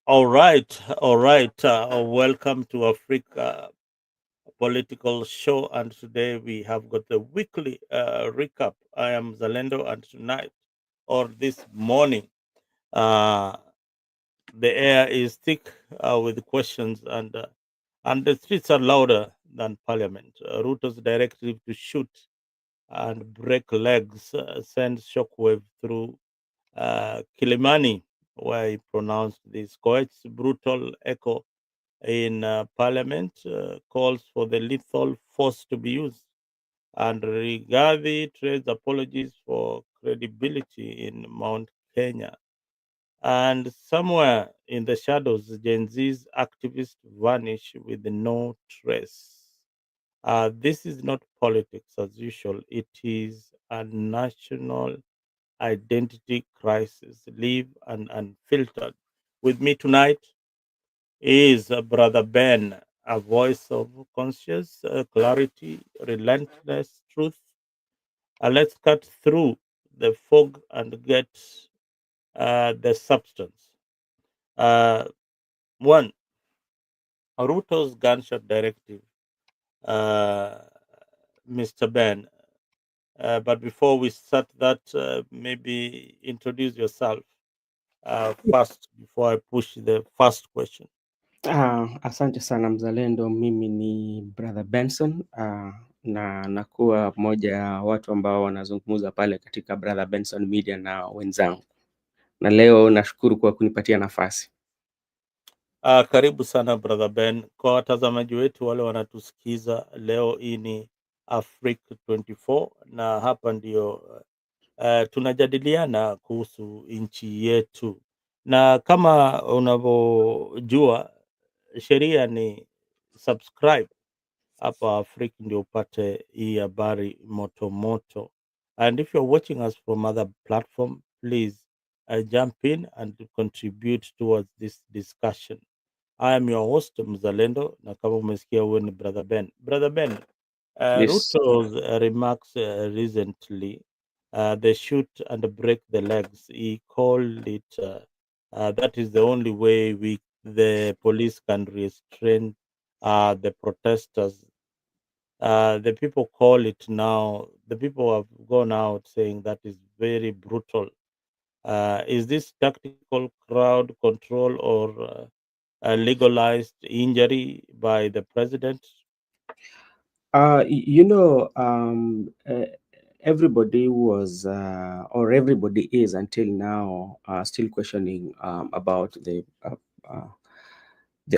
All right, all right. Welcome to Africa Political Show, and today we have got the weekly recap. I am Mzalendo, and tonight or this morning, uh, the air is thick with questions, and the streets are louder than Parliament. Ruto's directive to shoot and break legs sends shockwave through Kilimani, where he pronounced this. Koech's brutal echo in Parliament calls for the lethal force to be used. And Rigathi trades apologies for credibility in Mount Kenya. And somewhere in the shadows, Gen Z's activists vanish with no trace. This is not politics as usual, it is a national identity crisis, live and unfiltered. With me tonight is Brother Ben, a voice of conscious clarity, relentless truth. Let's cut through the fog and get the substance. Uh, one, Ruto's gunshot directive, uh, Mr. Ben. But before we start that, maybe introduce yourself first before I push the first question. Asante sana Mzalendo. Mimi ni Brother Benson na nakuwa mmoja ya watu ambao wanazungumza pale katika Brother Benson Media na wenzangu, na leo nashukuru kwa kunipatia nafasi. Karibu sana Brother Ben. Kwa watazamaji wetu wale wanatusikiza leo, hii ni AFRIQ24 na hapa ndio tunajadiliana kuhusu nchi yetu, na kama unavyojua sheria ni subscribe hapa Afrika ndio upate hii habari moto moto. And if you're watching us from other platform, please jump in and contribute towards this discussion. I am your host Mzalendo, na kama umesikia huyo ni Brother Ben. Brother Ben, Yes. Ruto's remarks recently, they shoot and break the legs. He called it that is the only way the police can restrain the protesters. The people call it now. The people have gone out saying that is very brutal. Is this tactical crowd control or a legalized injury by the president? You know, everybody was or everybody is until now still questioning about the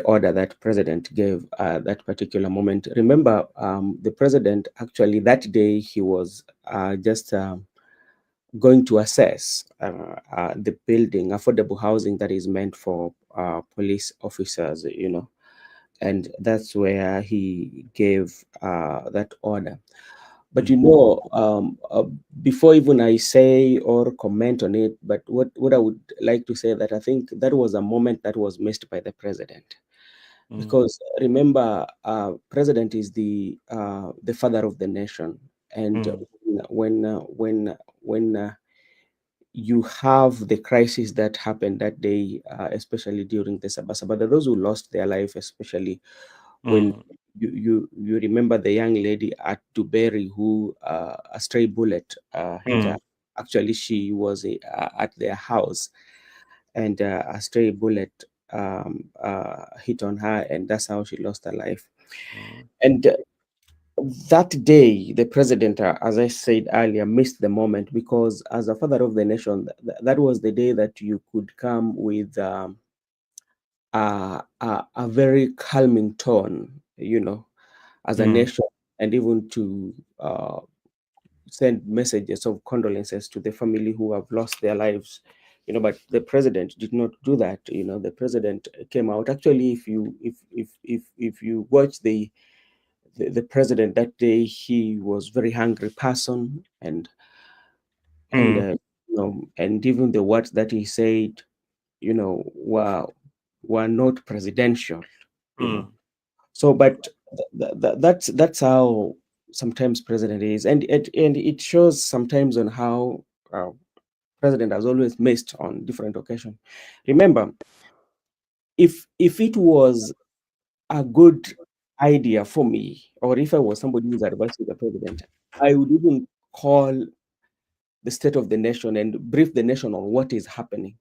order that president gave that particular moment. Remember, the president actually that day he was just going to assess the building, affordable housing that is meant for police officers, and that's where he gave that order. But before even I say or comment on it, but what I would like to say that I think that was a moment that was missed by the president, because remember, president is the father of the nation, and when you have the crisis that happened that day, especially during the Sabasaba, those who lost their life, especially when you remember the young lady at Duberry who a stray bullet hit her. Actually, she was at their house, and a stray bullet hit on her, and that's how she lost her life. And that day, the president, as I said earlier, missed the moment, because as a father of the nation, that was the day that you could come with a very calming tone, as a nation, and even to send messages of condolences to the family who have lost their lives. But the president did not do that. The president came out. Actually, if you watch the president that day, he was very hungry person, and and even the words that he said, were not presidential. So, but that's how sometimes president is, and it shows sometimes on how president has always missed on different occasions. Remember, if it was a good idea for me, or if I was somebody who's advising the president, I would even call the state of the nation and brief the nation on what is happening.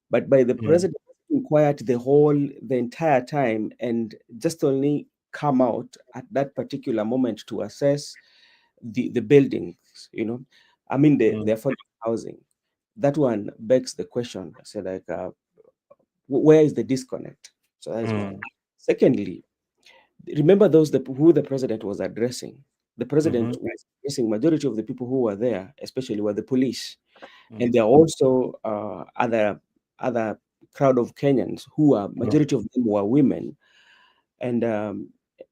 But by the mm, president being quiet the entire time and just only come out at that particular moment to assess the buildings, I mean the mm, affordable housing. That one begs the question. I say like, where is the disconnect? So that is one. mm, Secondly, remember who the president was addressing. The president mhm, was addressing majority of the people who were there, especially were the police, and mm, there are also other crowd of Kenyans who are mm, majority of them were women, and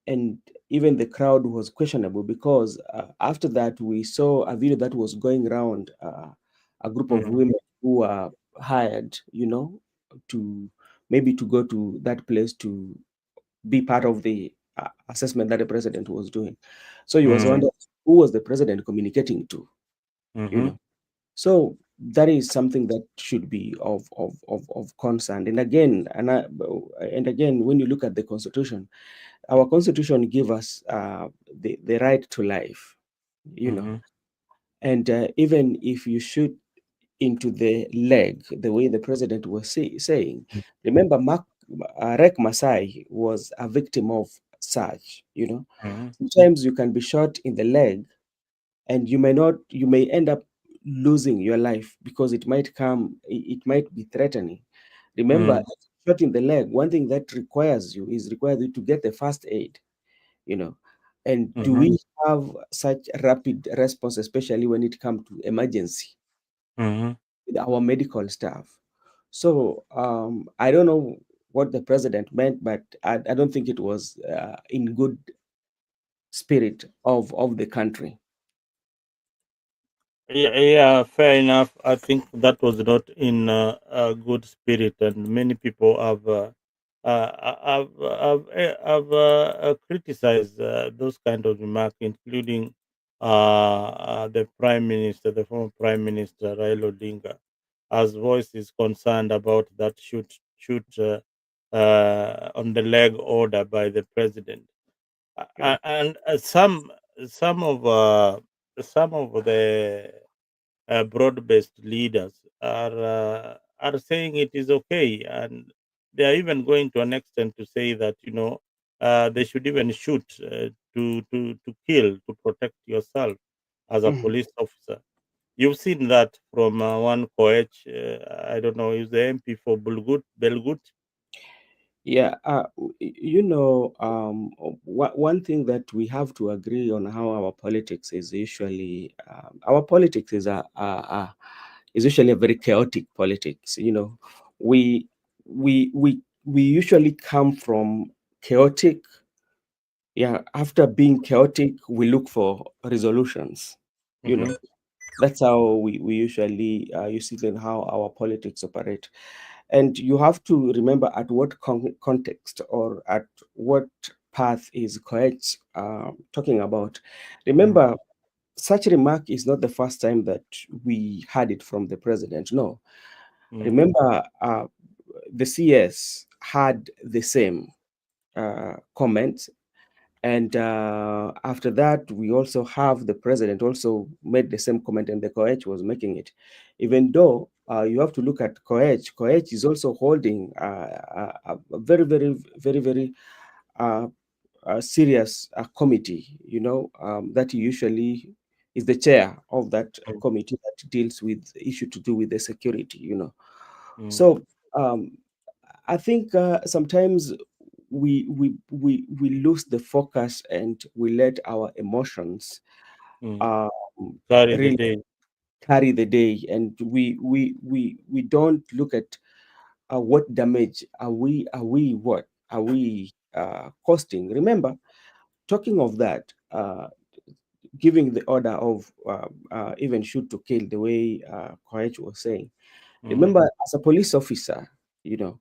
and even the crowd was questionable because after that we saw a video that was going around, a group of mm, women who were hired, to maybe to go to that place to be part of the assessment that the president was doing. So you was mm, wondering who was the president communicating to, you mhm, know. So that is something that should be of concern. And again, when you look at the constitution, our constitution give us the right to life, you know. mhm, And even if you shoot into the leg, the way the president was saying, remember, Rek Masai was a victim of such. mhm, Sometimes you can be shot in the leg and you may end up losing your life because it might be threatening. Remember, mm, shot in the leg, one thing that requires you to get the first aid, you know. And do mhm, we have such rapid response, especially when it comes to emergency, mhm. with our medical staff? So I don't know what the president meant, but I don't think it was in good spirit of the country. Yeah, yeah, fair enough. I think that was not in a good spirit, and many people have criticized those kind of remarks, including the prime minister, the former prime minister Raila Odinga, as voice is concerned about that shoot on the leg order by the president. Yeah. And some of the broad-based leaders are saying it is okay, and they are even going to an extent to say that they should even shoot to kill, to protect yourself as a Mhm. police officer. You've seen that from one Koech, I don't know, is the MP for Belgut. Yeah, one thing that we have to agree on how our politics is usually, our politics is usually a very chaotic politics. We we usually come from chaotic. Yeah, after being chaotic, we look for resolutions. You Mm-hmm, know, that's how we usually you see then how our politics operate. And you have to remember at what context or at what path is Koech talking about. mm-hmm, Remember, such remark is not the first time that we had it from the president. No, remember, the CS had the same comment, and after that, we also have the president also made the same comment, and the Koech was making it. Even though you have to look at Koech, Koech is also holding a very, very, very, very uh, serious committee, that he usually is the chair of that committee that deals with issue to do with the security, mm-hmm, So um, I think sometimes we lose the focus and we let our emotions mm. um, Carry the really day. carry the day, and we don't look at what damage are we costing. Remember, talking of that, giving the order of even shoot to kill, the way Koech was saying. Mm-hmm, Remember, as a police officer, you know,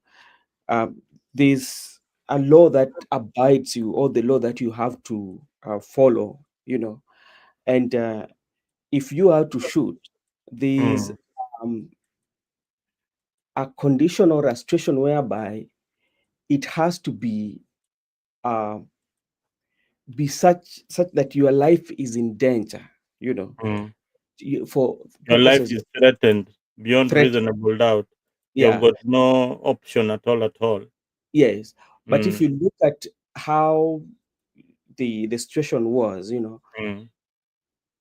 um, there's a law that abides you, or the law that you have to follow, and if you are to shoot, there's mm, um, a condition or a situation whereby it has to uh, be such that your life is in danger, you know, mm. for Your life purposes is threatened beyond threat. reasonable doubt. You've Yeah, got no option at all, at all. yes. But if Mm, you look at how the situation was, mm,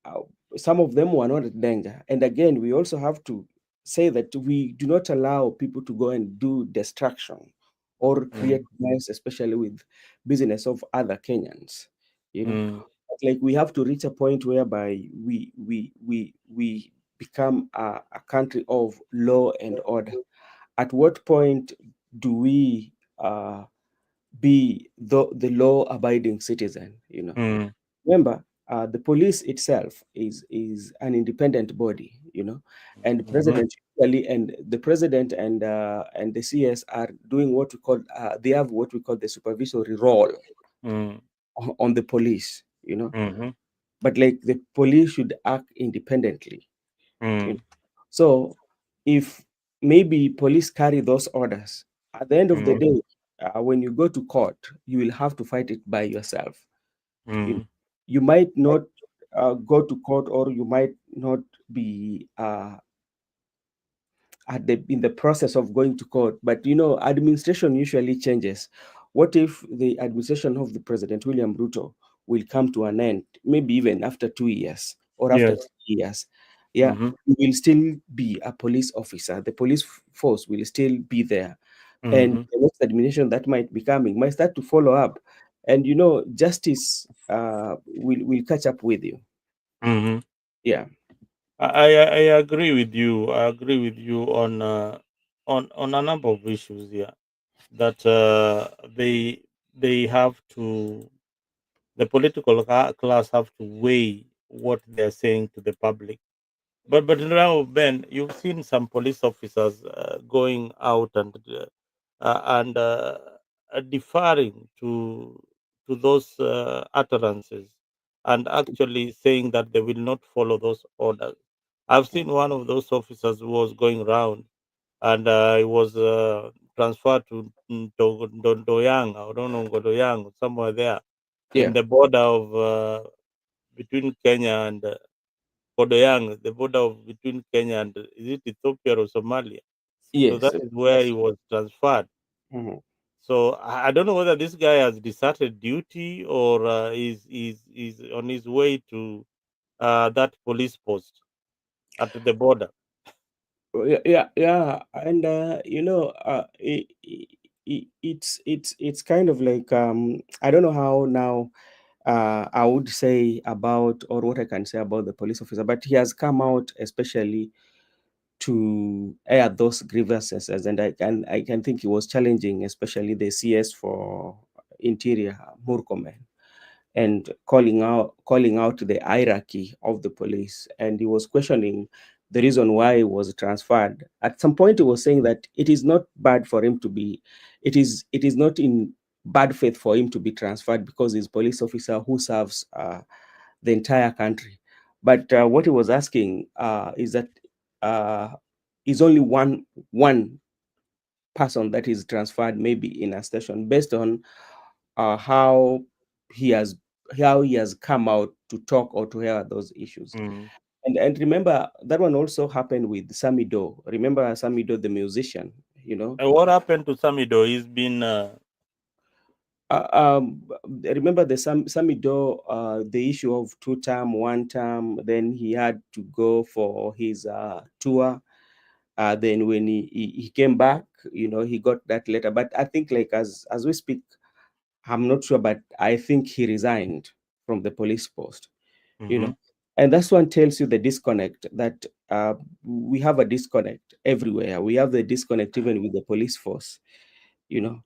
uh, some of them were not at danger. And again, we also have to say that we do not allow people to go and do destruction or create mm, mess, especially with business of other Kenyans. You know, mm, like we have to reach a point whereby we become a country of law and order. At what point do we be the law-abiding citizen? mm, Remember, the police itself is an independent body, and the mhm, president usually and the president and the CS are doing what we call they have what we call the supervisory role mm, on the police, mhm, but like the police should act independently. you know. mm, So if maybe police carry those orders, at the end of the mm, day, when you go to court, you will have to fight it by yourself. You, mm, you might not go to court, or you might not be in the process of going to court, but administration usually changes. What if the administration of the President William Ruto will come to an end, maybe even after 2 years or after yes. 3 years? Yeah, Mhm, you will still be a police officer. The police force will still be there, and mhm, the next administration that might be coming might start to follow up, and justice will catch up with you. mhm. Yeah, I agree with you. I agree with you on a number of issues here that they have to the political class have to weigh what they're saying to the public. But now, Ben, you've seen some police officers going out and deferring to those utterances and actually saying that they will not follow those orders. I've seen one of those officers who was going around and he was transferred to Doyang, I don't know, Doyang, somewhere there in yeah, the border of between Kenya and Kodoyang, the border between Kenya and is it Ethiopia or Somalia? So yes. that is where he was transferred. Mhm. So I don't know whether this guy has deserted duty or is on his way to that police post at the border. Yeah, yeah, yeah. And it's kind of like I don't know how now I would say about, or what I can say about the police officer, but he has come out especially to air those grievances, and I can think he was challenging especially the CS for Interior, Murkomen, and calling out the hierarchy of the police, and he was questioning the reason why he was transferred. At some point he was saying that it is not bad for him to be it is not in bad faith for him to be transferred, because he's police officer who serves the entire country. But what he was asking is that uh, is only one person that is transferred, maybe in a station, based on how he has come out to talk or to hear those issues. Mm. And remember, that one also happened with Samido. Remember Samido, the musician, And what happened to Samido? He's been remember Samido, the issue of 2 term, 1 term, then he had to go for his tour. Then when he came back, he got that letter. But I think, like, as we speak, I'm not sure, but I think he resigned from the police post, you mhm. know. And that's one tells you the disconnect, that we have a disconnect everywhere. We have the disconnect even with the police force, you know.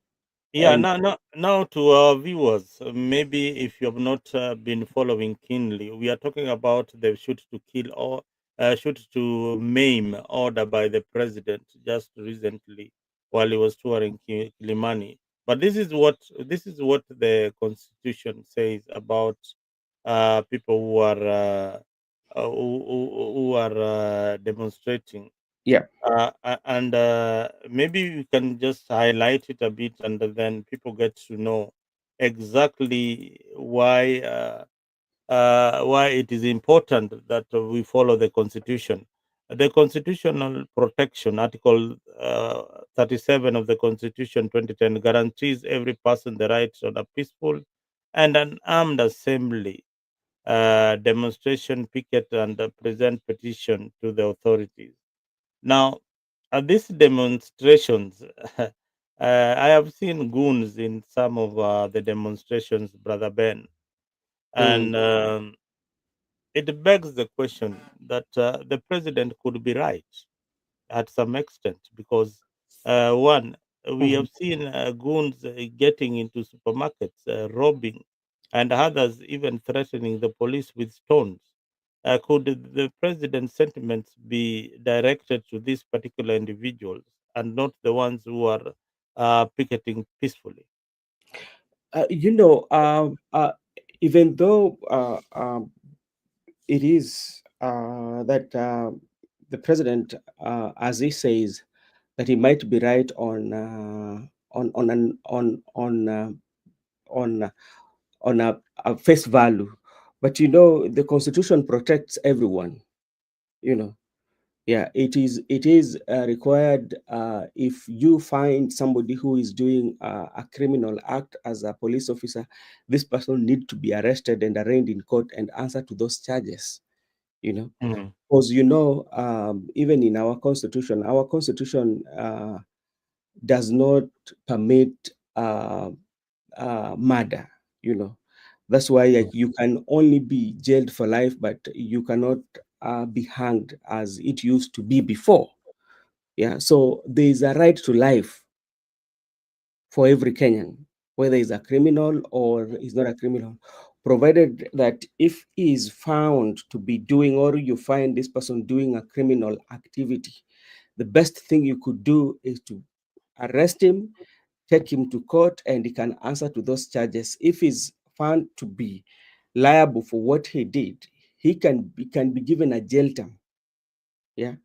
Yeah, And now to our viewers, maybe if you have not been following keenly, we are talking about the shoot to kill or shoot to maim order by the president just recently while he was touring Kilimani. But this is what the constitution says about people who are demonstrating. Yeah. And maybe you can just highlight it a bit, and then people get to know exactly why it is important that we follow the constitution. The constitutional protection, Article 37 of the Constitution 2010, guarantees every person the rights on a peaceful and unarmed assembly, demonstration, picket, and present petition to the authorities. Now, at these demonstrations, I have seen goons in some of the demonstrations, Brother Ben, Mm, and it begs the question that the president could be right at some extent because, one, we mhm. have seen goons getting into supermarkets, robbing, and others even threatening the police with stones. Could the president's sentiments be directed to these particular individuals and not the ones who are picketing peacefully? You know, even though it is that the president, as he says, that he might be right on an on a face value, but you know, the constitution protects everyone. You know, yeah, it is required if you find somebody who is doing a criminal act as a police officer, this person need to be arrested and arraigned in court and answer to those charges. You know, Mm, because you know, even in our constitution does not permit uh, murder. You know, that's why mm. you can only be jailed for life, but you cannot be hanged as it used to be before. Yeah, so there is a right to life for every Kenyan, whether he's a criminal or he's not a criminal, provided that if he is found to be doing, or you find this person doing a criminal activity, the best thing you could do is to arrest him, take him to court, and he can answer to those charges. If he's found to be liable for what he did, he can be given a jail term. Yeah,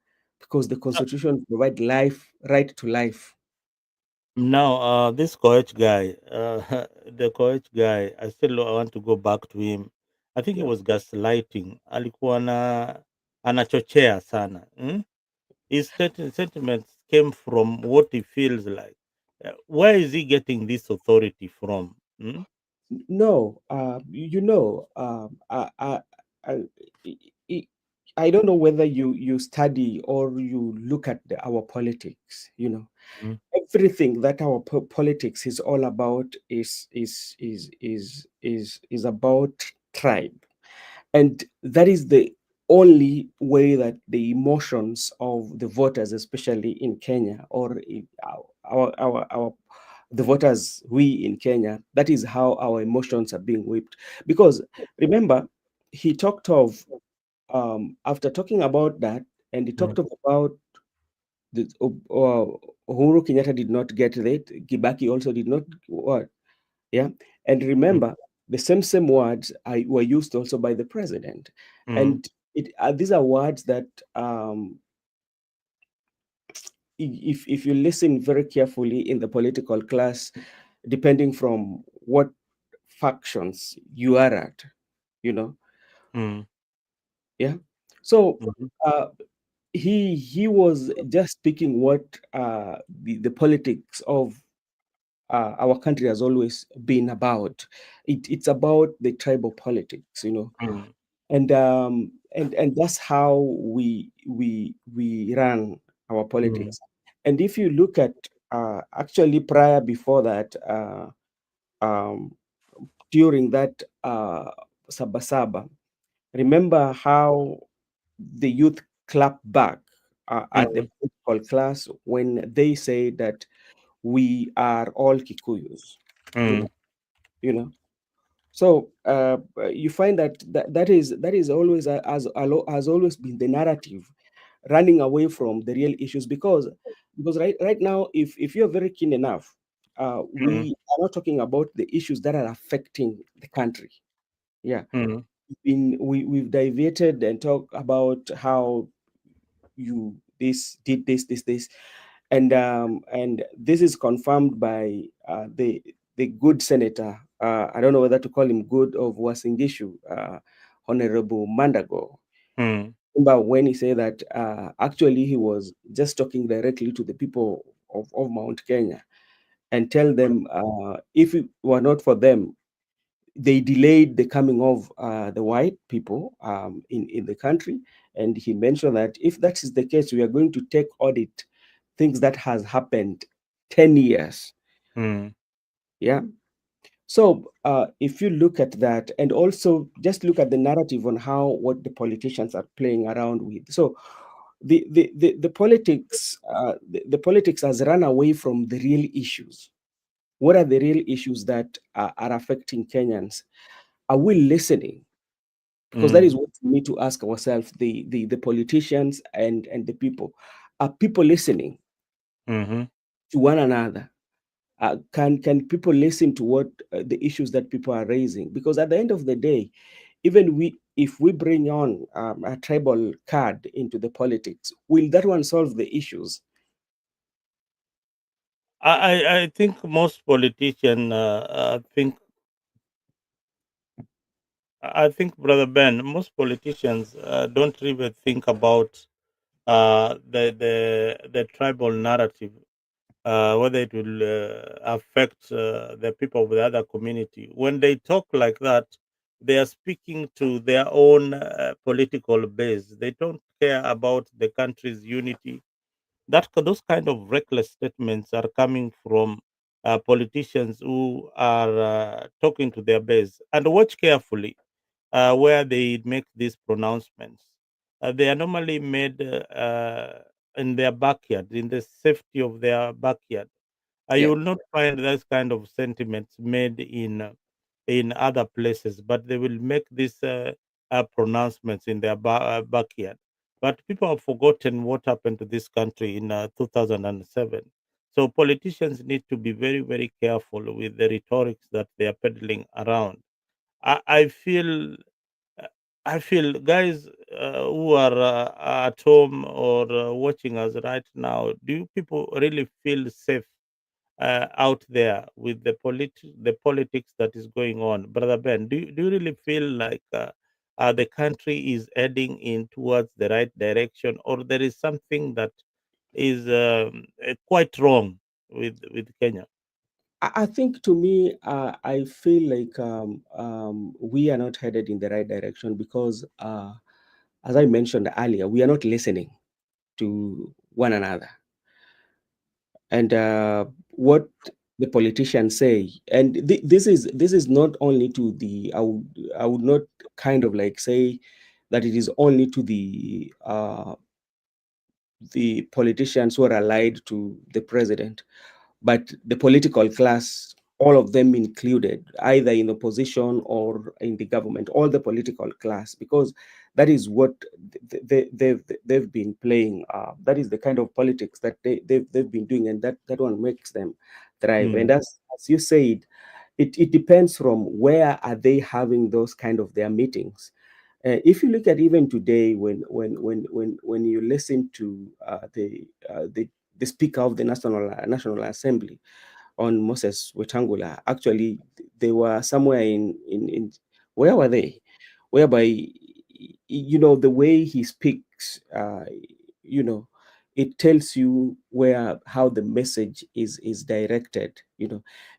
because the constitution provide life, right to life. Now, this Koech guy, the Koech guy, I still want to go back to him. I think he Yeah. was gaslighting. Alikuwa anachochea sana. His sentiments came from what he feels like. Where is he getting this authority from? No, you know, I, I I don't know whether you study or you look at our politics. You know, Mm, everything that our politics is all about is about tribe, and that is the only way that the emotions of the voters, especially in Kenya, or in our the voters, we in Kenya, that is how our emotions are being whipped. Because remember, he talked of after talking about that, and he mm, talked about the Uhuru Kenyatta did not get it. Kibaki also did not. What? Yeah, and mm, remember, the same words were used also by the president, mm, and these are words that if you listen very carefully in the political class, depending from what factions you are at, you know, mm, yeah. So mhm, uh, he was just speaking what the politics of our country has always been about. It's about the tribal politics, you know, mm, and that's how we run our mm, politics. And if you look at actually prior before that, um, during that Sabasaba, remember how the youth clapped back at the mm, political class when they say that we are all Kikuyus, you mm, know, you know. So you find that that is always has always been the narrative, running away from the real issues. Because right now, if you're very keen enough, mm, we are not talking about the issues that are affecting the country. Yeah, we've diverted and talk about how this, did this, and this is confirmed by the good senator. I don't know whether to call him good of Wasingishu, Honorable Mandago. mm, Remember when he said that actually he was just talking directly to the people of Mount Kenya and tell them if it were not for them, they delayed the coming of the white people in the country. And he mentioned that if that is the case, we are going to take audit things that has happened 10 years. mm, Yeah. So if you look at that, and also just look at the narrative on how what the politicians are playing around with. So the politics the politics has run away from the real issues. What are the real issues that are affecting Kenyans? Are we listening? Because that is mm, what we need to ask ourselves, the politicians and the people. Are people listening mhm. to one another? Can people listen to what the issues that people are raising? Because at the end of the day, even we if we bring on a tribal card into the politics, will that one solve the issues? I think most politicians I think, Brother Ben, most politicians don't really think about the tribal narrative, whether it will affect the people of the other community. When they talk like that, they are speaking to their own political base. They don't care about the country's unity. Those kind of reckless statements are coming from politicians who are talking to their base. And watch carefully where they make these pronouncements. They are normally made in their backyard, in the safety of their backyard. You Yeah, will not find those kind of sentiments made in other places, but they will make these pronouncements in their backyard. But people have forgotten what happened to this country in 2007. So politicians need to be very, very careful with the rhetorics that they are peddling around. I feel uh, I feel guys who are at home or watching us right now, do you people really feel safe out there with the politics that is going on? Brother Ben, do you really feel like the country is heading in towards the right direction, or there is something that is quite wrong with Kenya? I think to me, I feel like we are not headed in the right direction because, as I mentioned earlier, we are not listening to one another. And what the politicians say, and this is not only to the, I would not kind of like say that it is only to the politicians who are allied to the president, but the political class, all of them included, either in opposition or in the government, all the political class, because that is what they've been playing. That is the kind of politics that they've been doing, and that one makes them thrive. And Mm, as you said, it depends from where are they having those kind of their meetings. If you look at even today, when you listen to the Speaker of the National Assembly on Moses Wetangula, actually they were somewhere in where were they? Whereby the way he speaks, you know, it tells you where how the message is directed.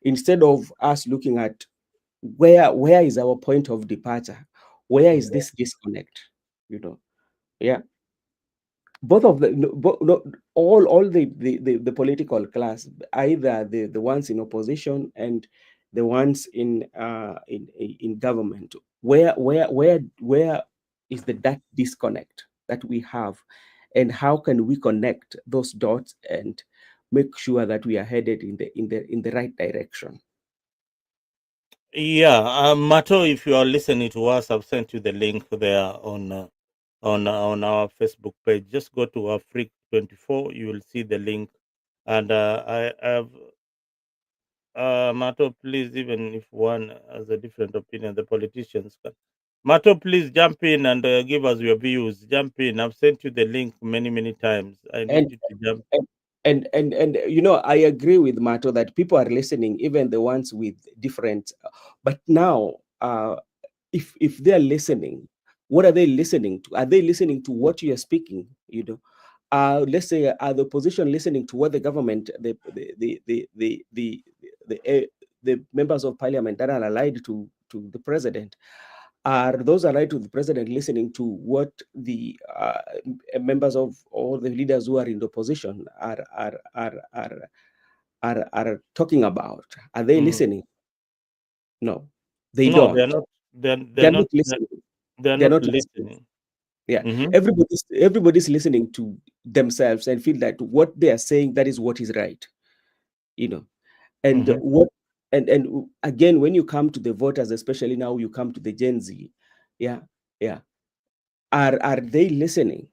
Instead of us looking at where is our point of departure, where is this disconnect, you know yeah, both of the no, no, all the political class, either the ones in opposition and the ones in government, where is that disconnect that we have, and how can we connect those dots and make sure that we are headed in the right direction? yeah, Mato, if you are listening to us, I've sent you the link there on our Facebook page. Just go to AFRIQ24, you will see the link. And I have Mato, please, even if one has a different opinion, the politicians can. Mato, please jump in and give us your views. Jump in. I've sent you the link many, many times. I need And you to jump. and you know, I agree with Mato that people are listening, even the ones with different. But now, if they are listening, what are they listening to? Are they listening to what you are speaking? You know, let's say, are the opposition listening to what the government, the members of parliament that are allied to the president, are those allied to the president listening to what the members of all the leaders who are in the opposition are talking about? Are they Mm. listening? No, they No, they're don't. not. They're They're not. not listening. They're They're not not listening. listening. Yeah, Hmm. everybody's listening to themselves and feel that what they are saying, that is what is right. You know, and Hmm. what and again, when you come to the voters, especially now you come to the Gen Z, yeah, yeah, are they listening?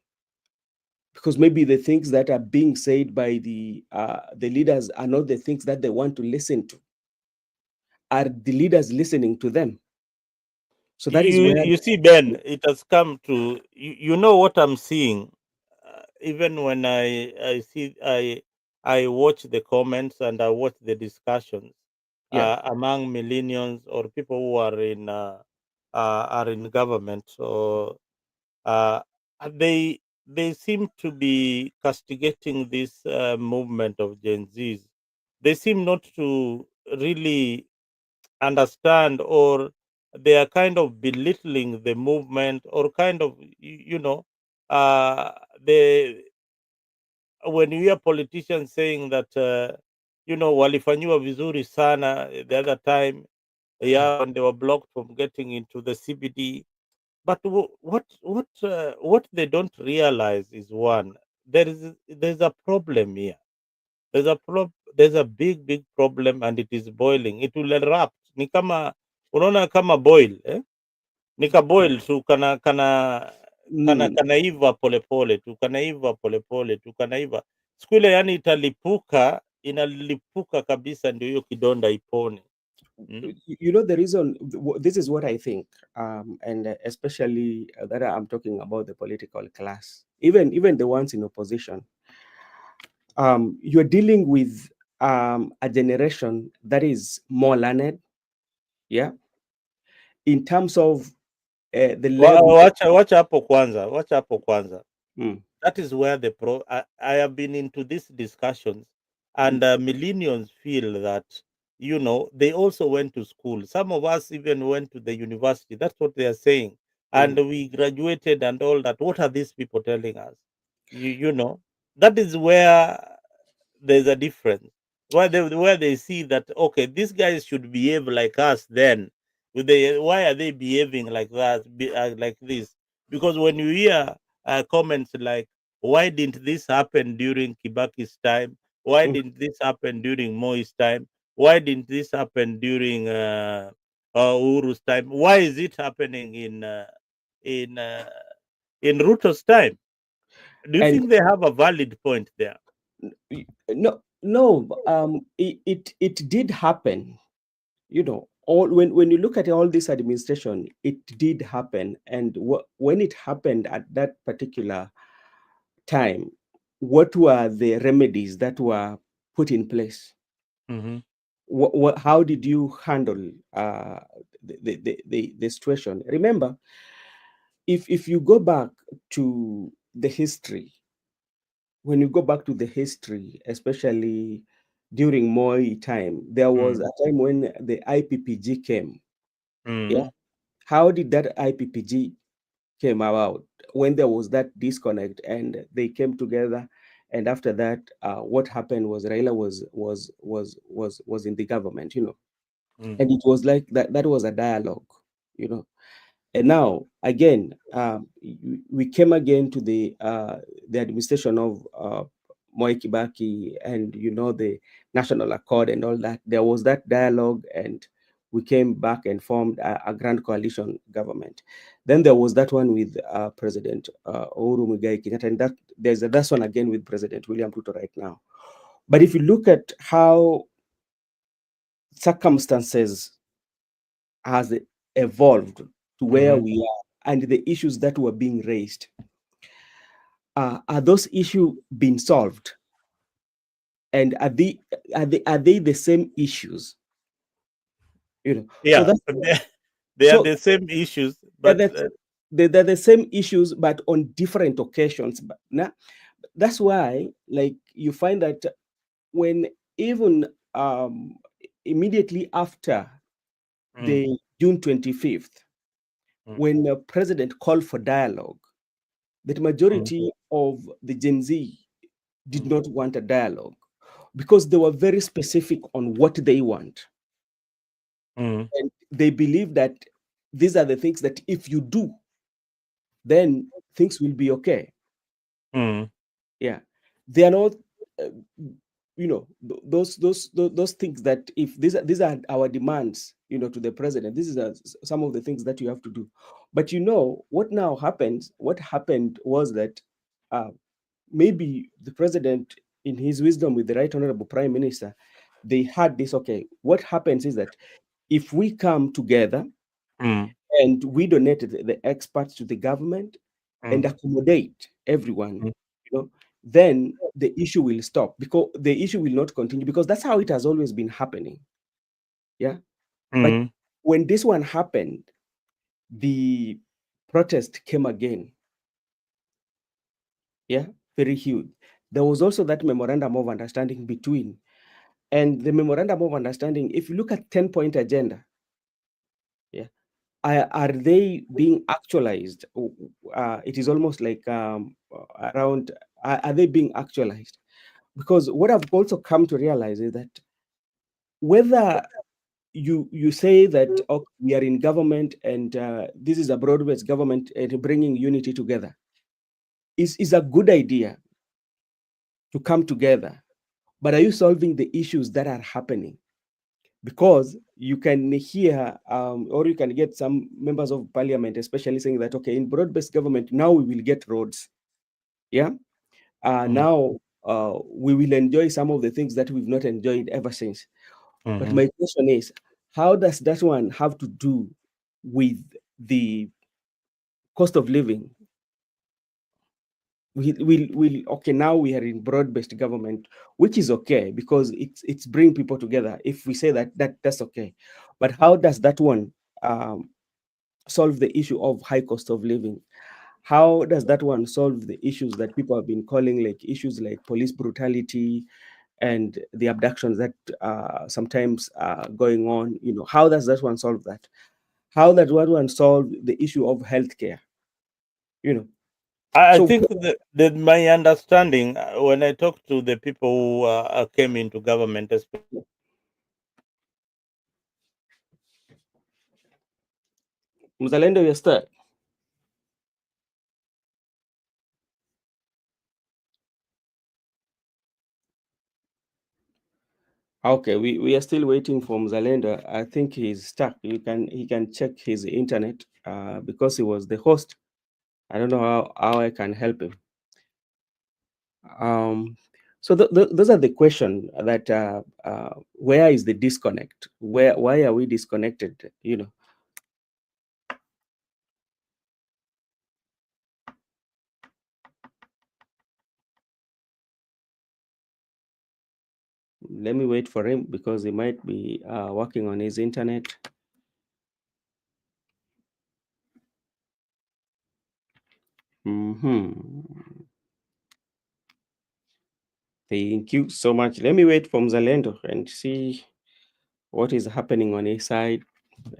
Because maybe the things that are being said by the leaders are not the things that they want to listen to. Are the leaders listening to them? So that is where. You see, Ben, it has come to you know what I'm seeing. Even when I see I watch the comments and I watch the discussions Yeah. among millennials or people who are in government. So uh, they seem to be castigating this movement of Gen Zs. They seem not to really understand, or they are kind of belittling the movement, or kind of uh they when you hear politicians saying that walifanyiwa vizuri sana the other time, yeah, when they were blocked from getting into the CBD. But what they don't realize is, one, there's a problem here. There's a big problem, and it is boiling. It will erupt. Ni kama unaona, kama boil, nika boil tu, Mm. kanaiva polepole tu, kanaiva polepole tu, kanaiva siku ile, yani italipuka, inalipuka kabisa, ndio hiyo kidonda ipone. Mm? You know, the reason, this is what I think, and especially that I'm talking about the political class, even the ones in opposition. You're dealing with a generation that is more learned, yeah, in terms of the level. Wacha hapo kwanza, wacha hapo kwanza. Mm, That is where I have been into these discussions, mm, and millennials feel that they also went to school. Some of us even went to the university. That's what they are saying, and mm, we graduated and all that. What are these people telling us? That is where there's a difference. Where they see that, okay, these guys should behave like us. Then why are they behaving like that, like this? Because when you hear comments like, why didn't this happen during Kibaki's time? Why mm. didn't this happen during Moi's time? Why didn't this happen during Uru's time? Why is it happening in uh, in Ruto's time? Do you And think they have a valid point there? no, no, it did happen. You know, all when you look at all this administration, it did happen. And when it happened at that particular time, what were the remedies that were put in place? Mm-hmm. How did you handle the situation? Remember, if you go back to the history, when you go back to the history, especially during Moi time, there was a time when the IPPG came. Yeah, Mm-hmm. how did that IPPG came about? When there was that disconnect, and they came together, and after that, what happened was Raila was in the government, you know, Mm. and it was like that. That was a dialogue, you know. And now again, we came again to the administration of Moi Kibaki, and you know, the National Accord and all that. There was that dialogue, and we came back and formed a grand coalition government. Then there was that one with President Uhuru Muigai Kenyatta, and that's one again with President William Ruto right now. But if you look at how circumstances has evolved, to where Mm-hmm. we are and the issues that were being raised. Are those issues being solved? And are they the same issues? So Yeah, that's they are so the same issues, they're, but the- they're the same issues, but on different occasions. But now, that's why, like, you find that when even um, immediately after mm, the June 25th, mm, when the president called for dialogue, the mm, majority of the Gen Z did mm, not want a dialogue because they were very specific on what they want. mm, And they believe that these are the things that if you do, then things will be okay. mm, Yeah. They are not, uh, those things that if these are our demands, to the president, this is some of the things that you have to do. But what now happens, what happened was that uh, maybe the president, in his wisdom with the right honorable prime minister, they had this, okay, what happens is that if we come together mm, and we donate the experts to the government and mm, accommodate everyone, mm, then the issue will stop, because the issue will not continue, because that's how it has always been happening. Yeah. But mm. when this one happened, the protest came again. Yeah. Very huge. There was also that memorandum of understanding between, and the memorandum of understanding, if you look at 10-point agenda, yeah, are they being actualized? It is almost like around, are they being actualized? Because what I've also come to realize is that whether you say that, okay, we are in government and this is a broad-based government and bringing unity together, is a good idea to come together, but are you solving the issues that are happening? Because you can hear, or you can get some members of parliament especially saying that, okay, in broad-based government now we will get roads. Yeah. Mm, Now we will enjoy some of the things that we've not enjoyed ever since. But mhm. my question is, how does that one have to do with the cost of living? Okay, now we are in broad-based government, which is okay because it's bringing people together. If we say that's okay, but how does that one um, solve the issue of high cost of living? How does that one solve the issues that people have been calling like issues like police brutality and the abductions that sometimes are going on? How does that one solve that? How that one solve the issue of healthcare? You know, I so think that my understanding, when I talk to the people who came into government, Mzalendo, you're stuck. Okay, we are still waiting for Mzalendo. I think he's stuck. He can check his internet because he was the host. I don't know how I can help him. Um, so those are the question that where is the disconnect? Why are we disconnected? Let me wait for him because he might be working on his internet. Hmm. Thank you so much. Let me wait for Mzalendo and see what is happening on his side.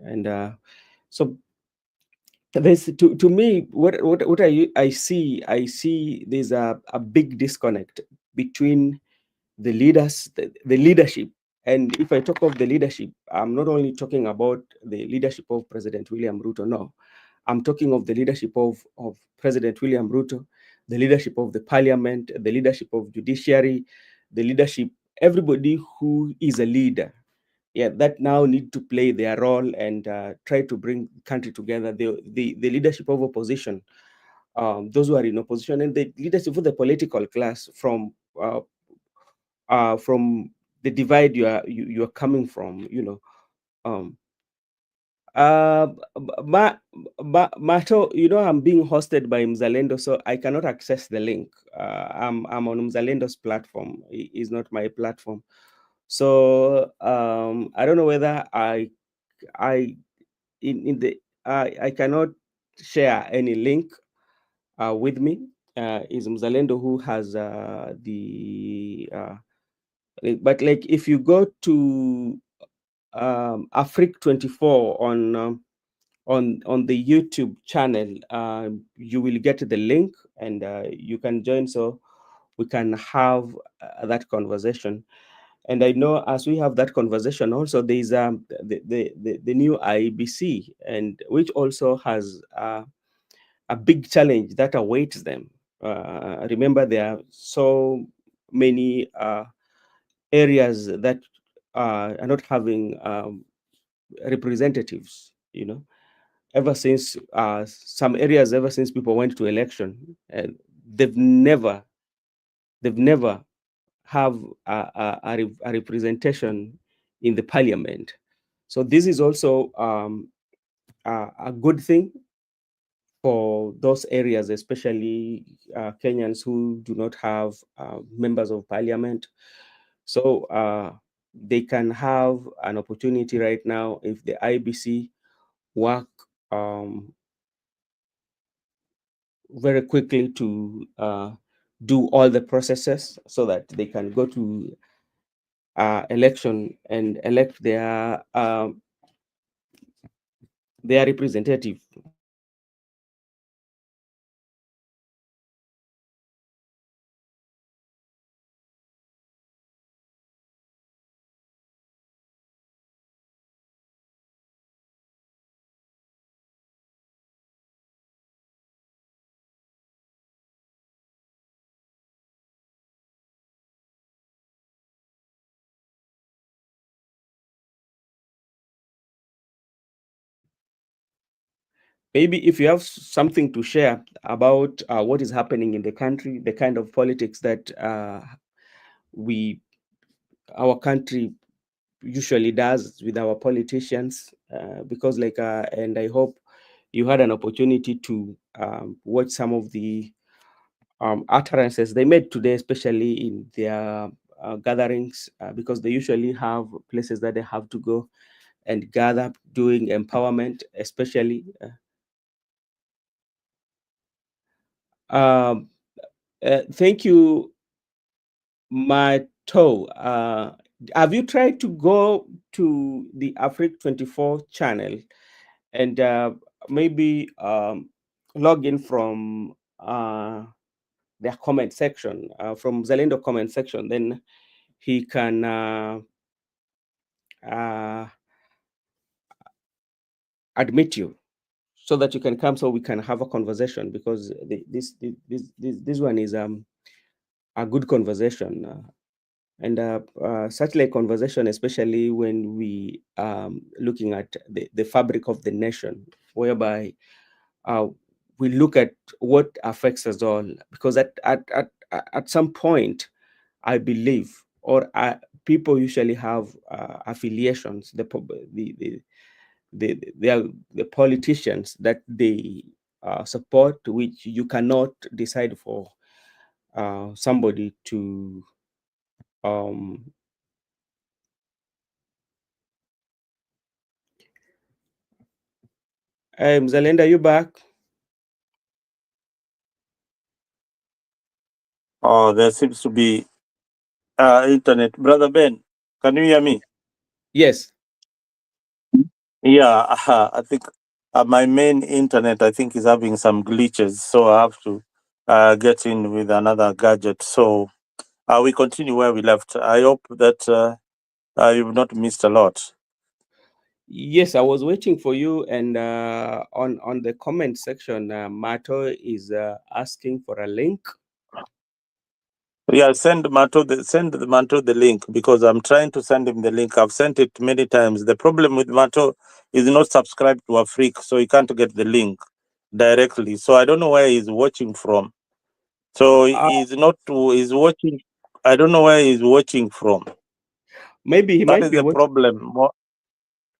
And so there's to me, what I see there's a big disconnect between the leadership. And if I talk of the leadership, I'm not only talking about the leadership of President William Ruto. No, I'm talking of the leadership of President William Ruto, the leadership of the parliament, the leadership of judiciary, the leadership, everybody who is a leader, yeah, that now need to play their role and try to bring country together. The leadership of opposition, those who are in opposition, and the leadership of the political class, from the divide you are coming from. Um, Mato, I'm being hosted by Mzalendo, so I cannot access the link. I'm on Mzalendo's platform. It's not my platform. So I don't know whether I in the I cannot share any link with me. Is Mzalendo who has the but like if you go to AFRIQ24 on the YouTube channel, you will get the link and you can join, so we can have that conversation. And I know as we have that conversation, also there is the new IEBC, and which also has a big challenge that awaits them. Remember, there are so many areas that are not having representatives, ever since some areas, ever since people went to election, and they've never have a representation in the parliament. So this is also a good thing for those areas, especially Kenyans who do not have members of parliament. So they can have an opportunity right now if the IBC work very quickly to do all the processes so that they can go to election and elect their representative. Maybe if you have something to share about what is happening in the country, the kind of politics that our country usually does with our politicians, because and I hope you had an opportunity to watch some of the utterances they made today, especially in their gatherings, because they usually have places that they have to go and gather doing empowerment, especially. Um, Thank you, Mato. Have you tried to go to the AFRIQ24 channel and maybe log in from their comment section, from Mzalendo comment section? Then he can uh, admit you so that you can come, so we can have a conversation, because this one is a good conversation. And such like conversation, especially when we looking at the fabric of the nation, whereby uh, we look at what affects us all, because at some point, I believe, or people usually have affiliations, they are the politicians that they support, which you cannot decide for somebody to um, hey, Mzalenda, you back? Oh, there seems to be internet. Brother Ben, can you hear me? Yes. Yeah, I think my main internet, I think, is having some glitches, so I have to get in with another gadget. So we continue where we left. I hope that you've not missed a lot. Yes, I was waiting for you, and on the comment section, Mato is asking for a link. Yeah, send the Mato the link, because I'm trying to send him the link. I've sent it many times. The problem with Mato is not subscribed to AFRIQ, so he can't get the link directly. So I don't know where he's watching from. So he's not he's watching. I don't know where he's watching from. Maybe he That might is be the watching. problem.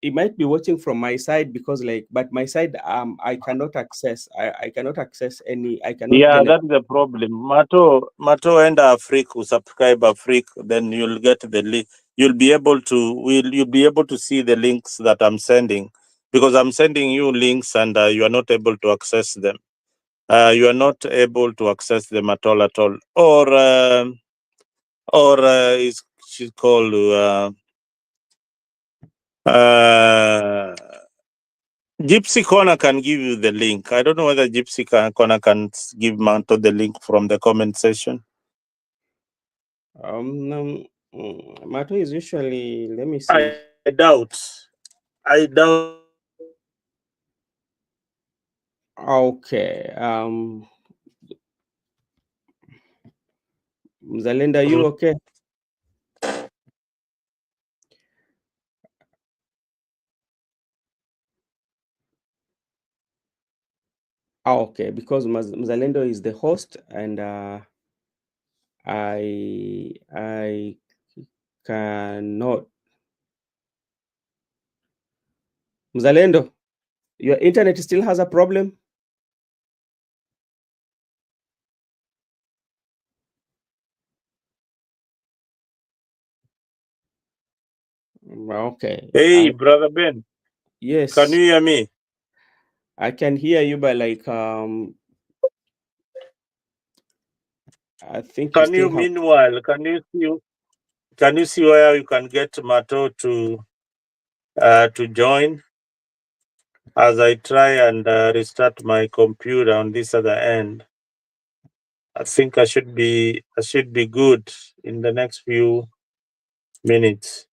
He might be watching from my side because but my side I cannot access I cannot access any I cannot Yeah, generate. that's the problem. Mato and AFRIQ, subscribe AFRIQ, then you'll get the link. You'll be able to see the links that I'm sending, because I'm sending you links and you are not able to access them. You are not able to access them at all, is she's called Gypsy Corner can give you the link. I don't know whether Corner can give Manto the link from the comment section. Mato is usually, let me see. I doubt. Okay. Mzalendo, are you okay? Okay, because Mzalendo is the host, and I cannot. Mzalendo, your internet still has a problem? Okay. Hey, brother Ben. Yes. Can you hear me? I can hear you, but I think you still have. Meanwhile, can you see where you can get Mato to join as I try and restart my computer on this other end? I think I should be good in the next few minutes.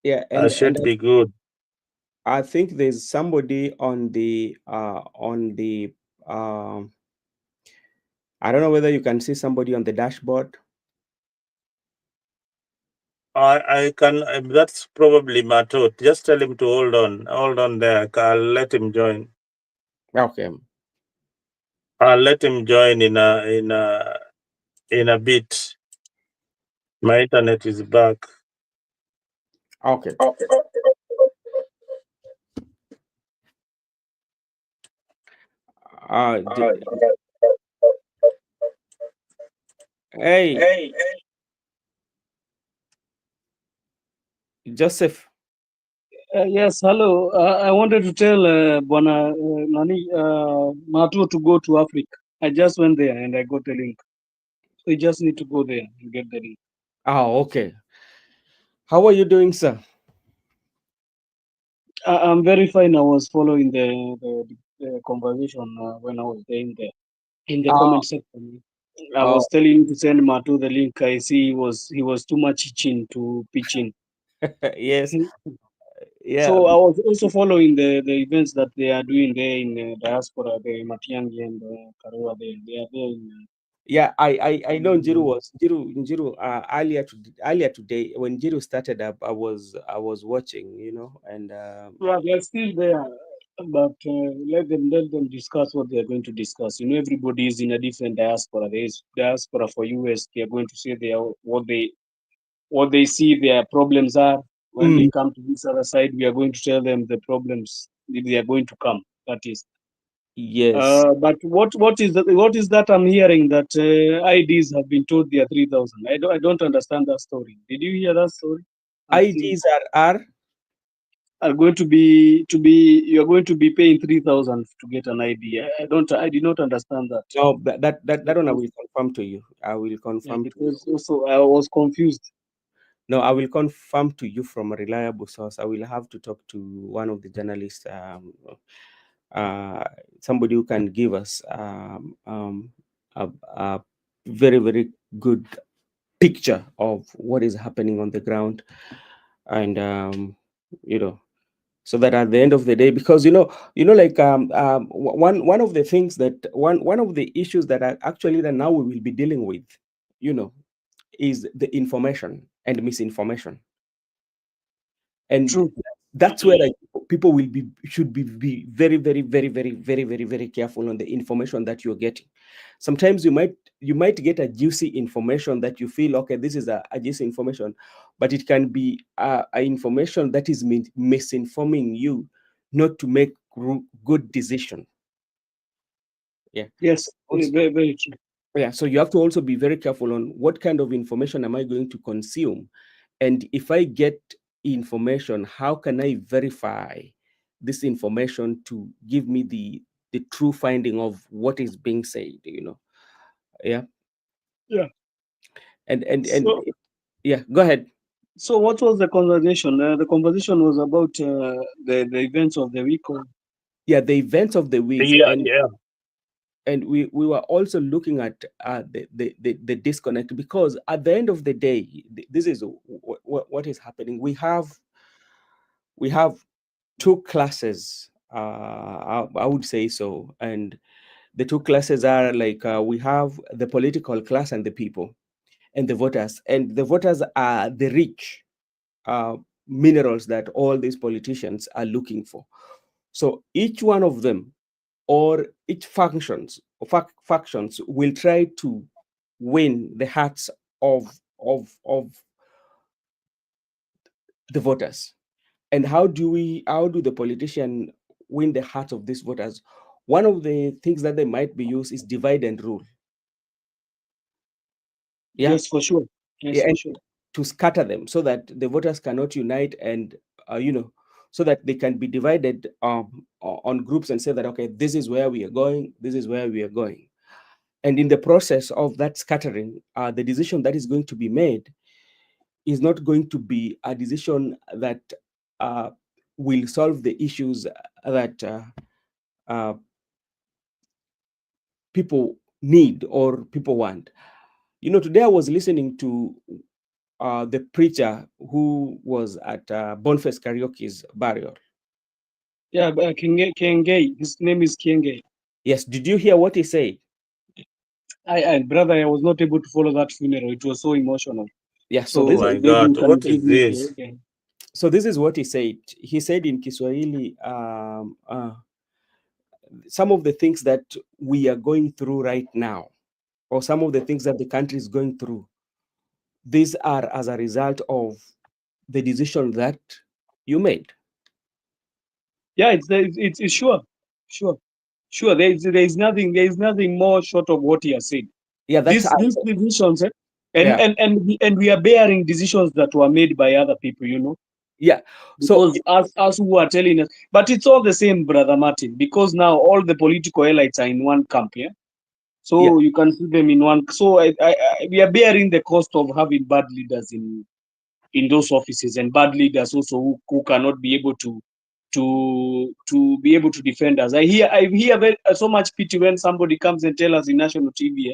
Yeah, I should be good. I think there's somebody on the I don't know whether you can see somebody on the dashboard. I can. That's probably Mato. Just tell him to hold on there. I'll let him join. Okay. I'll let him join in a bit. My internet is back. Okay. Hey, Joseph. Yes, hello. I wanted to tell Bwana Matu to go to Africa. I just went there and I got the link. So you just need to go there and get the link. Oh, okay. How are you doing, sir? I'm very fine. I was following the conversation when I was there in the comment section. I was telling you to send Matu the link. I see he was too much itching to pitch in. Yes. Yeah. So I was also following the events that they are doing there in the diaspora, the Matiangi and the Karua. They are there in. Yeah, I know Njiru earlier today when Njiru started up, I was watching, and Yeah, they're still there, but let them discuss what they're going to discuss. Everybody is in a different diaspora. There is diaspora for US. They are going to say what they see their problems are. When they come to this other side, we are going to tell them the problems if they are going to come. That is. yes. But what is that I'm hearing that IDs have been told they are 3,000? I don't understand that story. Did you hear that story? IDs are going to be you're going to be paying 3,000 to get an ID. I did not understand that. No, that one I will confirm to you. I will confirm to you. Also I was confused. No, I will confirm to you from a reliable source. I will have to talk to one of the journalists, somebody who can give us a very, very good picture of what is happening on the ground, and so that at the end of the day, because one of the things that one of the issues that are actually that now we will be dealing with, is the information and misinformation. And True. that's where people should be very, very, very, very, very, very, very careful on the information that you're getting. Sometimes you might you might get a juicy information that you feel, okay, this is a juicy information, but it can be a information that is misinforming you not to make good decision. Yeah. Yes, Also, very, very true. yeah, so you have to also be very careful on what kind of information am I going to consume, and if I get information, how can I verify this information to give me the true finding of what is being said, Yeah. Yeah. And So, yeah, go ahead. so what was the conversation? The conversation was about the events of the week. Yeah, the events of the week, Yeah, and yeah. we were also looking at the disconnect, because at the end of the day, this is what is happening. We have two classes, I would say so, and the two classes are like, we have the political class and the people and the voters, and the voters are the rich uh, minerals that all these politicians are looking for. So each one of them, or each factions will try to win the hearts of the voters. And how do the politician win the hearts of these voters? One of the things that they might be used is divide and rule. Yeah. Yes, for sure. Yes, Yeah, for and sure. to scatter them so that the voters cannot unite, and so that they can be divided on groups and say that, okay, this is where we are going, this is where we are going. And in the process of that scattering, the decision that is going to be made is not going to be a decision that uh, will solve the issues that uh, people need or people want. Today I was listening to the preacher who was at Boniface Karaoke's burial. Yeah, but Kenge, his name is Kenge. Yes, did you hear what he said? Brother, I was not able to follow that funeral. It was so emotional. Yeah, so Oh this So my maybe you God, can what give is me. this? Okay. so this is what he said. He said in Kiswahili, some of the things that we are going through right now, or some of the things that the country is going through, these are as a result of the decision that you made. Yeah, it's sure, sure, sure. There is nothing more short of what he has said. Yeah, These decisions, and yeah, and and and we are bearing decisions that were made by other people, yeah. So because us who are telling us, but it's all the same, brother Martin, because now all the political elites are in one camp, yeah. yeah, So you can see them in one. So we are bearing the cost of having bad leaders in those offices, and bad leaders also who cannot be able to be able to defend us. I hear so much pity when somebody comes and tell us in national TV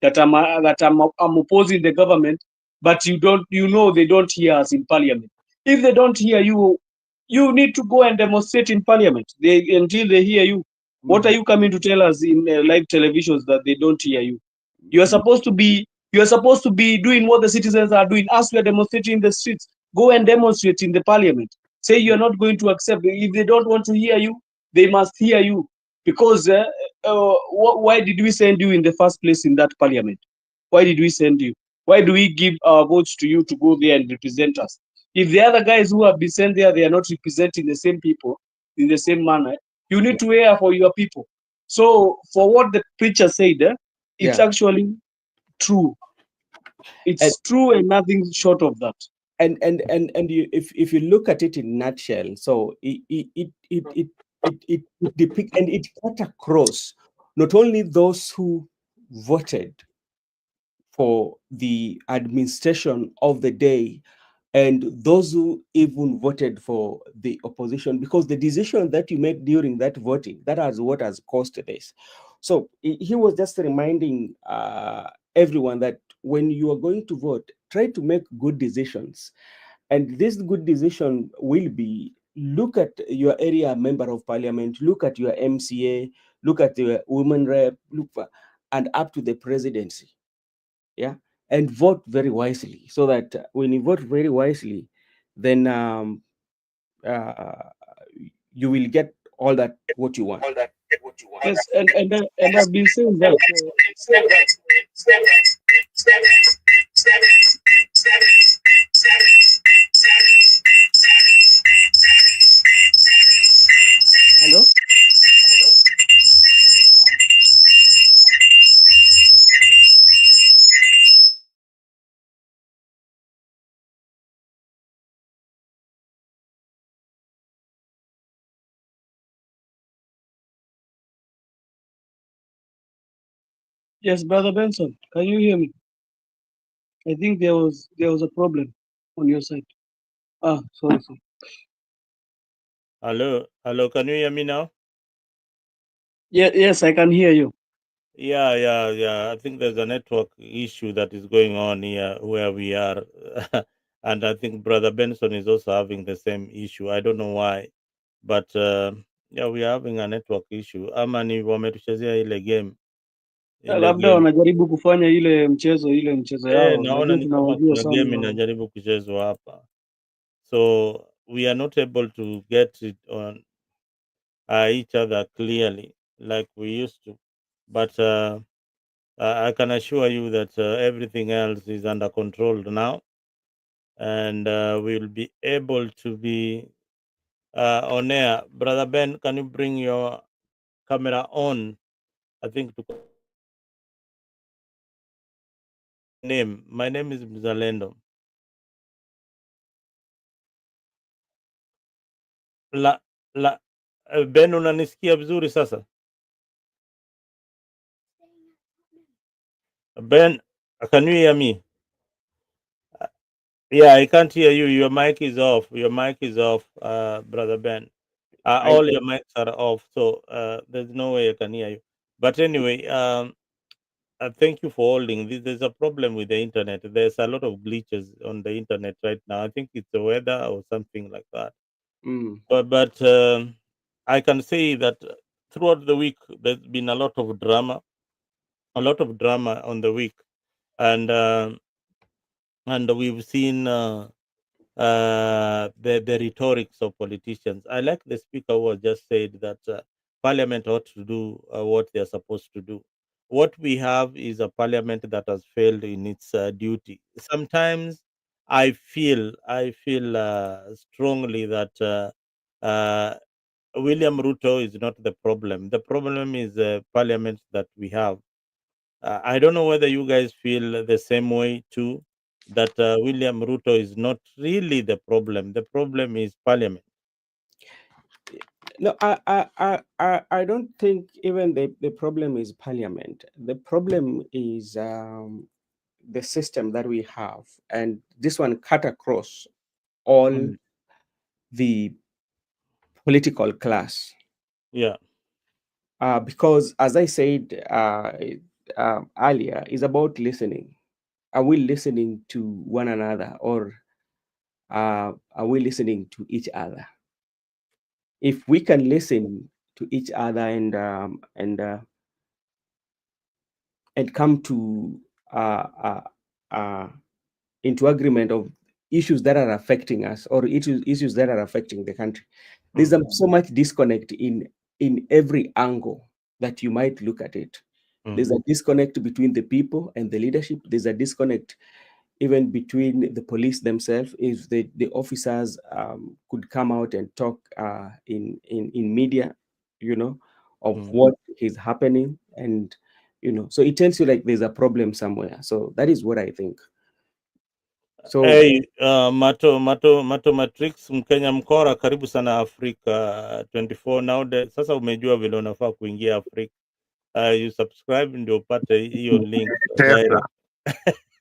that I'm opposing the government, but they don't hear us in parliament. If they don't hear you, you need to go and demonstrate in parliament. Until they hear you. What are mm, you coming to tell us in live televisions that they don't hear you? You are mm, supposed to be you are supposed to be doing what the citizens are doing. As we are demonstrating in the streets, go and demonstrate in the parliament. Say you are not going to accept. If they don't want to hear you, they must hear you. Because why did we send you in the first place in that parliament? Why did we send you? Why do we give our votes to you to go there and represent us? If the other guys who have been sent there, they are not representing the same people in the same manner, you need yeah, to hear for your people. So, for what the preacher said, it's yeah. actually true. And It's true and nothing short of that. if you look at it in nutshell, so it depict, and it cut across not only those who voted for the administration of the day, and those who even voted for the opposition, because the decision that you made during that voting, that is what has caused this. So he was just reminding everyone that when you are going to vote, try to make good decisions. And this good decision will be, look at your area member of parliament, look at your MCA, look at your women rep, look for, and up to the presidency. Yeah. And vote very wisely, so that when you vote very wisely, then uh, you will get all that what you want. Yes, and I've been saying that. Hello. Yes, Brother Benson, can you hear me? I think there was a problem on your side. Sorry. Hello, can you hear me now? Yes, I can hear you. Yeah. I think there's a network issue that is going on here where we are. And I think Brother Benson is also having the same issue. I don't know why. But yeah, we are having a network issue. Ama ni wametuchezea ile game. Labda wanajaribu kufanya ile mchezo yao. Naona Najua ni kama tunawajua kuna game sana. inajaribu kuchezwa hapa. So we are not able to get it on each other clearly like we used to. But I can assure you that everything else is under control now, and we'll be able to be on air. Brother Ben, can you bring your camera on? I think to name. My name is Mzalendo. Ben, unanisikia vizuri sasa? Ben, can you hear me? Yeah, I can't hear you. Your mic is off. Brother Ben. All your mics are off, so there's no way I can hear you. But anyway, thank you for holding. There's a problem with the internet. There's a lot of glitches on the internet right now. I think it's the weather or something like that. But I can say that throughout the week there's been a lot of drama on the week, and we've seen the rhetorics of politicians. I like the speaker who has just said that parliament ought to do what they are supposed to do. What we have is a parliament that has failed in its duty. Sometimes I feel strongly that William Ruto is not the problem. The problem is the parliament that we have. I don't know whether you guys feel the same way too, that William Ruto is not really the problem. The problem is parliament. No, I don't think even the problem is parliament. The problem is the system that we have, and this one cut across all the political class. Yeah. Because as I said earlier, is about listening. Are we listening to one another, or are we listening to each other? If we can listen to each other and come to into agreement of issues that are affecting us, or issues that are affecting the country, there's so much disconnect in every angle that you might look at it. There's a disconnect between the people and the leadership. There's a disconnect even between the police themselves. If the officers could come out and talk in media, of what is happening, and so it tells you like there's a problem somewhere. So that is what I think. So hey, Mato Matrix Mkenya mkora, karibu sana Afrika 24 now. Sasa umejua vile unafaa kuingia Afrika. You subscribe ndio upate hiyo link direct.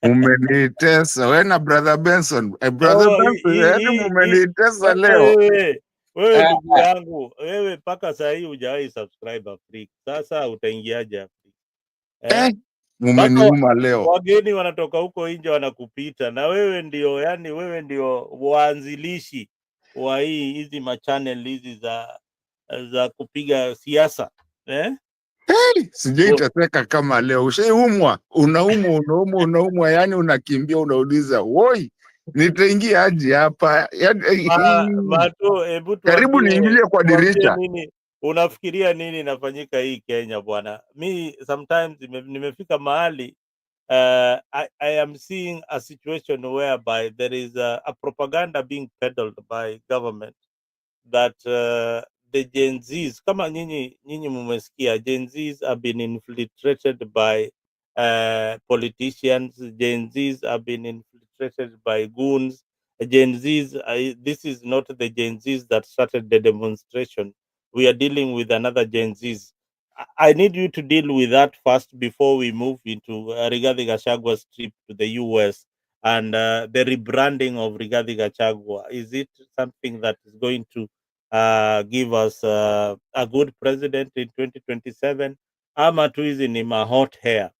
Umenitesa wewe na brother Benson. Brother Benson, umenitesa leo. Wewe ndugu yangu, wewe mpaka saa hii hujawahi subscribe Afrika. Sasa utaingiaje Afrika? Umeniuma leo. Wageni wanatoka huko nje wanakupita, na wewe ndio waanzilishi wa hizi machannel hizi za kupiga siasa Sijaitateka kama leo. Ushaumwa, unaumwa, yani unakimbia, unauliza woi, nitaingia aje hapa? Mato, Karibu niingilie kwa dirisha. Unafikiria nini inafanyika hii Kenya bwana? Mi sometimes nimefika mahali I am seeing a situation whereby there is a propaganda being peddled by government that the Gen Zs, kama nyinyi mumesikia, Gen Zs have been infiltrated by politicians. Gen Zs have been infiltrated by goons. Gen Zs, this is not the Gen Zs that started the demonstration. We are dealing with another Gen Zs. I need you to deal with that first before we move into Rigathi Gachagwa's trip to the US and the rebranding of Rigathi Gachagua. Is it something that is going to give us a good president in 2027? Ama tu hizi ni ma hot hair.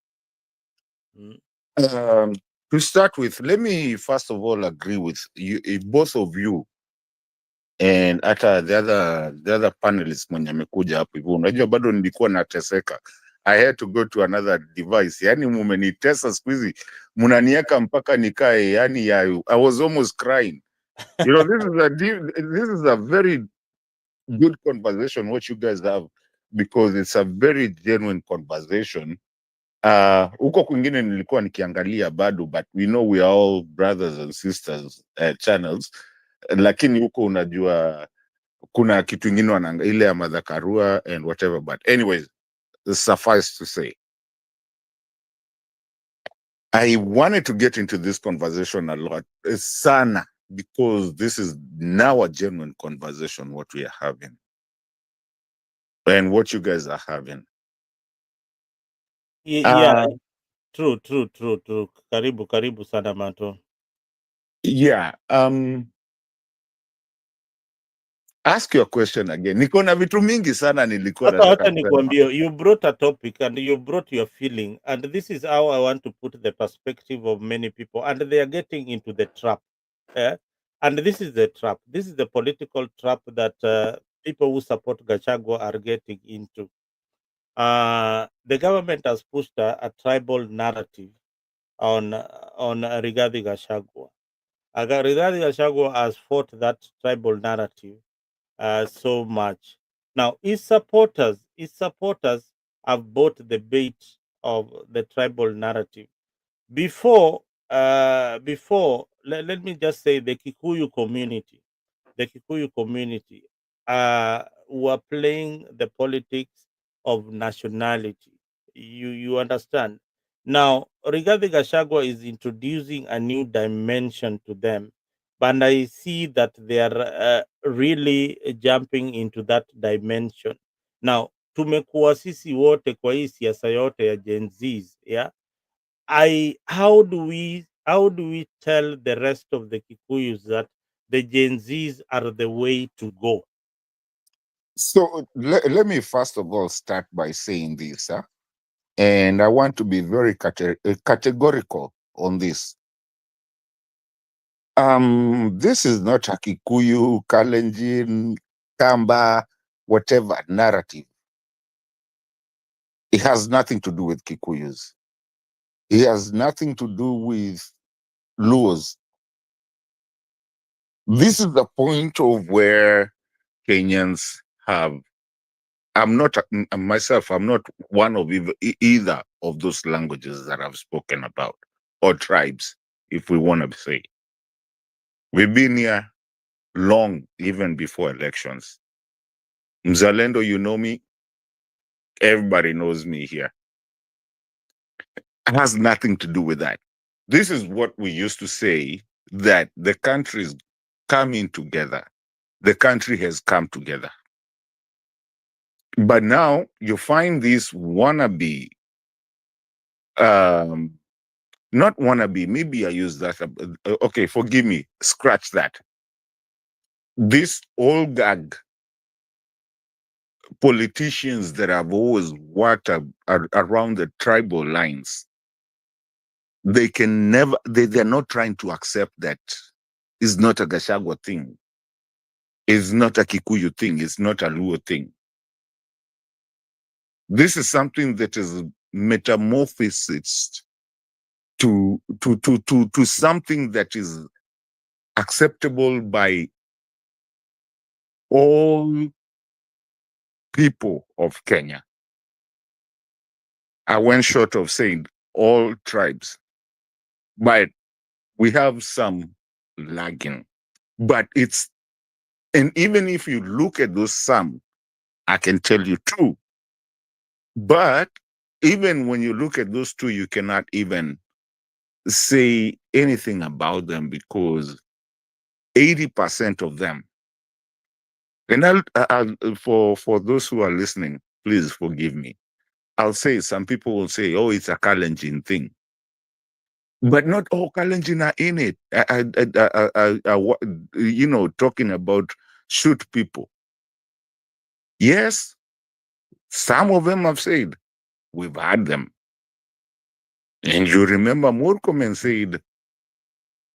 To start with, let me first of all agree with you, both of you, and hata the other panelists mwenye amekuja hapo hivyo. Unajua bado nilikuwa nateseka. I had to go to another device. Yani mumenitesa siku hizi, munanieka mpaka nikae, yani I was almost crying. You know, this is a very good conversation what you guys have, because it's a very genuine conversation. Huko kwingine nilikuwa nikiangalia bado, but we know we are all brothers and sisters channels, lakini huko unajua kuna kitu ingine ile ya madhakarua and whatever, but anyways, suffice to say, I wanted to get into this conversation a lot sana, because this is now a genuine conversation what we are having and what you guys are having. Yeah, true. Karibu sana Mato. Yeah. Ask your question again. Niko na vitu mingi sana nilikuwa nataka Hata nikwambie, you brought a topic and you brought your feeling, and this is how I want to put the perspective of many people, and they are getting into the trap. And this is the trap. This is the political trap that people who support Gachagua are getting into. The government has pushed a tribal narrative on Rigathi Gachagua. Rigathi Gachagua has fought that tribal narrative so much. Now, his supporters have bought the bait of the tribal narrative. Before, let me just say the Kikuyu community were playing the politics of nationality. You understand? Now, Rigathi Gachagua is introducing a new dimension to them, but I see that they are really jumping into that dimension. Now, tumekuwa sisi wote kwa hii siasa yote ya Gen Zs, yeah? How do we tell the rest of the Kikuyus that the Gen Zs are the way to go? So let me first of all start by saying this, and I want to be very categorical on this. This is not a Kikuyu, Kalenjin, Kamba, whatever narrative. It has nothing to do with Kikuyus. It has nothing to do with Luos. This is the point of where Kenyans have. I'm not myself. I'm not one of either of those languages that I've spoken about, or tribes, if we want to say. We've been here long, even before elections. Mzalendo, you know me. Everybody knows me here. It has nothing to do with that. This is what we used to say, that the country is coming together. The country has come together. But now you find this wannabe, not wannabe, maybe I use that. Okay, forgive me, scratch that. This old gag politicians that have always worked around the tribal lines, they can never, they're not trying to accept that it's not a Gachagua thing. It's not a Kikuyu thing. It's not a Luo thing. This is something that is metamorphosed to something that is acceptable by all people of Kenya. I went short of saying all tribes, but we have some lagging. But and even if you look at those some, I can tell you two. But even when you look at those two, you cannot even say anything about them because 80% of them, and for those who are listening, please forgive me. I'll say some people will say, "Oh, it's a Kalenjin thing," but not all Kalenjin are in it. Talking about shoot people. Yes, some of them have said we've had them, and you remember Murkomen said,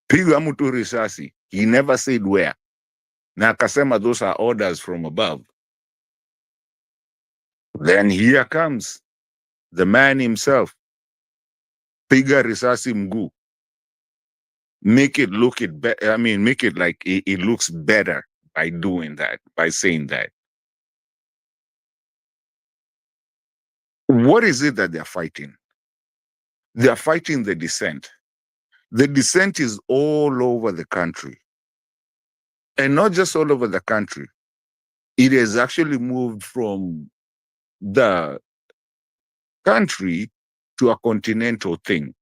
"Piga mtu risasi." He never said where. Na akasema those are orders from above. Then here comes the man himself. Piga risasi mguu. Make it look it better. I mean, make it like it looks better by doing that, by saying that. What is it that they're fighting? They're fighting the dissent. The dissent is all over the country. And not just all over the country. It has actually moved from the country to a continental thing.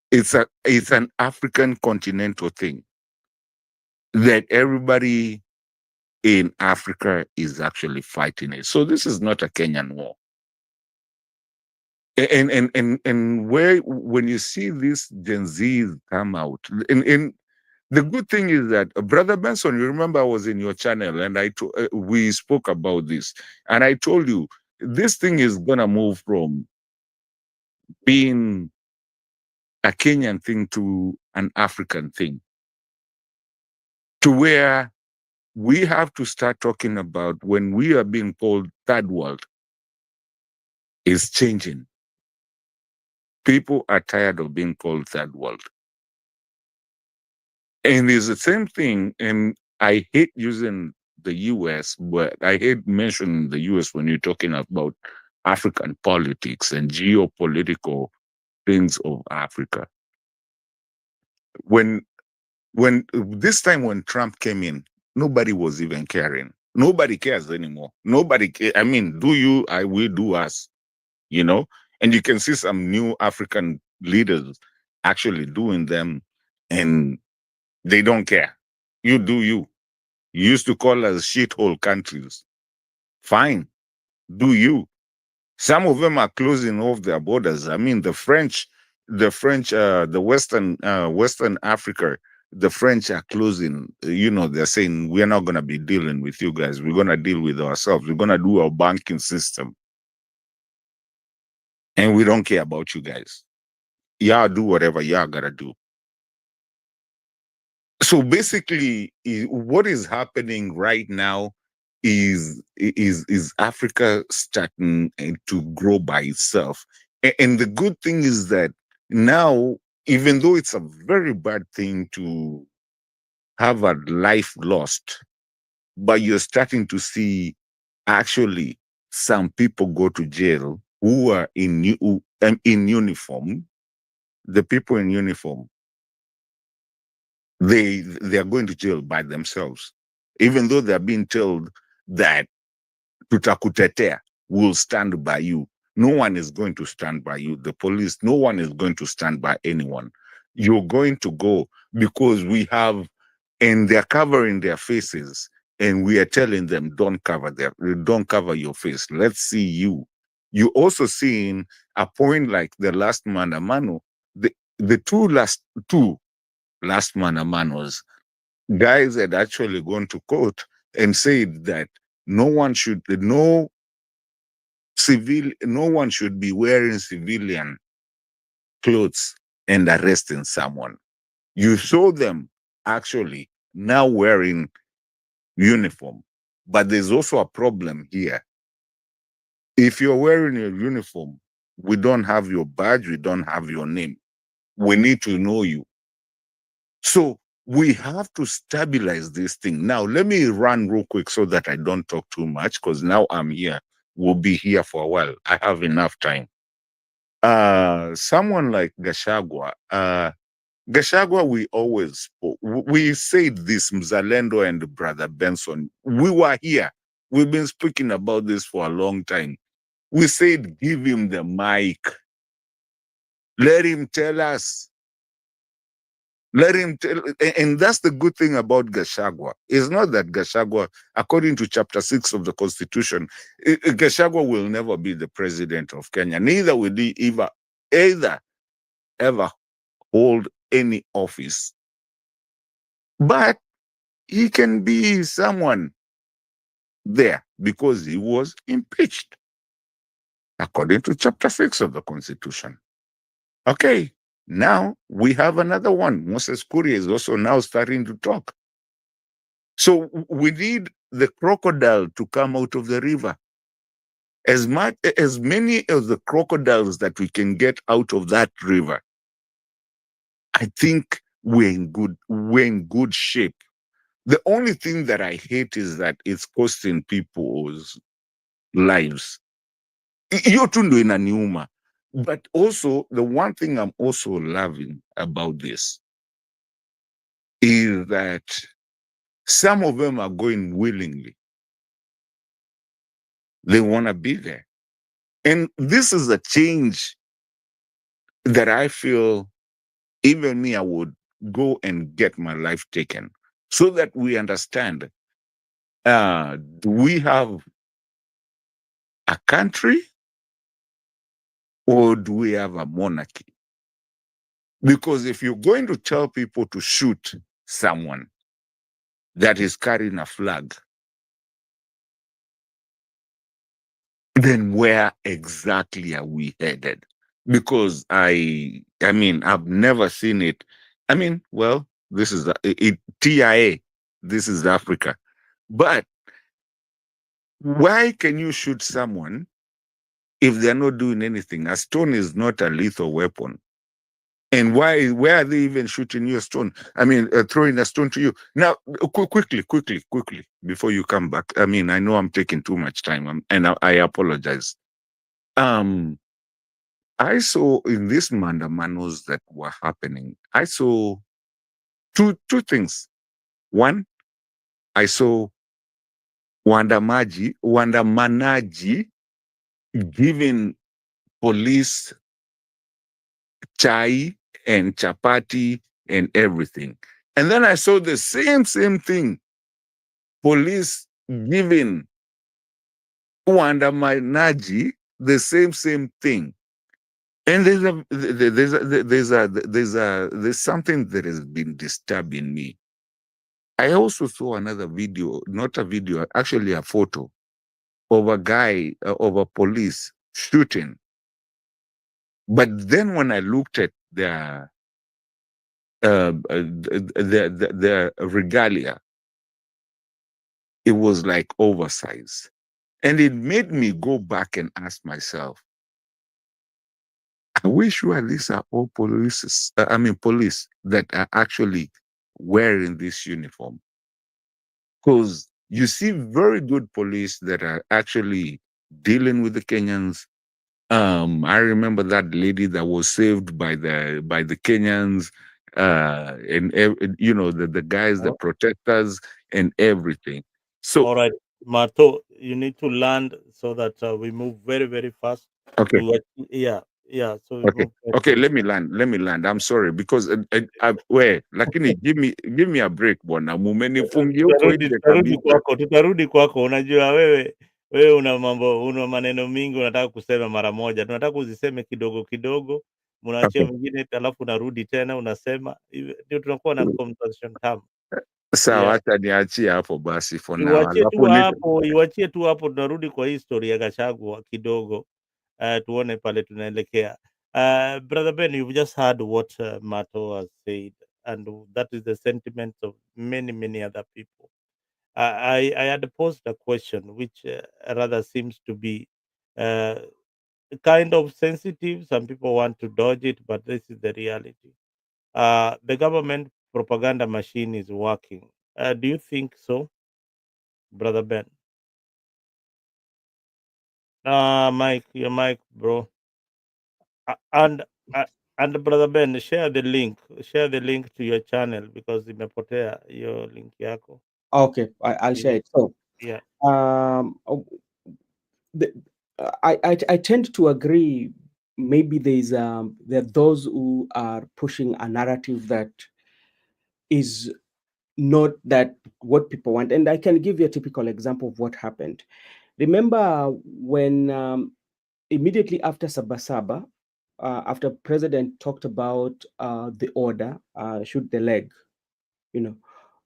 It's an African continental thing that everybody in Africa is actually fighting it. So this is not a Kenyan war. And where when you see these Gen Zs come out, and the good thing is that Brother Benson, you remember I was in your channel and we spoke about this, and I told you this thing is gonna move from being a Kenyan thing to an African thing, to where we have to start talking about when we are being called third world is changing. People are tired of being called third world. And it's the same thing, and I hate using the US, but I hate mentioning the US when you're talking about African politics and geopolitical things of Africa. When this time when Trump came in, nobody was even caring. Nobody cares anymore. I mean, do you, I will, do us, you know? And you can see some new African leaders actually doing them, and they don't care. You do you. You used to call us shithole countries. Fine, do you. Some of them are closing off their borders. I mean, the Western Africa, the French are closing. They're saying we're not going to be dealing with you guys. We're going to deal with ourselves. We're going to do our banking system, and we don't care about you guys. Y'all do whatever y'all gotta do. So basically, what is happening right now is Africa starting to grow by itself. And the good thing is that now, even though it's a very bad thing to have a life lost, but you're starting to see actually some people go to jail who are in uniform. The people in uniform, they are going to jail by themselves, even though they're being told that tutakutetea will stand by you. No one is going to stand by you. The police, no one is going to stand by anyone. You're going to go because we have, and they're covering their faces, and we are telling them don't cover your face. Let's see you. You're also seeing a point like the last Maandamano, the two last Maandamanos, guys had actually gone to court and said that no one should be wearing civilian clothes and arresting someone. You saw them actually now wearing uniform, but there's also a problem here. If you're wearing your uniform, we don't have your badge, we don't have your name. We need to know you. So we have to stabilize this thing. Now, let me run real quick so that I don't talk too much, because now I'm here. We'll be here for a while. I have enough time. Someone like Gachagua, we always spoke. We said this, Mzalendo and Brother Benson. We were here. We've been speaking about this for a long time. We said, give him the mic. Let him tell us. Let him tell, and that's the good thing about Gachagua. It's not that Gachagua, according to Chapter 6 of the Constitution, Gachagua will never be the president of Kenya. Neither will he ever hold any office. But he can be someone there because he was impeached, according to Chapter 6 of the Constitution. Okay, now we have another one. Moses Kuria is also now starting to talk. So we need the crocodile to come out of the river. As many of the crocodiles that we can get out of that river, I think we're in good shape. The only thing that I hate is that it's costing people's lives. Hiyo tu ndo inaniuma. But also, the one thing I'm also loving about this is that some of them are going willingly. They want to be there. And this is a change that I feel even me, I would go and get my life taken so that we understand, do we have a country or do we have a monarchy? Because if you're going to tell people to shoot someone that is carrying a flag, then where exactly are we headed? Because I mean, I've never seen it. I mean, well, this is TIA. This is Africa. But why can you shoot someone if they're not doing anything? A stone is not a lethal weapon. And why are they even shooting you a stone? I mean, throwing a stone to you. Now, quickly, before you come back. I mean, I know I'm taking too much time, and I apologize. I saw in these mandamanos that were happening, I saw two things. One, I saw wandamanaji giving police chai and chapati and everything. And then I saw the same thing, police giving wandamanaji the same thing. And there's something that has been disturbing me. I also saw another video, not a video, actually a photo of a guy, of a police shooting. But then when I looked at the regalia, it was like oversized. And it made me go back and ask myself, I wish these are all police that are actually wearing this uniform. Because you see very good police that are actually dealing with the Kenyans. I remember that lady that was saved by the Kenyans, and the guys, the protectors, and everything. So, all right, Marto, you need to land so that we move very, very fast. okay, Yeah. So we move okay. Let me land. I'm sorry because lakini give me a break bwana. Mumenifungia huko nje kabisa. tutarudi kwako. Unajua wewe una maneno mingi unataka kusema mara moja. Tunataka uziseme kidogo kidogo, mnaachia mwingine, alafu unarudi tena unasema. Ndio tunakuwa na conversation tamu. Sawa, acha niachie hapo basi for now. Iwachie tu hapo, tunarudi kwa history ya Gachagua kidogo. Tuone pale tunaelekea. Brother Ben, you've just heard what Mato has said, and that is the sentiment of many other people. I had posed a question which rather seems to be uh, kind of sensitive. Some people want to dodge it, but this is the reality. The government propaganda machine is working. Do you think so, Brother Ben? Mike, your mic, bro. Uh, and uh, and Brother Ben, share the link. Share the link to your channel because imepotea your link yako. Okay, I'll share it. So, Yeah. oh, the, I tend to agree. Maybe there are those who are pushing a narrative that is not that what people want, and I can give you a typical example of what happened. Remember when immediately after Sabasaba, after President talked about the order, shoot the leg, you know,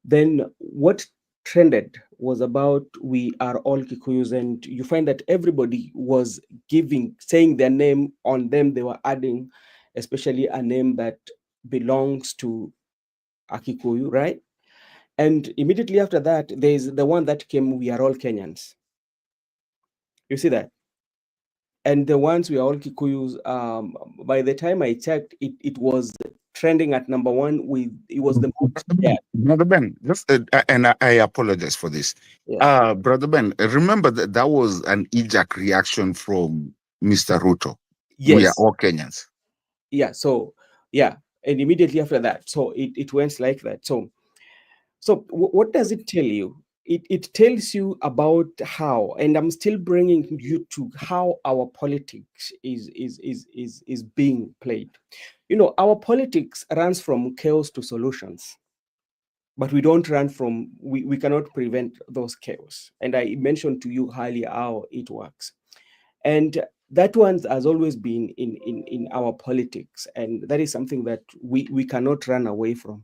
then what trended was about we are all Kikuyus, and you find that everybody was saying their name on them. They were adding, especially a name that belongs to a Kikuyu, right? And immediately after that, there's the one that came, we are all Kenyans. You see that? And the ones we are all Kikuyus, by the time I checked, it was trending at number one. It was the most shared. Brother Ben, just and I apologize for this. Yeah. Brother Ben, remember that was an eject reaction from Mr. Ruto. We are Yes. all Kenyans. Yeah. So yeah, and immediately after that, so it went like that. So what does it tell you? It tells you about how, and I'm still bringing you to how our politics is being played. You know, our politics runs from chaos to solutions, but we don't run from, we cannot prevent those chaos. And I mentioned to you earlier how it works. And that one has always been in our politics. And that is something that we cannot run away from.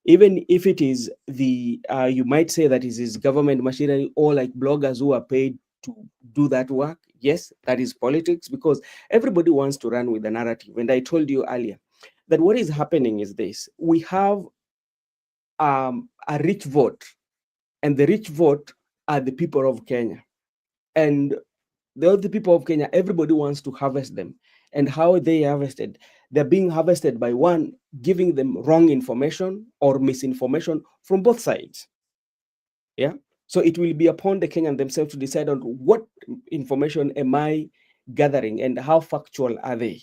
Even if it is you might say that it is government machinery or like bloggers who are paid to do that work. Yes, that is politics, because everybody wants to run with the narrative. And I told you earlier that what is happening is this: we have a rich vote, and the rich vote are the people of Kenya. And the other people of Kenya, everybody wants to harvest them. And how are they harvested? They're being harvested by one, giving them wrong information or misinformation from both sides. Yeah. So it will be upon the Kenyan themselves to decide on what information am I gathering and how factual are they.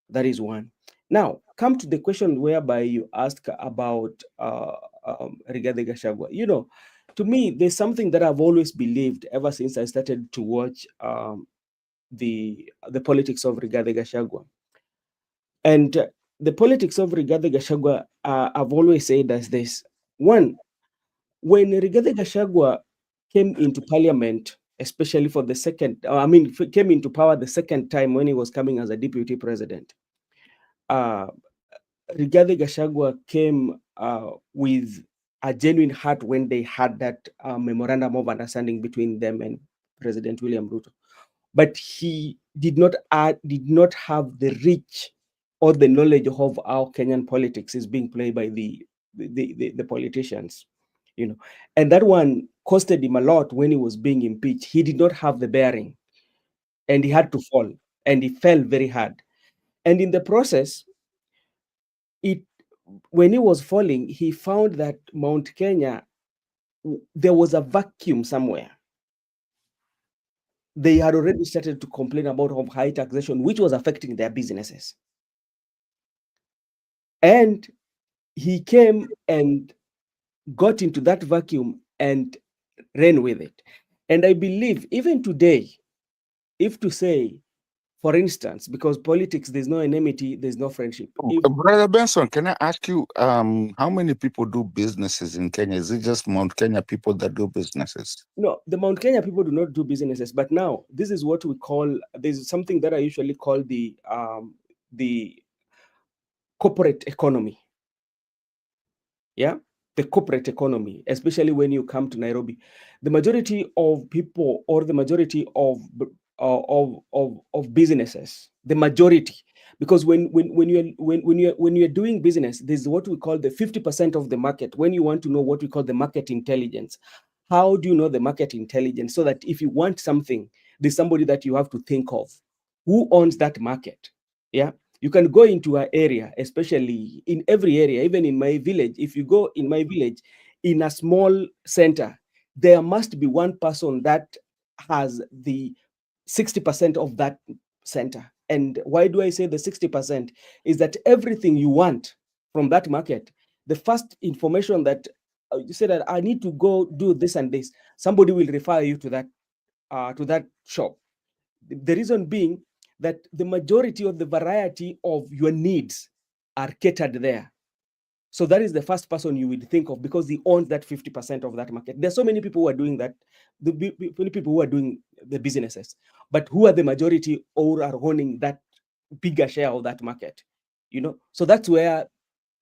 That is one. Now, come to the question whereby you ask about Rigathi Gachagua. You know, to me, there's something that I've always believed ever since I started to watch the politics of Rigathi Gachagua. And the politics of Rigathi Gachagua, I've always said as this. One, when Rigathi Gachagua came into parliament, especially for the second, came into power the second time when he was coming as a deputy president, Rigathi Gachagua came with a genuine heart when they had that memorandum of understanding between them and President William Ruto. But he did not have the reach or the knowledge of how Kenyan politics is being played by the politicians, you know. And that one costed him a lot when he was being impeached. He did not have the bearing, and he had to fall, and he fell very hard. And in the process, when he was falling, he found that Mount Kenya, there was a vacuum somewhere. They had already started to complain about high taxation, which was affecting their businesses. And he came and got into that vacuum and ran with it. And I believe even today, if to say, for instance, because politics, there's no enmity, there's no friendship. Brother Benson, can I ask you, how many people do businesses in Kenya? Is it just Mount Kenya people that do businesses? No, the Mount Kenya people do not do businesses. But now, this is what we call, there's something that I usually call the corporate economy. Yeah, the corporate economy, especially when you come to Nairobi, the majority of people or the majority of businesses, the majority, because when you're doing business, there's what we call the 50% of the market. When you want to know what we call the market intelligence, how do you know the market intelligence? So that if you want something, there's somebody that you have to think of who owns that market. Yeah. You can go into an area, especially in every area, even in my village. If you go in my village, in a small center, there must be one person that has the 60% of that center. And why do I say the 60%? Is that everything you want from that market, the first information that you say that I need to go do this and this, somebody will refer you to that shop. The reason being that the majority of the variety of your needs are catered there. So that is the first person you would think of, because he owns that 50% of that market. There's so many people who are doing that, many people who are doing the businesses, but who are the majority or are owning that bigger share of that market? So that's where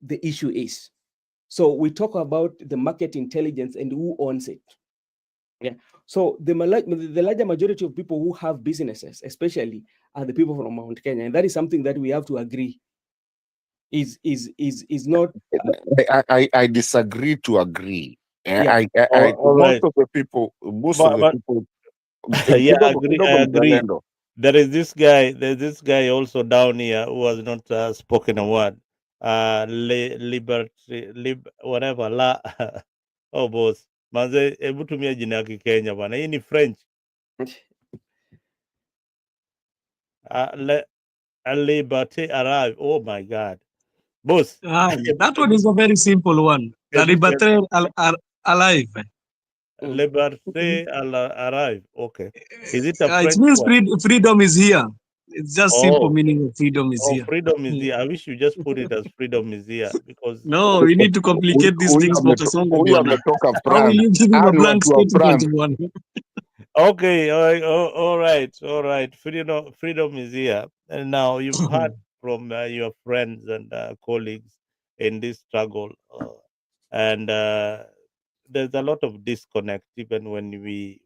the issue is. So we talk about the market intelligence and who owns it. Yeah. So the larger majority of people who have businesses, especially, are the people from Mount Kenya, and that is something that we have to agree is not. I disagree to agree. Yeah. All Most right. of the people, But yeah, I agree. I kidogo agree. Mzalendo. There's this guy also down here who has not spoken a word. Whatever la. Oh boss, manze, hebu tumia jina ya Kikenya bwana. Hii ni French. Liberté arrive. Oh my God, boss. That one is a very simple one. La Hebu tell- Liberté alive. Liberté arrive. Okay, is it a It French means word? freedom is here. It's just simple Oh, meaning of freedom is here. freedom is here. I wish you just put it as freedom is here because No, we need to complicate these things for Kasongo Huyu bwana. ametoka How will France. you give him Hao a ni blank watu wa statement, France. one? okay, all right. Freedom is here. And now you've heard from your friends and colleagues in this struggle, and there's a lot of disconnect. Even when we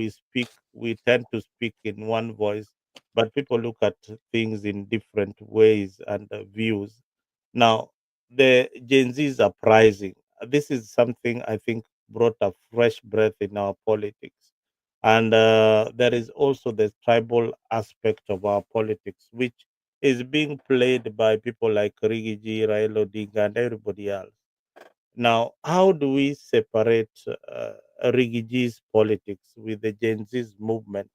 speak, we tend to speak in one voice, but people look at things in different ways and views. Now, the Gen Z's uprising. This is something I think brought a fresh breath in our politics. And there is also the tribal aspect of our politics, which is being played by people like Rigiji, Raila Odinga, and everybody else. Now, how do we separate Rigiji's politics with the Gen Z's movement?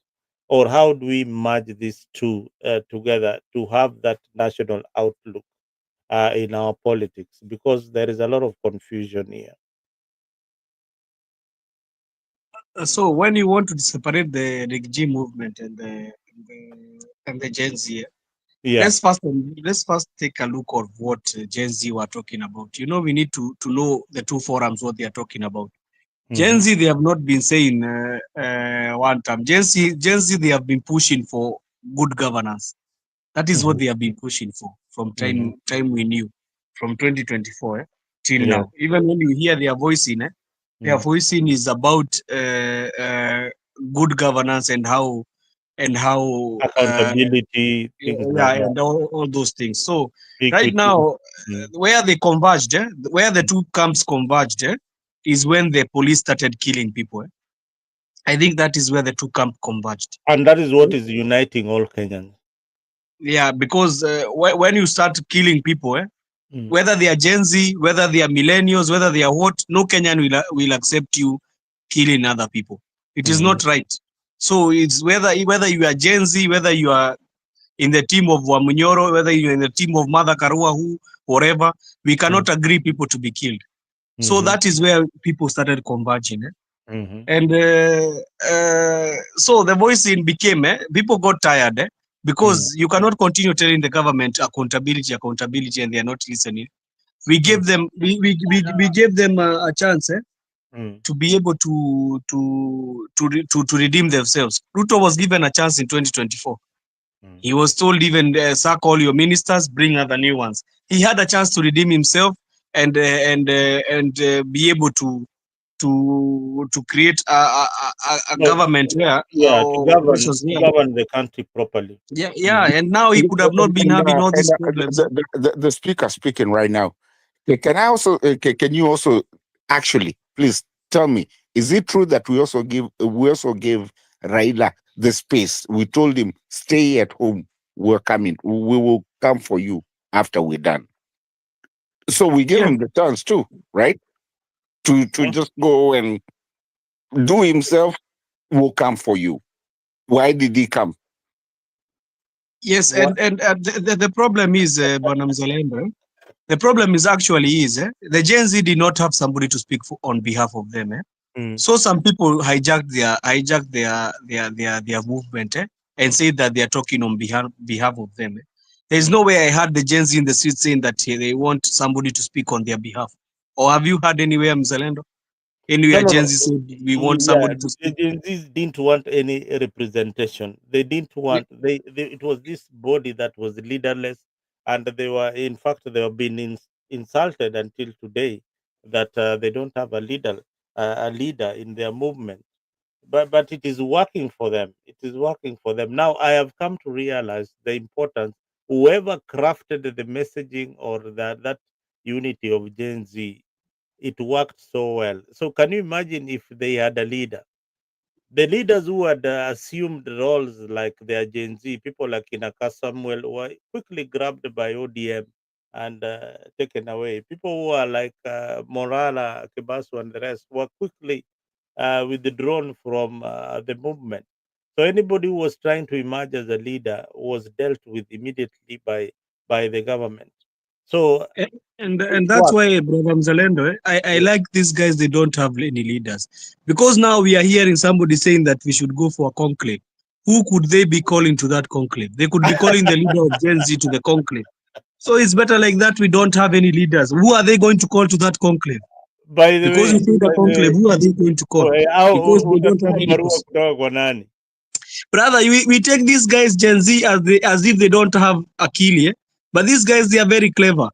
Or how do we merge these two together to have that national outlook in our politics? Because there is a lot of confusion here. So when you want to separate the G movement and the Gen Z, Yeah. let's first take a look of what Gen Z were talking about. We need to know the two forums what they are talking about. Gen Z, they have not been saying one time. Gen Z, they have been pushing for good governance. That is what they have been pushing for from time we knew, from 2024 till Yeah. now. Even when you hear their voicing, their voicing is about good governance and how Accountability, things like that. and all those things. So right Equity. now, where they converged, where the two camps converged, is when the police started killing people. I think that is where the two camps converged. And that is what is uniting all Kenyans. Yeah, because when you start killing people, whether they are Gen Z, whether they are millennials, whether they are what, no Kenyan will accept you killing other people. It is not right. So it's whether you are Gen Z, whether you are in the team of Wamunyoro, whether you're in the team of Mother Karua, whatever, we cannot agree people to be killed. So that is where people started converging. And so the voicing became, people got tired because you cannot continue telling the government accountability, and they are not listening. We gave them, we gave them a chance to be able to redeem themselves. Ruto was given a chance in 2024. He was told even sack all your ministers, bring other new ones. He had a chance to redeem himself and be able to create a government where to govern the country properly. And now he could have not been having all these problems. The speaker speaking right now. Can I also? Can you also actually please tell me? Is it true that we also gave Raila the space? We told him stay at home. We're coming. We will come for you after we're done. So we give him the chance too, right? To just go and do himself, will come for you. Why did he come? Yes, and the problem is, Bwana Mzalendo, the problem is actually the Gen Z did not have somebody to speak for on behalf of them. So some people hijacked their movement and said that they are talking on behalf of them. There's no way I heard the Gen Z in the street saying that they want somebody to speak on their behalf. Or have you heard anywhere, Mzalendo? Anywhere Gen Z said we want somebody to speak? The Gen Z didn't want any representation. They didn't want it was this body that was leaderless, and they were, in fact, they were being insulted until today that they don't have a leader in their movement. But it is working for them. It is working for them. Now I have come to realize the importance. Whoever crafted the messaging or that unity of Gen Z, it worked so well. So can you imagine if they had a leader? The leaders who had assumed roles like their Gen Z, people like Inaka Samuel, were quickly grabbed by ODM and taken away. People who are like Morala, Kebasu, and the rest were quickly withdrawn from the movement. So anybody who was trying to emerge as a leader was dealt with immediately by the government. So And that's why, Brother Mzalendo, I like these guys. They don't have any leaders, because now we are hearing somebody saying that we should go for a conclave. Who could they be calling to that conclave? They could be calling the leader of Gen Z to the conclave. So it's better like that. We don't have any leaders. Who are they going to call to that conclave? by the Because way, we say the conclave, who are they going to call? Because they don't have any. barua kutoka kwa nani? Brother, we take these guys Gen Z as if they don't have akili, eh? But these guys, they are very clever.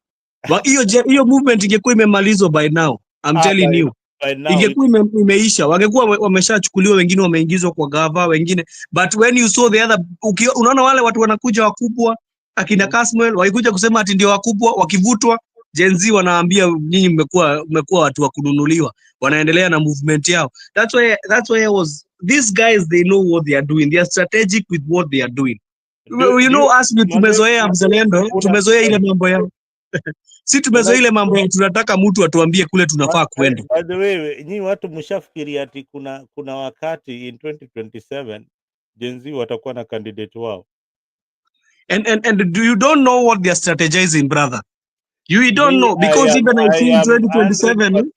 Hiyo movement ingekuwa imemalizwa by now. I'm telling you. By now Ingekuwa imeisha. Wangekuwa wameshachukuliwa, wengine wameingizwa kwa gava, wengine. But when you saw the other, unaona wale watu wanakuja wakubwa, akina Kasmuel, wakikuja kusema ati ndio wakubwa, wakivutwa, Gen Z wanaambia nyinyi mmekuwa watu wa kununuliwa. Wanaendelea na movement yao. That's why I was, these guys, they know what they are doing. They are strategic with what they are doing. You know, us tumezoea Mzalendo, tumezoea ile mambo yao. Si tumezoea ile mambo ya tunataka mtu atuambie kule tunafaa kwenda. By the way, nyinyi watu mshafikiri ati kuna wakati in 2027 Gen Z watakuwa na candidate wao. And do you don't know what they are strategizing, brother? You don't know, because even I think 2027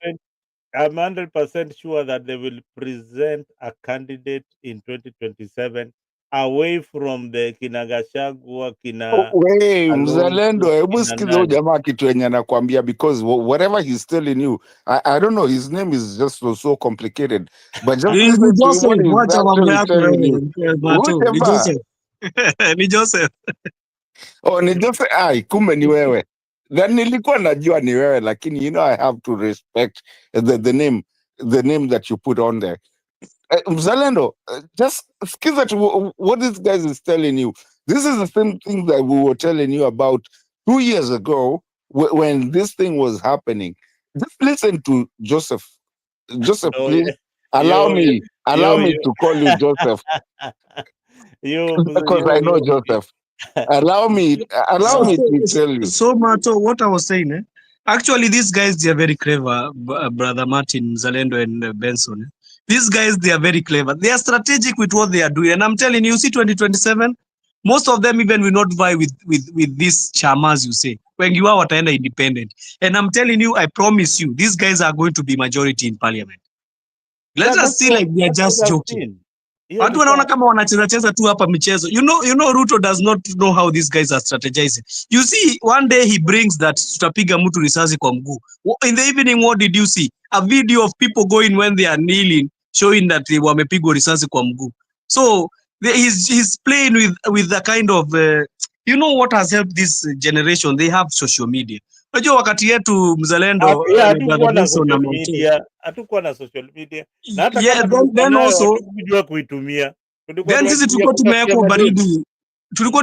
I'm 100% sure that they will present a candidate in 2027 away from the Kinagashagwa, Hey, Mzalendo, hebu sikiza huyu jamaa kitu yenye anakuambia, because whatever he's telling you, I don't know, his name is just so complicated, but just listen to what he's actually telling you. Ni Joseph. Ni Joseph. Oh, ni Joseph. Ai, kumbe ni wewe. Then nilikuwa najua ni wewe, lakini you know I have to respect the name that you put on there. Mzalendo, just skiza to what this guy is telling you. This is the same thing that we were telling you about 2 years ago when this thing was happening. Just listen to Joseph. Joseph, please allow me to call you Joseph. Because I know Joseph. Allow me to tell you. So, Mato, what I was saying, actually, these guys, they are very clever, Brother Martin, Mzalendo, and Benson. These guys, they are very clever. They are strategic with what they are doing. And I'm telling you, see 2027, most of them even will not vie with these chamas, you say. When you are wataenda independent. And I'm telling you, I promise you, these guys are going to be majority in parliament. Let us see like they are just joking. Watu wanaona kama wanacheza tu hapa michezo. You know Ruto does not know how these guys are strategizing. You see, one day he brings that tutapiga mtu risasi kwa mguu. In the evening, what did you see? A video of people going when they are kneeling, showing that they wamepigwa risasi kwa mguu. So he's playing with the kind of you know what has helped this generation? They have social media. Unajua wakati yetu Mzalendo hatukuwa na social media. Na hata then also kujua kuitumia. Then sisi tulikuwa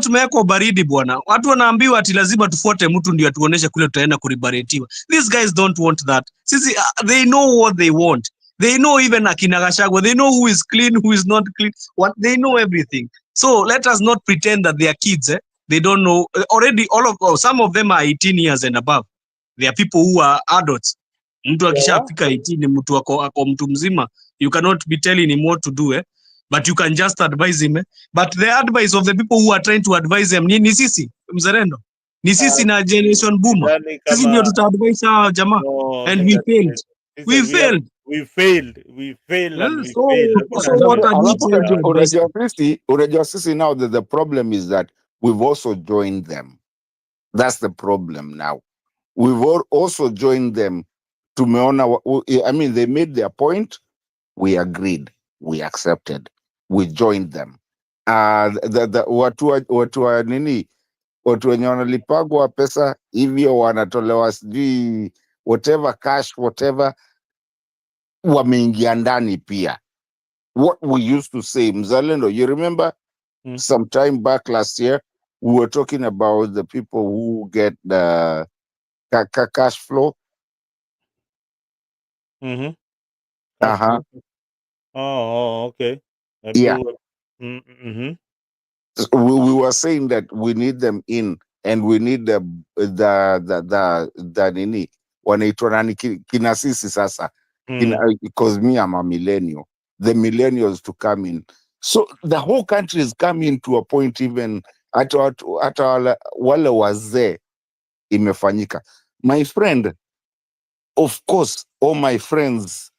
tumewekwa baridi bwana. Watu wanaambiwa ati lazima tufuate mtu ndio atuoneshe kule tutaenda kuribaretiwa. These guys don't want that. Sisi they know what they want. They know even akina Gachagua. They know who is clean, who is not clean. They know everything. So let us not pretend that they are kids. They don't know. Already some of them are 18 years and above. There are people who are adults. Mtu akishafika 18, mtu ako mtu mzima. You cannot be telling him what to do, but you can just advise him. But the advice of the people who are trying to advise them ni sisi Mzalendo. Ni sisi na generation boomer. Sisi ndio tuta-advise hawa jamaa. And we failed. We failed. We failed. So what are you saying? Unajua sisi now that the problem is that we've also joined them. That's the problem now. We've also joined them. Tumeona, I mean, they made their point. We agreed. We accepted. We joined them. Watu wa nini? Watu wenye wanalipagwa pesa hivyo wanatolewa sijui whatever cash whatever, wameingia ndani pia. What we used to say, Mzalendo, you remember some time back last year, we were talking about the people who get the cash flow. Oh, okay. Yeah. We were saying that we need them in, and we need the nini wanaitwa nani kina sisi sasa, because me I'm a millennial, the millennials to come in. So the whole country is coming to a point, even hata wale wazee imefanyika. My friend, of course, all my friends,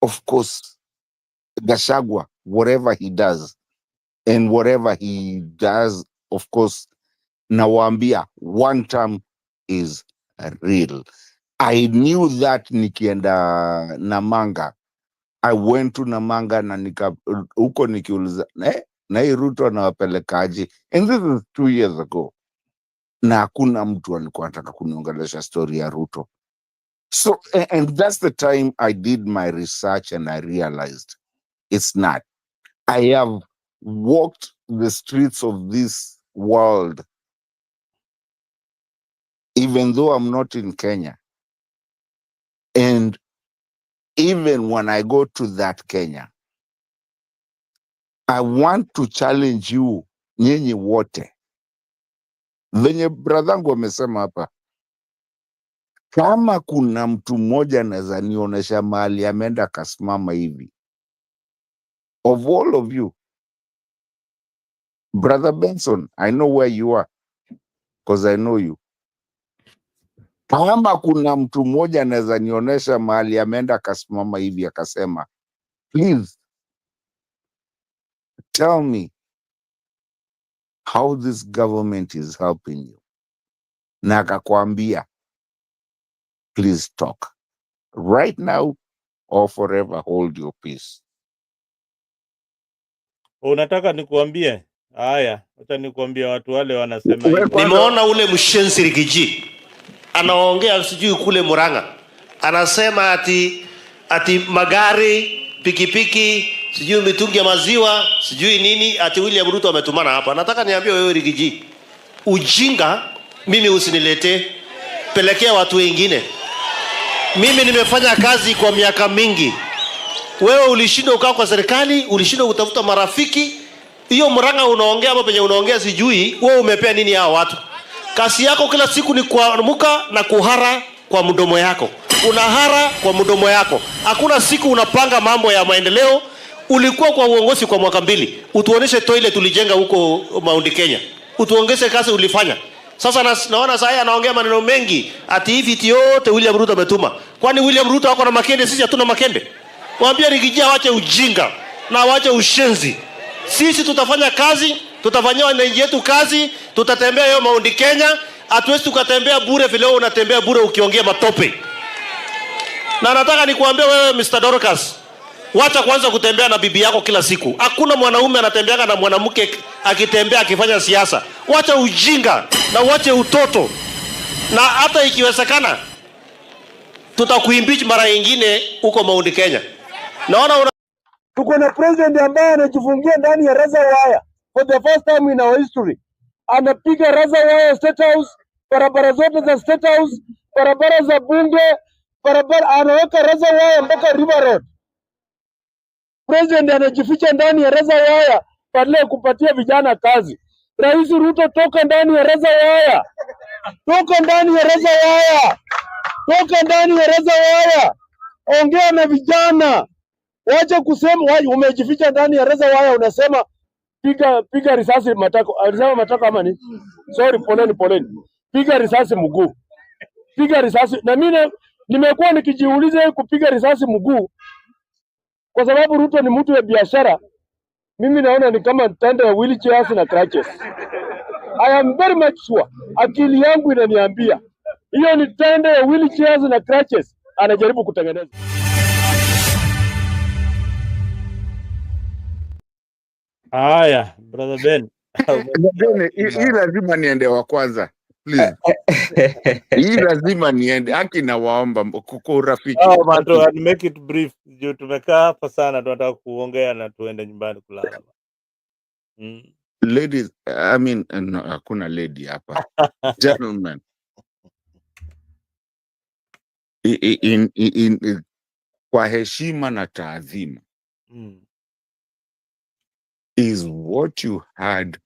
of course, Gachagua, whatever he does, and whatever he does, of course, nawaambia, one term is real. I knew that nikienda Namanga. I went to Namanga na huko nikiuliza, na hii Ruto anawapelekaje? And this is 2 years ago. Na hakuna mtu alikuwa anataka kuniongelesha story ya Ruto. So, and that's the time I did my research and I realized it's not. I have walked the streets of this world, even though I'm not in Kenya. And even when I go to that Kenya, I want to challenge you, nyinyi wote. Venye bradhangu wamesema hapa, kama kuna mtu mmoja anaweza nionyesha mahali ameenda kasimama hivi, of all of you, Brother Benson, I know where you are, because I know you. Kama kuna mtu mmoja anaweza nionyesha mahali ameenda kasimama hivi akasema, please tell me how this government is helping you, na akakwambia, please talk right now or forever hold your peace. Unataka nikuambie? Haya, acha nikuambie watu wale wanasema hivi. Nimeona ule mshenzi Rigathi anaongea sijui kule Murang'a. Anasema ati magari, pikipiki, sijui mitungi ya maziwa, sijui nini, ati William Ruto ametumana hapa. Nataka niambie wewe Rigathi, ujinga mimi usinilete, pelekea watu wengine. Mimi nimefanya kazi kwa miaka mingi. Wewe ulishinda ukaa kwa serikali, ulishinda kutafuta marafiki. Hiyo Murang'a unaongea hapo penye unaongea sijui, wewe umepea nini hao watu? Kazi yako kila siku ni kuamuka na kuhara kwa mdomo yako. Unahara kwa mdomo yako. Hakuna siku unapanga mambo ya maendeleo. Ulikuwa kwa uongozi kwa mwaka 2. Utuoneshe toilet tulijenga huko Mount Kenya. Utuongeze kazi ulifanya. Sasa naona sasa anaongea maneno mengi. Ati hivi yote William Ruto ametuma. Kwani William Ruto wako na makende, sisi hatuna makende? Waambie Rigathi waache ujinga na waache ushenzi. Sisi tutafanya kazi, tutafanyia wananchi wetu kazi, tutatembea hiyo Mount Kenya, hatuwezi tukatembea bure vile wewe unatembea bure ukiongea matope. Na nataka nikuambie wewe Mr. Dorcas, wacha kwanza kutembea na bibi yako kila siku. Hakuna mwanaume anatembeanga na mwanamke akitembea akifanya siasa. Wacha ujinga na wache utoto. Na hata ikiwezekana tutakuimpeach mara nyingine huko Mount Kenya. Naona tuko na president ambaye anajifungia ndani ya reservoir for the first time in our history. Anapiga reservoir State House, barabara zote za State House, barabara za bunge, barabara anaweka reservoir mpaka River Road. President anajificha ndani ya reservoir badala ya kupatia vijana kazi. Rais Ruto, toka ndani ya reservoir, toka ndani ya reservoir, toka ndani ya reservoir, ongea na vijana, wacha kusema umejificha ndani ya reservoir, unasema piga risasi matako, alisema matako ama nini? Sorry, poleni, piga risasi mguu, piga risasi. Na mimi nimekuwa nikijiuliza kupiga risasi mguu kwa sababu Ruto ni mtu wa biashara. Mimi naona ni kama tanda ya wheelchairs na crutches. I am very much sure, akili yangu inaniambia hiyo ni tanda ya wheelchairs na crutches anajaribu kutengeneza. Haya, brother Ben. Hii lazima niende wa kwanza. Please. Hii lazima niende. Haki na waomba kwa urafiki. Mato, make it brief. Juu tumekaa hapa sana, tunataka kuongea na tuende nyumbani kulala. Ladies, I mean, no, hakuna lady hapa. Gentlemen. Kwa heshima na taadhima. Is what you had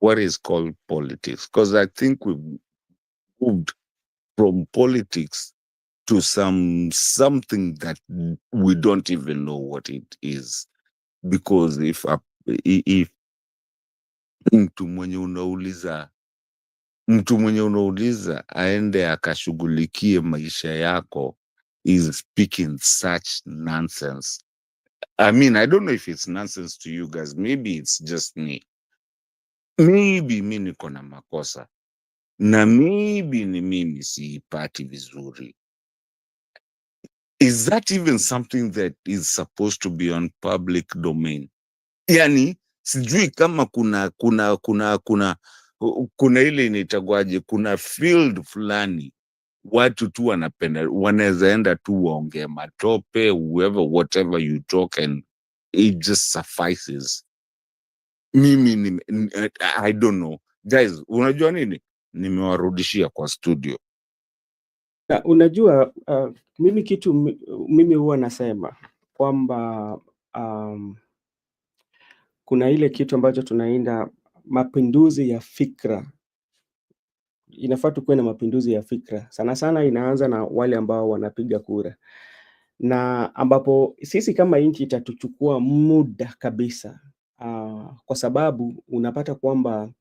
what is called politics, because I think we've moved from politics to something that we don't even know what it is, because if mtu mwenye unauliza aende akashughulikie maisha yako is speaking such nonsense. I mean, I don't know if it's nonsense to you guys. Maybe it's just me. Maybe mimi niko na makosa. Na maybe ni mimi siipati vizuri. Is that even something that is supposed to be on public domain? Yani, sijui kama kuna ile inaitagwaje, kuna field fulani watu tu wanaweza enda tu waongea matope, whatever you talk, and it just suffices. Mimi I don't know. Guys, unajua nini? Nimewarudishia kwa studio. Unajua, mimi huwa nasema kwamba kuna ile kitu ambacho tunaenda mapinduzi ya fikra. Inafaa tukuwe na mapinduzi ya fikra. Sana sana inaanza na wale ambao wanapiga kura. Na ambapo sisi kama nchi itatuchukua muda kabisa. Kwa sababu unapata kwamba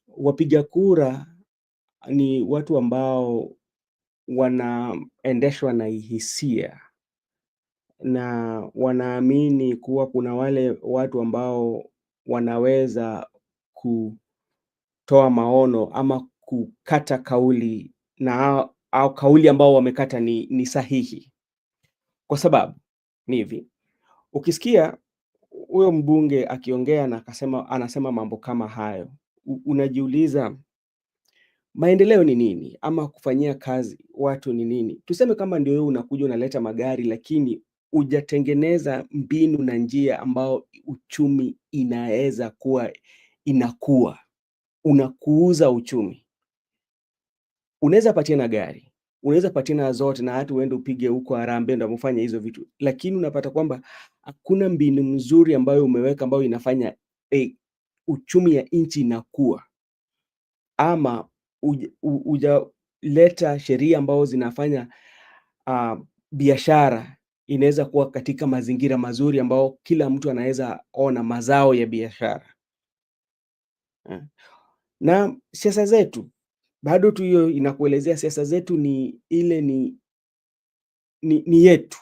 wapiga kura ni watu ambao wanaendeshwa na hisia, na wanaamini kuwa kuna wale watu ambao wanaweza kutoa maono ama kukata kauli, na au kauli ambao wamekata ni sahihi. Kwa sababu ni hivi, ukisikia huyo mbunge akiongea na anasema mambo kama hayo, unajiuliza maendeleo ni nini, ama kufanyia kazi watu ni nini? Tuseme kama ndio wewe unakuja unaleta magari, lakini hujatengeneza mbinu na njia ambao uchumi inaweza kuwa inakuwa, unakuuza uchumi. Unaweza patiana gari, unaweza patiana zote, na hata uende upige huko Harambee ndio mfanye hizo vitu, lakini unapata kwamba hakuna mbinu mzuri ambayo umeweka ambayo inafanya uchumi ya nchi inakuwa, ama hujaleta sheria ambao zinafanya biashara inaweza kuwa katika mazingira mazuri ambao kila mtu anaweza ona mazao ya biashara. Na siasa zetu bado tu hiyo inakuelezea siasa zetu ni ile ni yetu,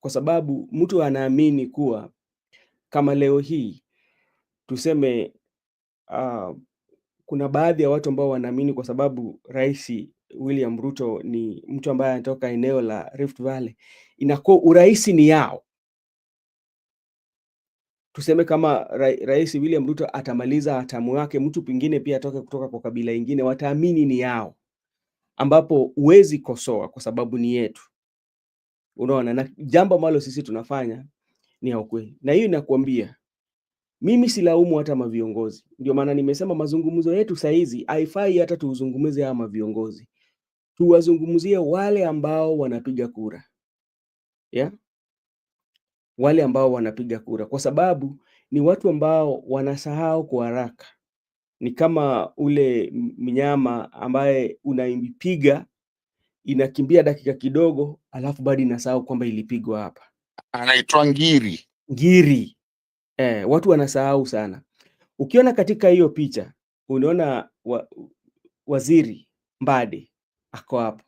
kwa sababu mtu anaamini kuwa kama leo hii tuseme kuna baadhi ya watu ambao wanaamini kwa sababu Rais William Ruto ni mtu ambaye anatoka eneo la Rift Valley, inakuwa urais ni yao. Tuseme kama Rais William Ruto atamaliza hatamu wake, mtu pengine pia atoke kutoka kwa kabila ingine, wataamini ni yao, ambapo huwezi kosoa kwa sababu ni yetu. Unaona, na jambo ambalo sisi tunafanya ni ya ukweli. Na hiyo inakuambia mimi silaumu hata maviongozi. Ndio maana nimesema mazungumzo yetu saa hizi haifai hata tuzungumzie haya maviongozi. Tuwazungumzie wale ambao wanapiga kura. Wale ambao wanapiga kura, kwa sababu ni watu ambao wanasahau kwa haraka. Ni kama ule mnyama ambaye unaipiga inakimbia dakika kidogo, alafu bado inasahau kwamba ilipigwa hapa. Anaitwa ngiri. Ngiri. Watu wanasahau sana. Ukiona katika hiyo picha, unaona waziri Mbadi ako hapo.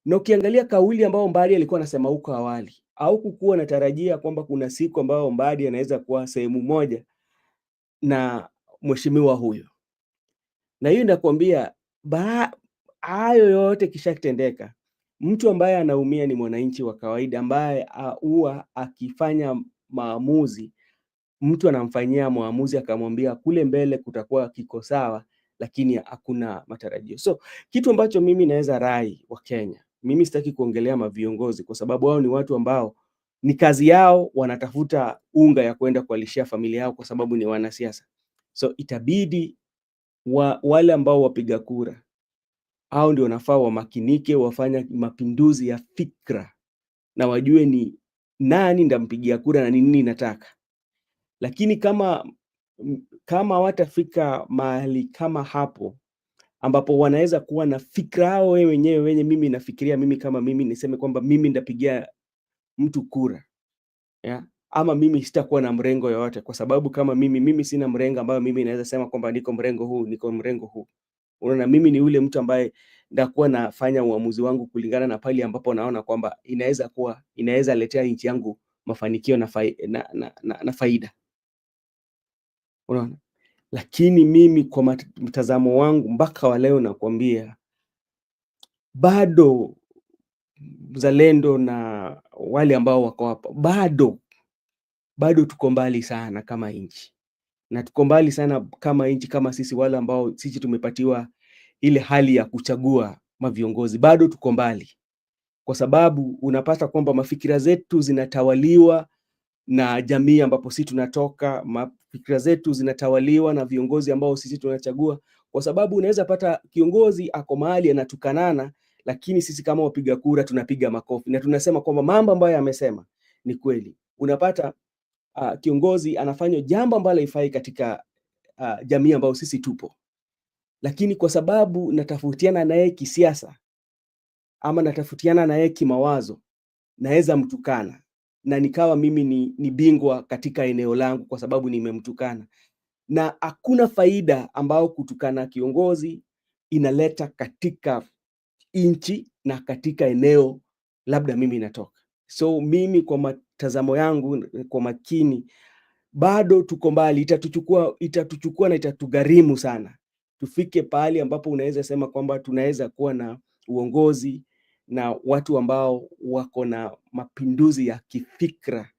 Na ukiangalia kauli ambao Mbadi alikuwa anasema huko awali, au kukuwa natarajia kwamba kuna siku ambao Mbadi anaweza kuwa sehemu moja na mheshimiwa huyo. Na hiyo inakwambia hayo yote kishatendeka, mtu ambaye anaumia ni mwananchi wa kawaida ambaye huwa akifanya maamuzi, mtu anamfanyia maamuzi akamwambia kule mbele kutakuwa kiko sawa, lakini hakuna matarajio. So kitu ambacho mimi naweza rai wa Kenya, mimi sitaki kuongelea maviongozi kwa sababu wao ni watu ambao ni kazi yao, wanatafuta unga ya kwenda kualishia familia yao kwa sababu ni wanasiasa. So itabidi wale ambao wapiga kura au ndio wanafaa wamakinike, wafanya mapinduzi ya fikra na wajue ni nani ndampigia kura na nini nataka. Lakini kama watafika mahali kama hapo ambapo wanaweza kuwa na fikra hao wenye mimi nafikiria, mimi kama mimi niseme kwamba mimi ndapigia mtu kura, yeah? Ama mimi sitakuwa na mrengo yoyote, kwa sababu kama mimi sina mrengo ambayo mimi naweza sema kwamba niko mrengo huu. Unaona, mimi ni ule mtu ambaye ndakuwa nafanya uamuzi wangu kulingana na pale ambapo naona kwamba inaweza letea nchi yangu mafanikio na faida. Unaona, lakini mimi kwa mtazamo wangu mpaka wa leo nakwambia bado Mzalendo na wale ambao wako hapa bado tuko mbali sana kama nchi, na tuko mbali sana kama nchi, kama sisi wale ambao sisi tumepatiwa ile hali ya kuchagua maviongozi, bado tuko mbali, kwa sababu unapata kwamba mafikira zetu zinatawaliwa na jamii ambapo sisi tunatoka, mafikira zetu zinatawaliwa na viongozi ambao sisi tunachagua, kwa sababu unaweza pata kiongozi ako mahali anatukanana, lakini sisi kama wapiga kura tunapiga makofi na tunasema kwamba mambo ambayo amesema ni kweli. Unapata kiongozi anafanya jambo ambalo haifai katika jamii ambayo sisi tupo, lakini kwa sababu natafutiana naye kisiasa ama natafutiana naye kimawazo, naweza mtukana na nikawa mimi ni bingwa katika eneo langu kwa sababu nimemtukana, na hakuna faida ambao kutukana kiongozi inaleta katika nchi na katika eneo labda mimi natoka. So mimi kwa matazamo yangu, kwa makini, bado tuko mbali. Itatuchukua na itatugharimu sana tufike pahali ambapo unaweza sema kwamba tunaweza kuwa na uongozi na watu ambao wako na mapinduzi ya kifikra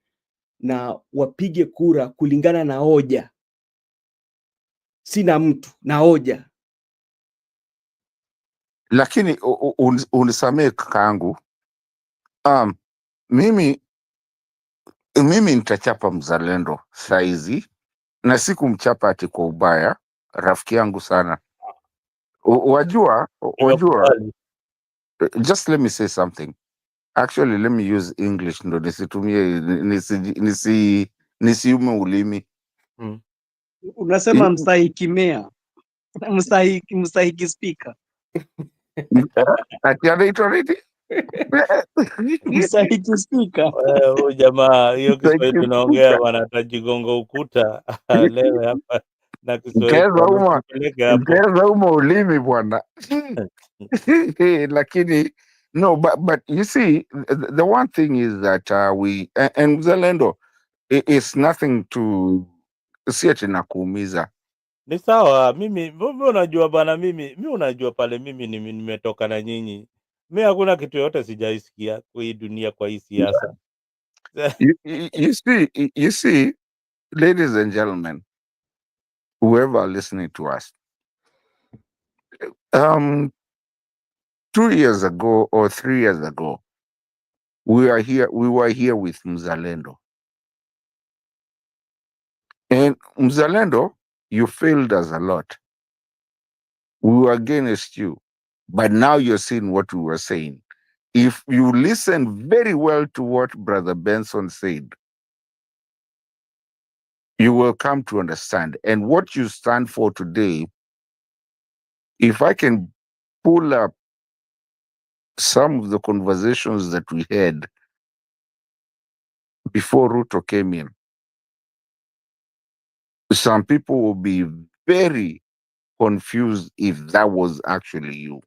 na wapige kura kulingana na hoja, sina mtu na hoja. Lakini unisamee kakaangu, mimi nitachapa Mzalendo saizi, na sikumchapa ati kwa ubaya, rafiki yangu sana. Wajua, just let me say something. Actually, let me use English ndo nisitumie nisiume ulimi. Unasema mstahikimea, mstahiki speaker. Ati anaitwa nini? Mstahiki speaker. Huyu jamaa hiyo Kiswahili tunaongea bwana, atajigonga ukuta leo hapa na Kiswahili mkeza uma ulimi bwana. Lakini no, but you see, the one thing is that we and Mzalendo, it's nothing to si ati na kuumiza. Ni sawa, mimi unajua bana, mimi unajua pale mimi nimetoka na nyinyi. Mimi hakuna kitu yote sijaisikia kwa hii dunia, kwa hii siasa. You see, ladies and gentlemen, whoever listening to us, 2 years ago or 3 years ago, we were here with Mzalendo. And Mzalendo, you failed us a lot. We were against you. But now you're seeing what we were saying. If you listen very well to what Brother Benson said, you will come to understand. And what you stand for today, if I can pull up some of the conversations that we had before Ruto came in, some people will be very confused if that was actually you.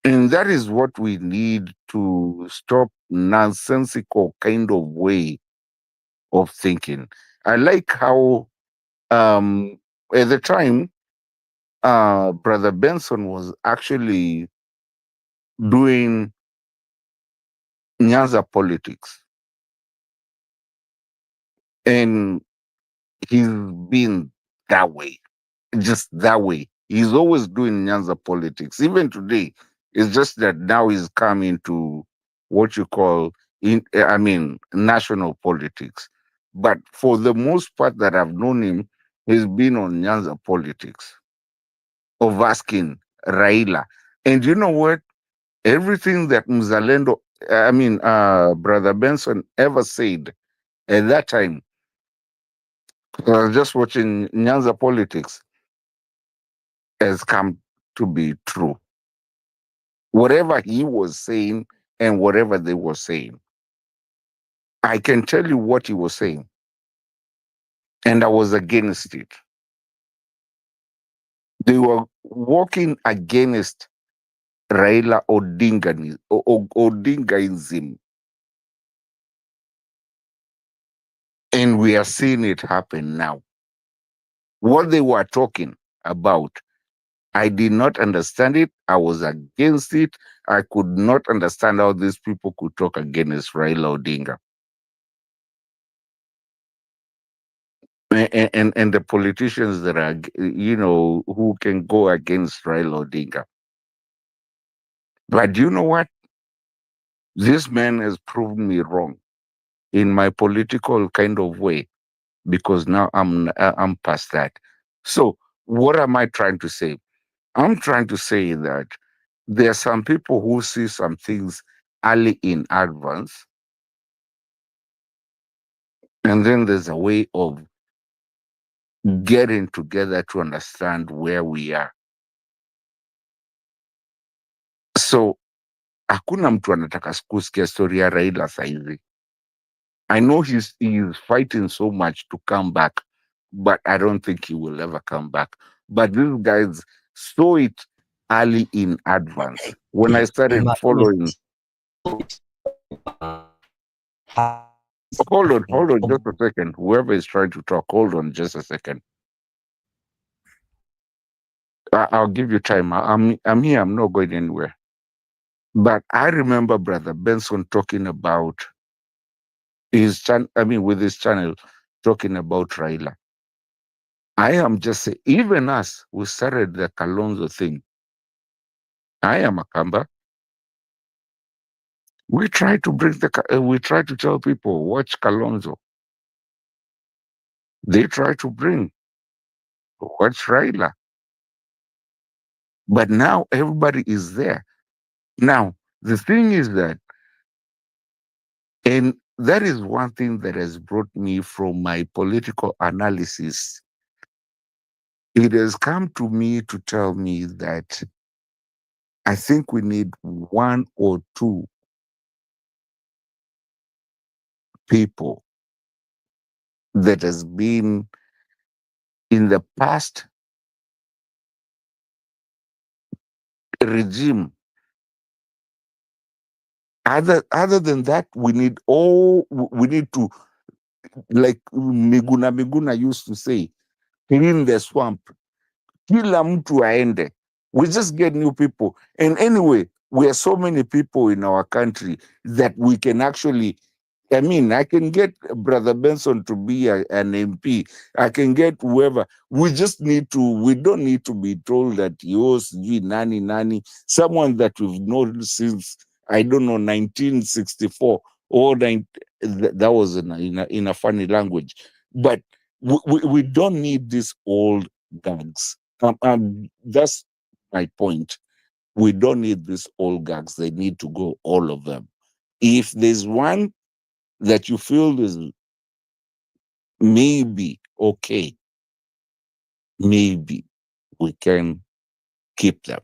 And that is what we need to stop nonsensical kind of way of thinking. I like how at the time Brother Benson was actually doing Nyanza politics. And he's been that way, just that way. He's always doing Nyanza politics. Even today, it's just that now he's coming to what you call, national politics. But for the most part that I've known him, he's been on Nyanza politics of asking Raila. And you know what? Everything that Mzalendo, Brother Benson ever said at that time, I was just watching Nyanza politics, has come to be true. Whatever he was saying and whatever they were saying, I can tell you what he was saying, and I was against it. They were working against Raila Odingaism, and we are seeing it happen now. What they were talking about, I did not understand it. I was against it. I could not understand how these people could talk against Raila Odinga. And the politicians that are, who can go against Raila Odinga. But you know what? This man has proven me wrong in my political kind of way, because now I'm past that. So what am I trying to say? I'm trying to say that there are some people who see some things early in advance, and then there's a way of getting together to understand where we are. So hakuna mtu anataka kusikia story ya Raila saizi. I know he's fighting so much to come back, but I don't think he will ever come back. But these guys saw it early in advance. When I started following, hold on just a second. Whoever is trying to talk, hold on just a second. I'll give you time. I'm here. I'm not going anywhere. But I remember Brother Benson talking about with his channel, talking about Raila. I am just saying, even us, we started the Kalonzo thing. I am a Kamba. We try to we try to tell people, watch Kalonzo. They try to bring, watch Raila. But now everybody is there. Now, the thing is that, and that is one thing that has brought me from my political analysis. It has come to me to tell me that I think we need one or two people that has been in the past regime. Other than that, we need to, like Miguna used to say, clean the swamp. Kila mtu aende. We just get new people. And anyway, we are so many people in our country that we can actually, I can get Brother Benson to be an MP. I can get whoever. We don't need to be told that yours, nani, someone that we've known since, I don't know, 1964, or that was in a funny language. But we don't need these old gags. That's my point. We don't need these old gags. They need to go, all of them. If there's one that you feel is maybe, okay, maybe we can keep them.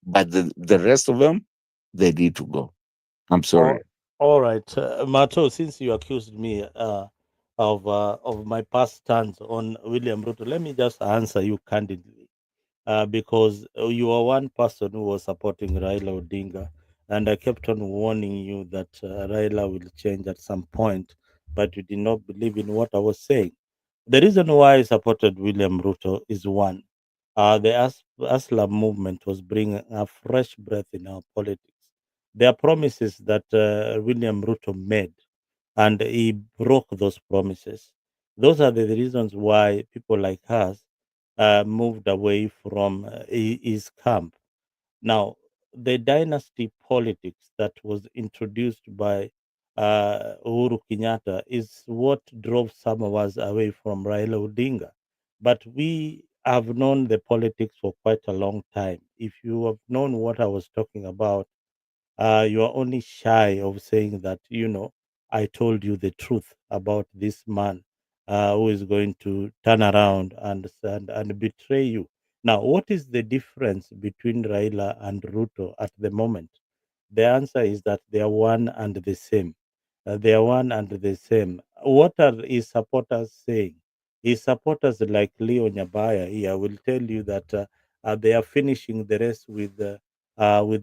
But the rest of them, they need to go. I'm sorry. All right, Mato. Since you accused me of my past stance on William Ruto, let me just answer you candidly, because you are one person who was supporting Raila Odinga, and I kept on warning you that Raila will change at some point, but you did not believe in what I was saying. The reason why I supported William Ruto is one, the Aslam movement was bringing a fresh breath in our politics. There are promises that William Ruto made, and he broke those promises. Those are the reasons why people like us moved away from his camp. Now, the dynasty politics that was introduced by Uhuru Kenyatta is what drove some of us away from Raila Odinga. But we have known the politics for quite a long time. If you have known what I was talking about, you are only shy of saying that, I told you the truth about this man who is going to turn around and betray you. Now, what is the difference between Raila and Ruto at the moment? The answer is that they are one and the same. They are one and the same. What are his supporters saying? His supporters, like Leo Nyabaya here, will tell you that they are finishing the race with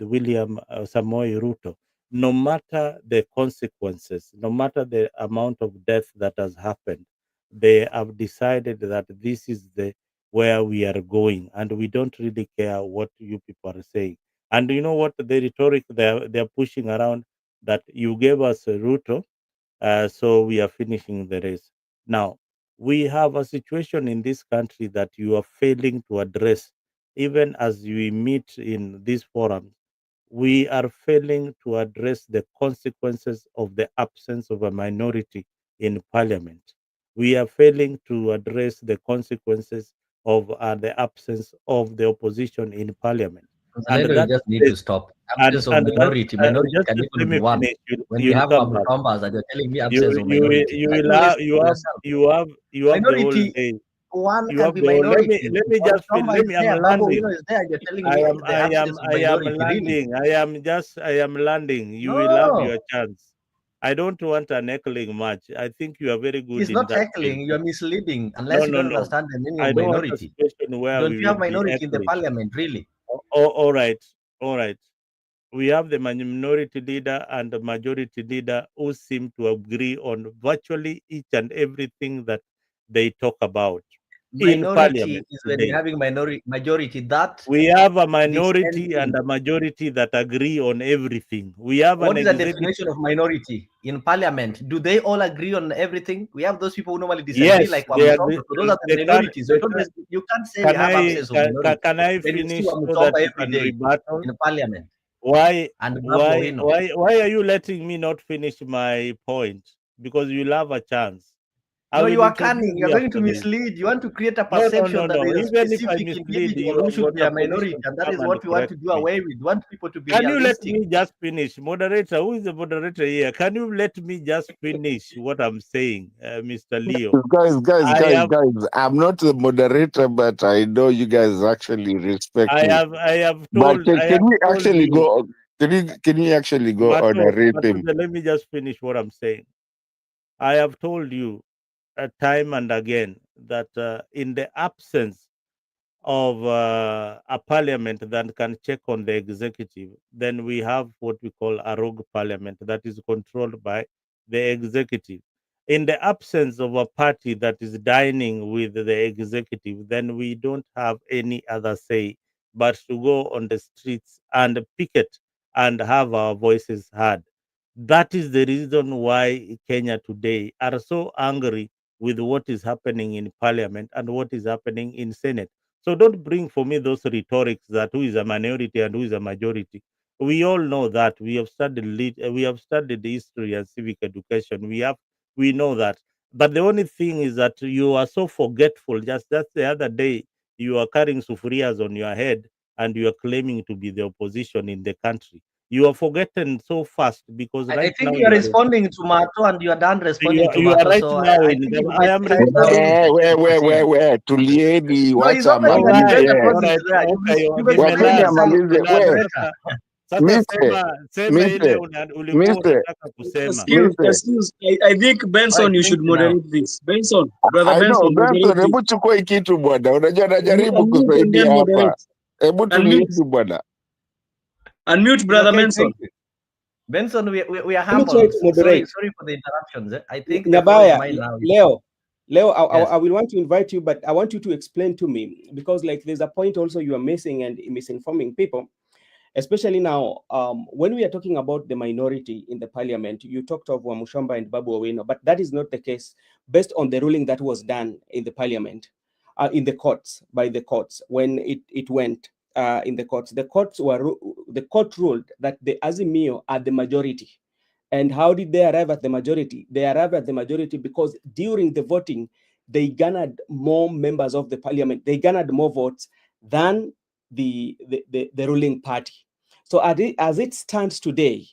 William Samoei Ruto. No matter the consequences, no matter the amount of death that has happened, they have decided that this is the where we are going, and we don't really care what you people are saying. And you know what? The rhetoric they're pushing around, that you gave us a Ruto, so we are finishing the race. Now, we have a situation in this country that you are failing to address, even as we meet in these forums. We are failing to address the consequences of the absence of a minority in parliament. We are failing to address the consequences of the absence of the opposition in parliament. And Mzalendo, you that just need is to stop. and Absence of and that minority. Minority just can let even be me one. finish. When we You'll have come Babu back. Tombas and you're telling me You absence of you will- minority. you Try will to have listen to yourself. you have the whole Minority, day. one You can have be the whole. minority. Let me Babu just feel. Tomba Let is me. I'm there. Babu landing. Wino is there. You're telling me the absence of I am minority. Really? landing. I am landing. You will have No. your chance. I don't want an heckling match. I think you are very good It's in not that field. heckling. You're misleading No, unless you no, don't no. understand the meaning I of don't want a minority. situation where Don't we you have will be minority in the heckling. parliament, really? All right, all right. We have the minority leader and the majority leader who seem to agree on virtually each and everything that they talk about in Minority parliament is when you're today. having majority that We have a this minority and anything. a majority that agree on everything. We have an What is the executive. definition of minority in parliament? Do they all agree on everything? We have those people who normally disagree, Yes, like they Wamutombo. agree. So those are the They can. minorities. They can. You can't say we have absence of minority Can I when we see finish so that Wamutombo you every can day rebuttal? in parliament Why and Babu Owino. why are you letting me not finish my point? Because you'll have a chance. I No, will you are introduce cunning. You're you going to after this. mislead. You want to create a No, no, perception no, that no. there is a Even if I specific mislead, individual you who have should got be a a minority, position to and that come is and what we want correct to do me. away with. We want people to be Can you let realistic. me just finish? Moderator, who is the moderator here? Can you let me just finish what I'm saying, Mr. Leo? I have Guys. I'm not the moderator, but I know you guys actually respect me. I have But told I can have we told actually you, go? Can you actually go on a rhythm? Let me just finish what I'm saying. I have told you time and again that in the absence of a parliament that can check on the executive, then we have what we call a rogue parliament that is controlled by the executive. In the absence of a party that is dining with the executive, then we don't have any other say but to go on the streets and picket and have our voices heard. That is the reason why Kenya today are so angry with what is happening in parliament and what is happening in Senate. So don't bring for me those rhetorics that who is a minority and who is a majority. We all know that we have studied history and civic education. We know that. But the only thing is that you are so forgetful. Just the other day, you are carrying sufurias on your head and you are claiming to be the opposition in the country. You are forgetting so fast because I right think now you are responding to Mato and you are done responding to you are Mato. right So now I in think it I makes am sense now you responding. we tulieni, No, it's wacha okay. You All can amalize. right, debate all according right, to that. okay, You've Wapeni explained Gimelad, yourself. amalize. Gimelad. Moderator. Sasa Miste, sema ile ulikuwa Miste, unataka kusema. Excuse. I think All Benson, right, you thank should you now. moderate this. Benson, brother I know Benson, moderate Benson, hebu this. chukua hii kitu bwana, unajua najaribu Unmute and then kusaidia hapa. moderate. Hebu Unmute, tulieni bwana. unmute, It's brother okay, Benson. thank you. Benson, we are Let me try humble. to moderate. Sorry for the interruptions. I think the floor is Nyabaya, mine now. Leo, Yes. I will want to invite you, but I want you to explain to me, because like there's a point also you are missing and misinforming people, especially now when we are talking about the minority in the parliament. You talked of Wamushamba and Babu Owino, but that is not the case based on the ruling that was done in the parliament, in the courts, by the courts when it went in the courts. The court ruled that the Azimio are the majority. And how did they arrive at the majority? They arrived at the majority because during the voting, they garnered more members of the parliament. They garnered more votes than the ruling party. So as it stands today,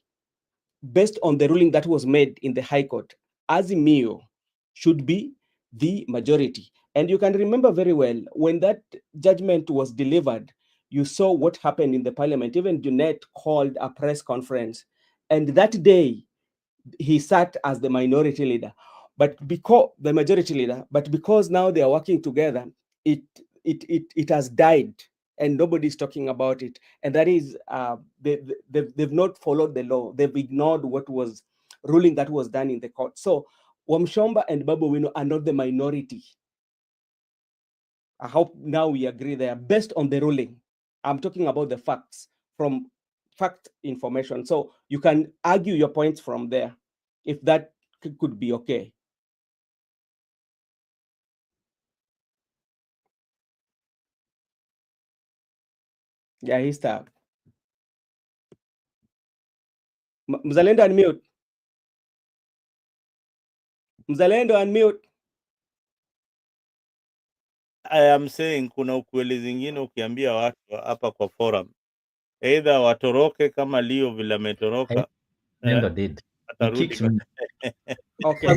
based on the ruling that was made in the High Court, Azimio should be the majority. And you can remember very well, when that judgment was delivered, you saw what happened in the parliament. Even Junet called a press conference. And that day, he sat as the minority leader, but because the majority leader, but because now they are working together, it has died and nobody's talking about it. And that is they've not followed the law. They've ignored what was ruling that was done in the court. So Wamshomba and Babu Wino are not the minority. I hope now we agree there based on the ruling. I'm talking about the facts from fact information. So you can argue your points from there, if that could be okay. Yeah, he's stuck. Mzalendo unmute. Mzalendo unmute. I am saying kuna ukweli zingine ukiambia watu hapa kwa forum, either watoroke kama Leo vile ametoroka, Did. He atarudi kicked me. Okay.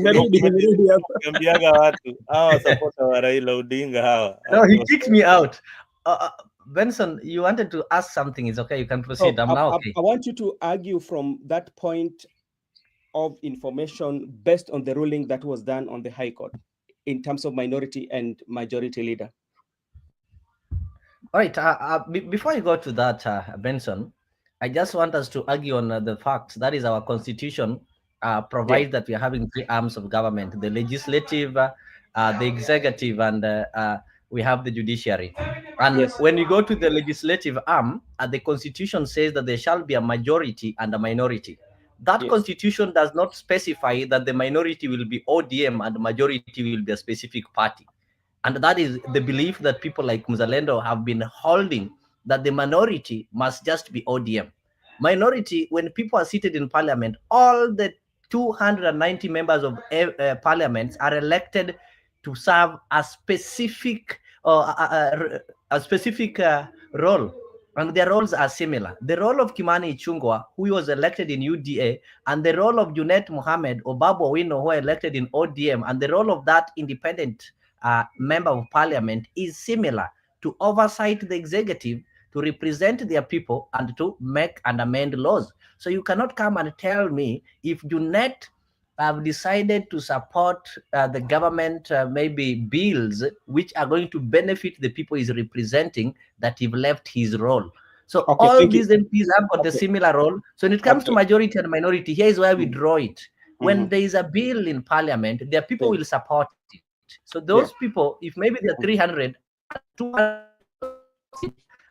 ukiambiaga watu hawa supporter wa Raila Odinga hawa. No, he kicked me out. Benson, you wanted to ask something. It's okay. You can proceed. So I'm now okay. I want you to argue from that point of information based on the ruling that was done on the High Court in terms of minority and majority leader. All right. Before you go to that, Benson, I just want us to argue on the fact that is our constitution provides that we are having three arms of government: the legislative, the executive, and we have the judiciary. And when you go to the legislative arm, the constitution says that there shall be a majority and a minority. That constitution does not specify that the minority will be ODM and the majority will be a specific party. And that is the belief that people like Mzalendo have been holding, that the minority must just be ODM. Minority, when people are seated in parliament, all the 290 members of parliament are elected to serve a specific role, and their roles are similar. The role of Kimani Ichung'wah, who was elected in UDA, and the role of Junet Mohammed or Babu Owino, who are elected in ODM, and the role of that independent member of parliament is similar: to oversight the executive, to represent their people, and to make and amend laws. So you cannot come and tell me if Junet have decided to support the government, maybe bills which are going to benefit the people he's representing, that he've left his role. So all these MPs have got a similar role. So when it comes to majority and minority, here is where we draw it. When there is a bill in parliament, their people will support it. So those people, if maybe they're 300 and 200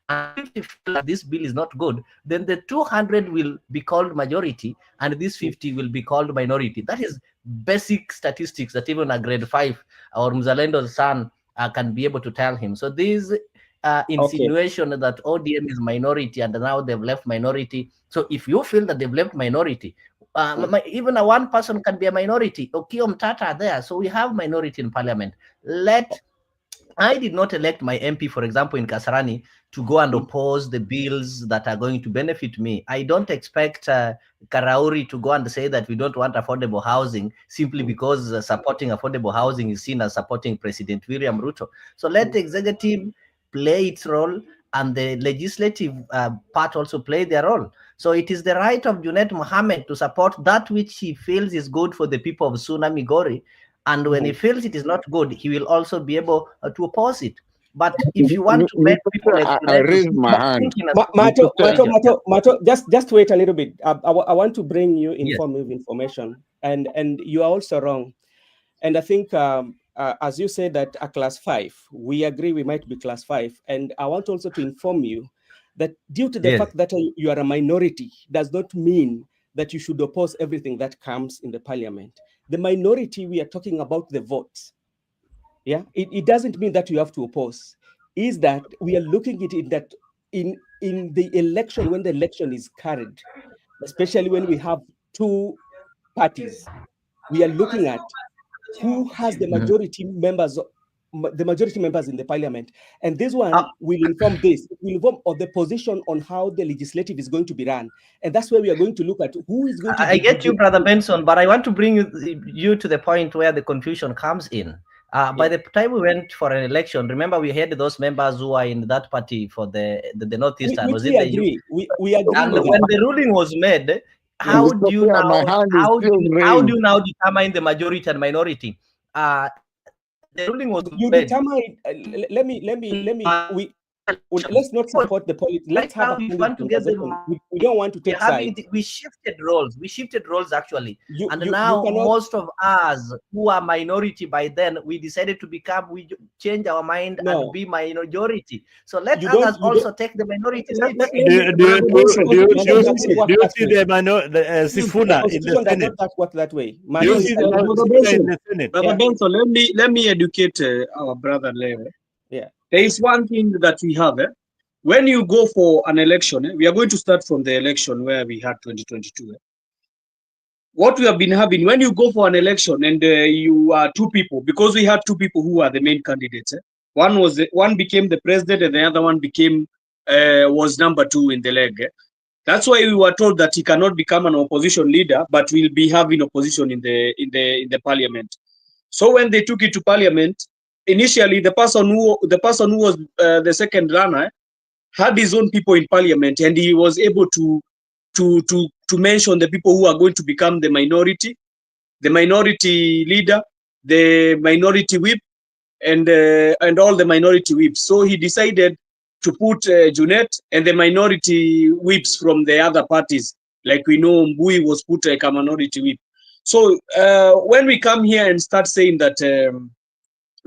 and 50 feel like this bill is not good, then the 200 will be called majority and this 50 will be called minority. That is basic statistics that even a grade 5 or Mzalendo's son can be able to tell him. So this insinuation that ODM is minority and now they've left minority. So if you feel that they've left minority, even a one person can be a minority. Okio Mtata are there, so we have minority in parliament. I did not elect my MP, for example, in Kasarani to go and oppose the bills that are going to benefit me. I don't expect Karauri to go and say that we don't want affordable housing simply because supporting affordable housing is seen as supporting President William Ruto. So let the executive play its role and the legislative part also play their role. So it is the right of Junet Mohammed to support that which he feels is good for the people of Suna Migori. And when he feels it is not good, he will also be able to oppose it. But if you want to make people like I raised my hand. Mato, just wait a little bit. I want to bring you informative information, and you are also wrong. And I think, as you said that a class 5, we agree we might be class 5. And I want also to inform you that due to the fact that you are a minority does not mean that you should oppose everything that comes in the parliament. The minority, we are talking about the votes. Yeah, it doesn't mean that you have to oppose. Is that we are looking at it that in the election, when the election is carried, especially when we have 2 parties, we are looking at who has the majority members, in the parliament, and this one will inform this. It will inform of the position on how the legislative is going to be run, and that's where we are going to look at who is going to. I get you, Brother Benson, but I want to bring you to the point where the confusion comes in. By the time we went for an election, remember we had those members who are in that party for the Northeastern. We agree. We agree. And when the ruling was made, how do you now determine the majority and minority? The ruling was you made. Determine. Let's not support the politics. Let's have a conversation. We don't want to take sides. We shifted roles actually. Now most of us who are minority by then, we decided to we change our mind and be majority. So let others also take the minority side. Do you see the Sifuna in the Senate? Not work that way. Do you see the Sifuna in the Senate? Brother Benson, let me educate our brother Leo. Yeah. There is one thing that we have. When you go for an election, we are going to start from the election where we had 2022. What we have been having, when you go for an election and you are 2 people, because we had 2 people who are the main candidates. One became the president and the other one was number 2 in the leg. That's why we were told that he cannot become an opposition leader, but will be having opposition in the parliament. So when they took it to parliament, initially the person who was the second runner had his own people in parliament, and he was able to mention the people who are going to become the minority leader, the minority whip, and all the minority whips. So he decided to put Junet and the minority whips from the other parties, like we know Mbui was put like a minority whip. So when we come here and start saying that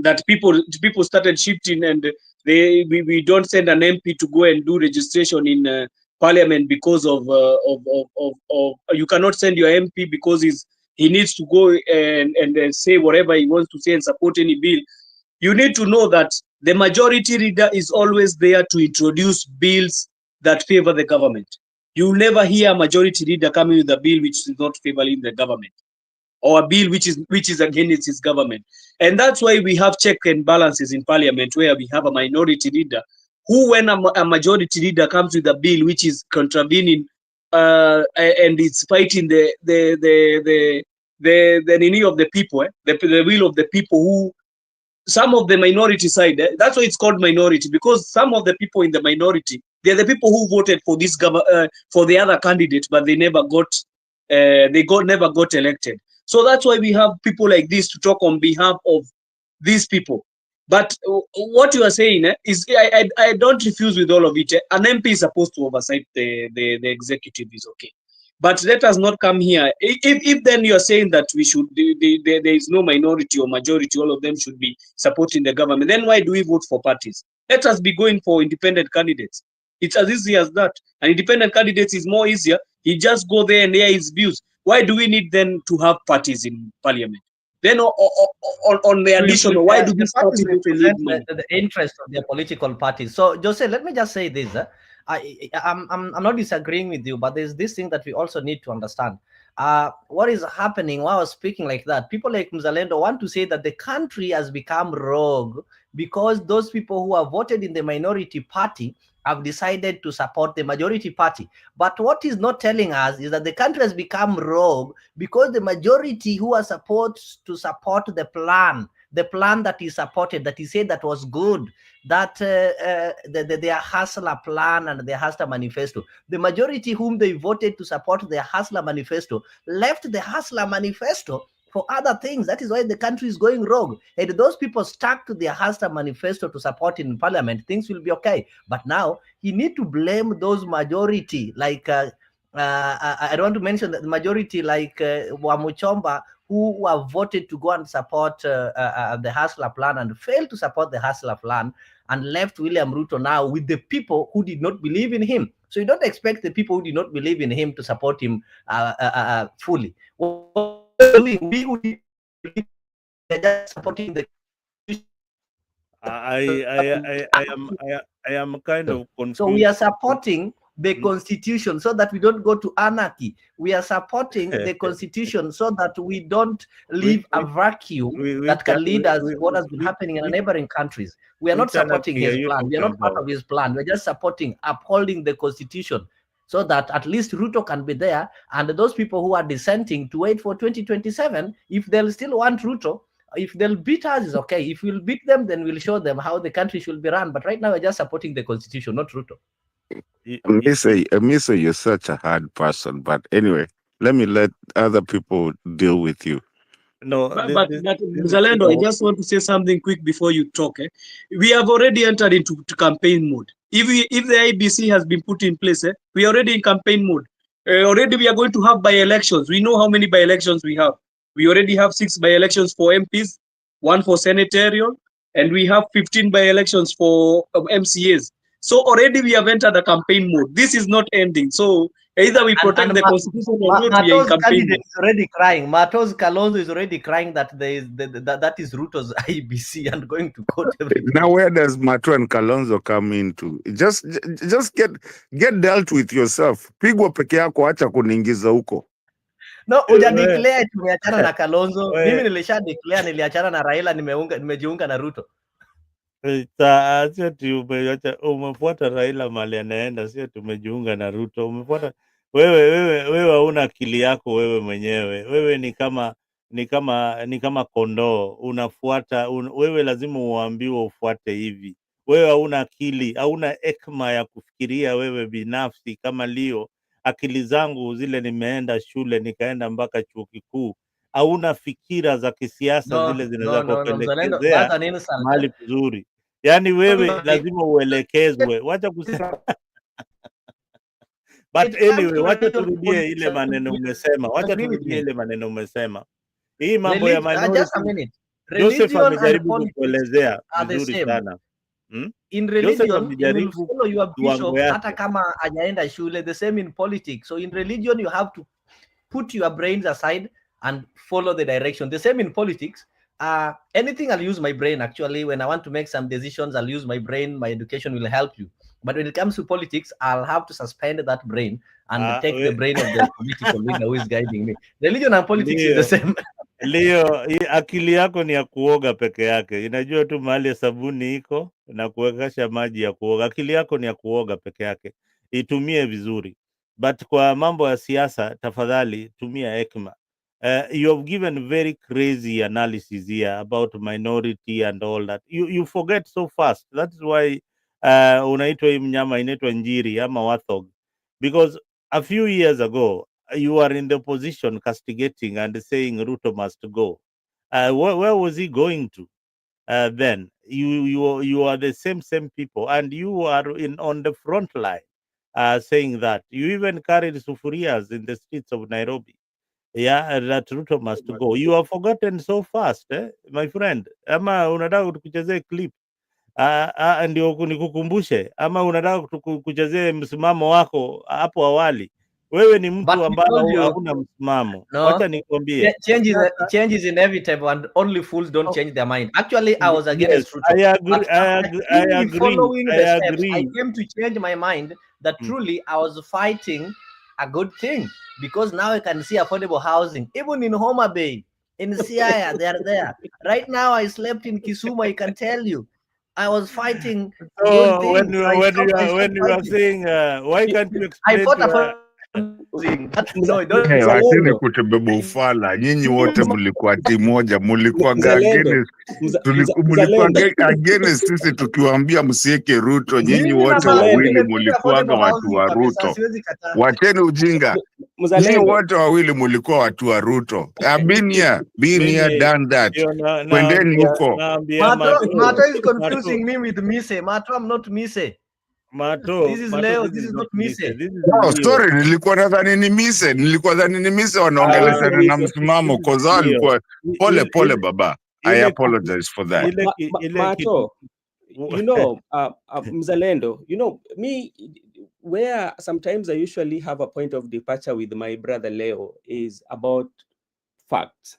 that people started shifting, and we don't send an MP to go and do registration in parliament because of you cannot send your MP because he needs to go and say whatever he wants to say and support any bill. You need to know that the majority leader is always there to introduce bills that favor the government. You'll never hear a majority leader coming with a bill which is not favoring the government, or a bill which is against his government. And that's why we have check and balances in parliament, where we have a minority leader who, when a majority leader comes with a bill which is contravening and it's fighting the need of the people, the will of the people, who some of the minority side, that's why it's called minority, because some of the people in the minority, they're the people who voted for this for the other candidate, but they never got elected. So that's why we have people like this to talk on behalf of these people. But what you are saying is, I don't refuse with all of it. An MP is supposed to oversight the executive, is okay. But let us not come here. If then you are saying that we should, there is no minority or majority, all of them should be supporting the government, then why do we vote for parties? Let us be going for independent candidates. It's as easy as that. An independent candidate is more easier. He just go there and air his views. Why do we need then to have parties in parliament? Then on the additional, why do these parties represent the interest of their political parties? So Jose, let me just say this. I'm not disagreeing with you, but there's this thing that we also need to understand. What is happening while I was speaking like that? People like Mzalendo want to say that the country has become rogue because those people who are voted in the minority party have decided to support the majority party. But what he's not telling us is that the country has become rogue because the majority who are supposed to support the plan that he supported, that he said that was good, that their hustler plan and their hustler manifesto, the majority whom they voted to support their hustler manifesto left the hustler manifesto for other things. That is why the country is going rogue. And those people stuck to their hustler manifesto to support in parliament, things will be okay. But now he need to blame those majority, like I don't want to mention the majority like Wamuchomba, who have voted to go and support the hustler plan and failed to support the hustler plan and left William Ruto now with the people who did not believe in him. So you don't expect the people who did not believe in him to support him fully. What we're doing, we who did believe, we're just supporting the. I am kind of confused. So we are supporting the constitution so that we don't go to anarchy. We are supporting the constitution so that we don't leave a vacuum that can lead us to what has been happening in neighboring countries. We are not supporting his plan. We are not part of his plan. We're just supporting upholding the constitution so that at least Ruto can be there, and those people who are dissenting to wait for 2027, if they'll still want Ruto, if they'll beat us, is okay. If we'll beat them, then we'll show them how the country should be run. But right now, we're just supporting the constitution, not Ruto. Misa, you're such a hard person. But anyway, let me let other people deal with you. No, but Mzalendo, I just want to say something quick before you talk. We have already entered into campaign mode. If the IEBC has been put in place, we are already in campaign mode. Already we are going to have by-elections. We know how many by-elections we have. We already have 6 by-elections for MPs, 1 for senatorial, and we have 15 by-elections for MCAs. So already we have entered the campaign mode. This is not ending. So either we protect the constitution or not, we are in campaign mode. Is already crying. Matos Kalonzo is already crying that that is Ruto's IEBC and going to court every day. Now where does Mato and Kalonzo come into? Just get dealt with yourself. Pigwa peke yako, acha kuniingiza huko. No, uja declare tumeachana na Kalonzo. Mimi nilisha declare niliachana na Raila, nimejiunga na Ruto. Sio umefuata Raila mali anaenda, sio tumejiunga na Ruto. Umefuata wewe hauna akili yako wewe mwenyewe. Wewe ni kama kondoo, unafuata wewe lazima uambiwe ufuate hivi. Wewe hauna akili, hauna hekima ya kufikiria wewe binafsi kama Leo. Akili zangu zile nimeenda shule nikaenda mpaka chuo kikuu. Hauna fikira za kisiasa zile zinaweza kupendekezea mahali pazuri. Yaani wewe lazima uelekezwe. Wacha kusema. But anyway, wacha turudie ile maneno umesema. Hii mambo ya minority. Joseph amejaribu kuelezea vizuri sana. In religion, you will follow your bishop hata kama hajaenda shule, the same in politics. So in religion, you have to put your brains aside and follow the direction. The same in politics. Anything I'll use my brain. Actually, when I want to make some decisions, I'll use my brain. My education will help you. But when it comes to politics, I'll have to suspend that brain and take the brain of the political leader who is guiding me. Religion and politics is the same. Leo, akili yako ni ya kuoga peke yake. Inajua tu mahali sabuni iko na kuwekasha maji ya kuoga. Akili yako ni ya kuoga peke yake. Itumie vizuri. But kwa mambo ya siasa, tafadhali tumia hekima. You have given very crazy analysis here about minority and all that. You forget so fast. That is why unaitwa hii mnyama inaitwa njiri ama wathog. Because a few years ago, you are in the position castigating and saying Ruto must go. Where was he going to? Then you are the same people, and you are on the front line saying that. You even carried sufurias in the streets of Nairobi. Yeah, that Ruto must go. You have forgotten so fast, my friend. Ama unataka tukuchezee clip ndio nikukumbushe, ama unataka kuchezee msimamo wako hapo awali? Wewe ni mtu ambaye hauna msimamo. Wacha nikwambie, change is inevitable and only fools don't change their mind. Actually, I was against Ruto. I agree. Following the steps, I came to change my mind that truly I was fighting a good thing, because now I can see affordable housing even in Homa Bay, in Siaya. They are there right now. I slept in Kisumu, I can tell you. I was fighting good So things. when you are saying why can't you I explain fought to her? housing. No, don't Hey, say wacheni Mzalendo, kutubeba ufala. Nyinyi wote Mza- mlikuwa timu moja, mlikuwa Mzalendo, against mlikuwa Mzalendo, against sisi tukiwaambia msieke Ruto. Nyinyi mimi wote nafaa Mzalendo, wawili nimepiga mlikuwaga affordable watu housing wa kabisa, Ruto. siwezi kataa. Wacheni ujinga. Nyinyi Mzalendo. wote wawili mlikuwa watu wa Ruto. I've been here, Mimi done that. ndio Kwendeni huko. naambia Mato is confusing me with Mise. Mato, I'm not Mise. Mato, This is Mato, Leo. this This is is not not Mise. Mise. This is Oh, Leo. sorry, nilikuwa nadhani ni Mise wanaongeleshana na msimamo koza alikuwa pole baba. I apologize for that. Mato, you know, Mzalendo, you know, me, where sometimes I usually have a point of departure with my brother Leo is about facts.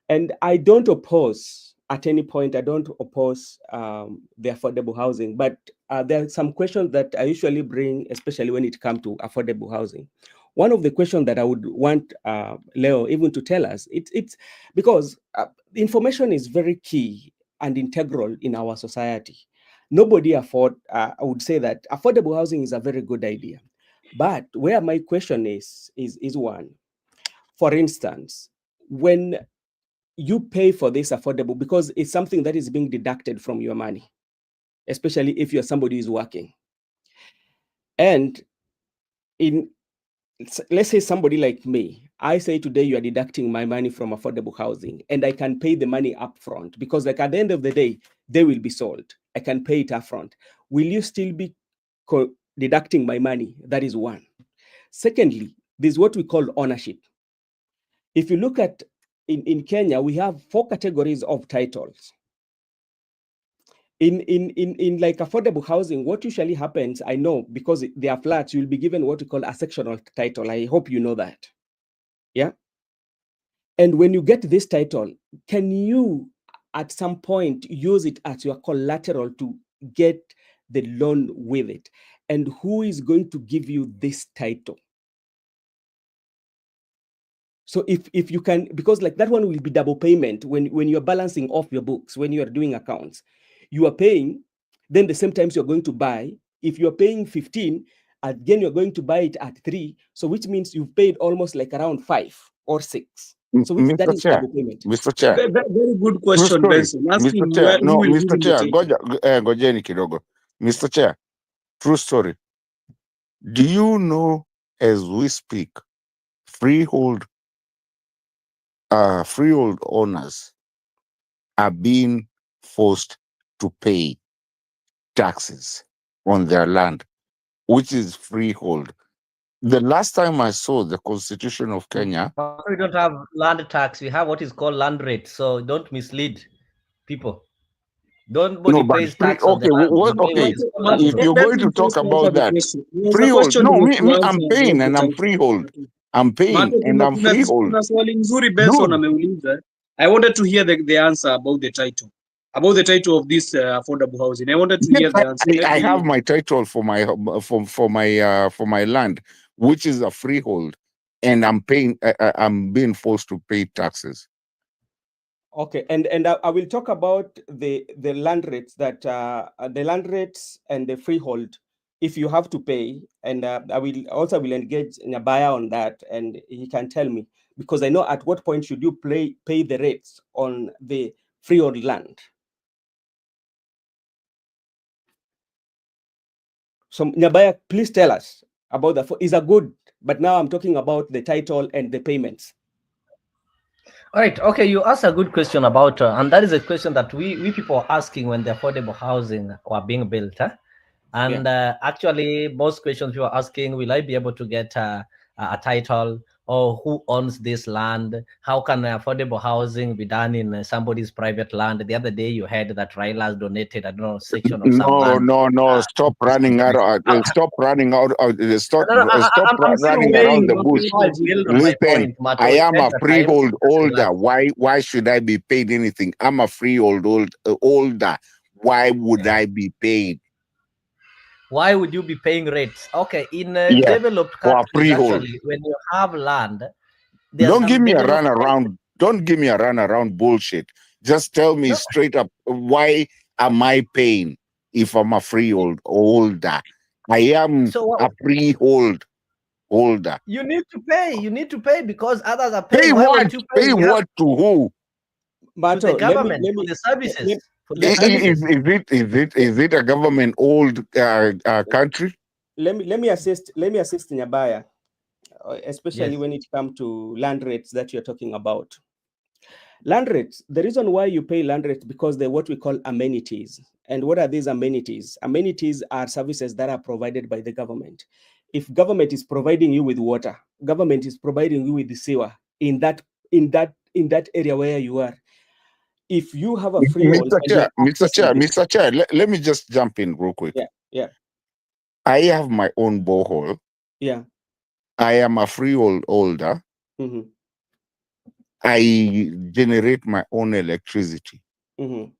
And I don't oppose, at any point, I don't oppose the affordable housing, but there are some questions that I usually bring, especially when it comes to affordable housing. One of the questions that I would want Leo even to tell us, it's because information is very key and integral in our society. Nobody I would say that affordable housing is a very good idea. But where my question is one. For instance, when you pay for this affordable, because it's something that is being deducted from your money, especially if you're somebody who's working. And let's say somebody like me, I say today you are deducting my money from affordable housing and I can pay the money up front because like at the end of the day, they will be sold. I can pay it up front. Will you still be deducting my money? That is one. Secondly, there's what we call ownership. If you look at in Kenya, we have 4 categories of titles. In like affordable housing, what usually happens, I know, because they are flats, you'll be given what we call a sectional title. I hope you know that. Yeah. And when you get this title, can you at some point use it as your collateral to get the loan with it? And who is going to give you this title? So if you can, because like that one will be double payment when you're balancing off your books, when you are doing accounts, you are paying, then the same times you're going to buy. If you're paying 15, again, you're going to buy it at 3. So which means you've paid almost like around 5 or 6. So which that is double payment. Mr. Chair. Very good question, Benson. Ask him who will give him the title. Ngojeni kidogo. Mr. Chair, true story. Do you know, as we speak, freehold owners are being forced to pay taxes on their land, which is freehold. The last time I saw the Constitution of Kenya, We don't have land tax. We have what is called land rate. So don't mislead people. Nobody pays tax on the land. If you're going to talk about that, freehold. No, me, I'm paying and I'm freehold. I'm paying and I'm freehold. Kuna swali nzuri Benson ameuliza. I wanted to hear the answer about the title. About the title of this affordable housing. I wanted to hear the answer. I have my title for my land, which is a freehold, and I'm paying. I'm being forced to pay taxes. Okay, and I will talk about the land rates that the land rates and the freehold. If you have to pay, and I will engage in a buyer on that, and he can tell me, because I know at what point should you pay the rates on the freehold land. So Nyabaya, please tell us about is a good, but now I'm talking about the title and the payments. All right. Okay. You asked a good question about, and that is a question that we people are asking when the affordable housing were being built. And actually, most questions you are asking, will I be able to get a title, or who owns this land? How can affordable housing be done in somebody's private land? The other day you heard that Raila has donated, I don't know, section of some land. No, stop running out. Stop running out. Stop running around the bush. Listen, I am a freehold holder. Why should I be paid anything? I'm a freehold holder. Why would I be paid? Why would you be paying rates? Okay, in developed countries, actually, when you have land, don't give me a runaround. Don't give me a runaround bullshit. Just tell me straight up why am I paying if I'm a freeholder? I am So a freeholder. you need to pay. You need to pay because others are Pay paying. Why what? won't you pay? Pay We have what to who? to Mato, the government for the services. For the services. Is it a government old country? let me assist Nyabaya, especially Yes. when it comes to land rates that you're talking about. Land rates, the reason why you pay land rates because they're what we call amenities. And what are these amenities? Amenities are services that are provided by the government. If government is providing you with water, government is providing you with the sewer in that area where you are. If you have a freehold, Mr. Chair, let me just jump in real quick. Yeah. I have my own borehole. Yeah. I am a freeholder. Mm-hmm. I generate my own electricity. Mm-hmm.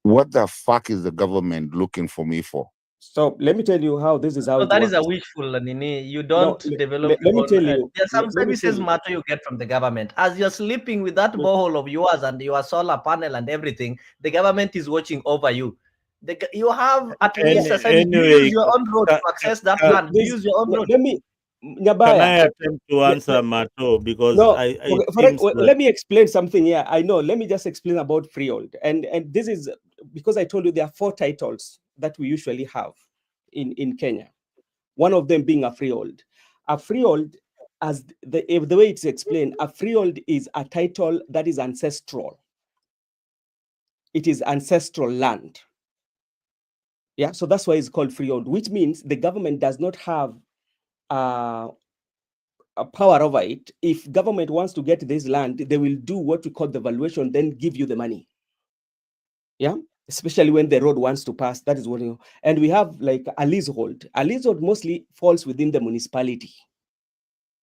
What the fuck is the government looking for me for? So let me tell you how this is how So it that works. is a wishful, Nini. You don't develop. Let me tell you. There are some services matter you get from the government. As you're sleeping with that borehole of yours and your solar panel and everything, the government is watching over you. You have at least a service. Anyway, you use your own road to access that land. You use your own road. Let me. Nyabaya, can I attempt to answer Mato because no, let me explain something here. I know. Let me just explain about freehold, and this is because I told you there are 4 titles that we usually have in Kenya. One of them being a freehold. A freehold, as the way it's explained, a freehold is a title that is ancestral. It is ancestral land. Yeah, so that's why it's called freehold, which means the government does not have a power over it. If government wants to get this land, they will do what we call the valuation, then give you the money. Yeah, especially when the road wants to pass. That is what you know. And we have like a leasehold. A leasehold mostly falls within the municipality.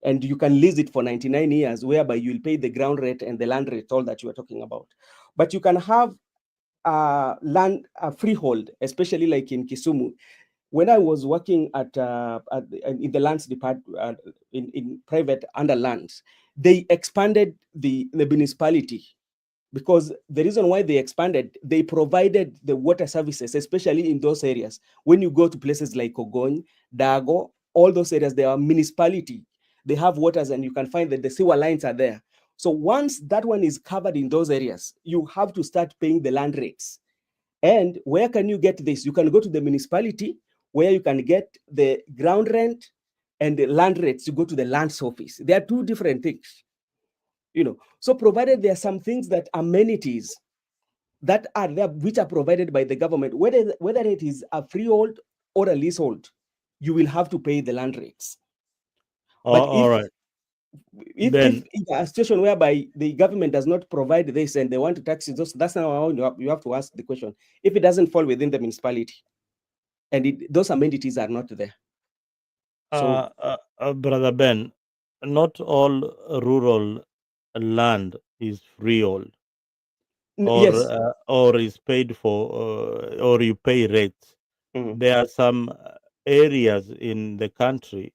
And you can lease it for 99 years, whereby you will pay the ground rate and the land rate, all that you are talking about. But you can have a freehold, especially like in Kisumu. When I was working in the lands department, in private under lands, they expanded the municipality because the reason why they expanded, they provided the water services, especially in those areas. When you go to places like Ogony, Dago, all those areas, they are municipality. They have waters and you can find that the sewer lines are there. So once that one is covered in those areas, you have to start paying the land rates. And where can you get this? You can go to the municipality where you can get the ground rent and the land rates. You go to the lands office. There are 2 different things, you know. So provided there are some things that amenities that are there, which are provided by the government, whether it is a freehold or a leasehold, you will have to pay the land rates. But if a situation whereby the government does not provide this and they want to tax it, that's not how you have to ask the question. If it doesn't fall within the municipality and those amenities are not there. So, Brother Ben, not all rural land is freehold or is paid for or you pay rates. There are some areas in the country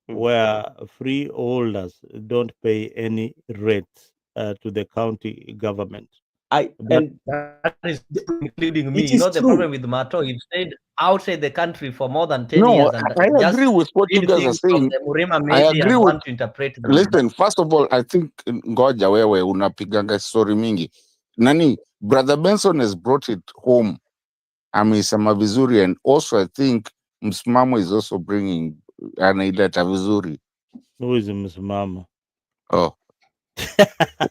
where freeholders don't pay any rates to the county government. That is including me. You know, the problem with Mato, he stayed outside the country for more than 10 years. And I agree with what you guys are saying. I agree with want to interpret them. Listen, first of all, I think ngoja wewe unapiganga story mingi. Nani, Brother Benson has brought it home. Amesema vizuri, and also I think Msimamo is also bringing anaileta vizuri. Who is Msimamo? Oh,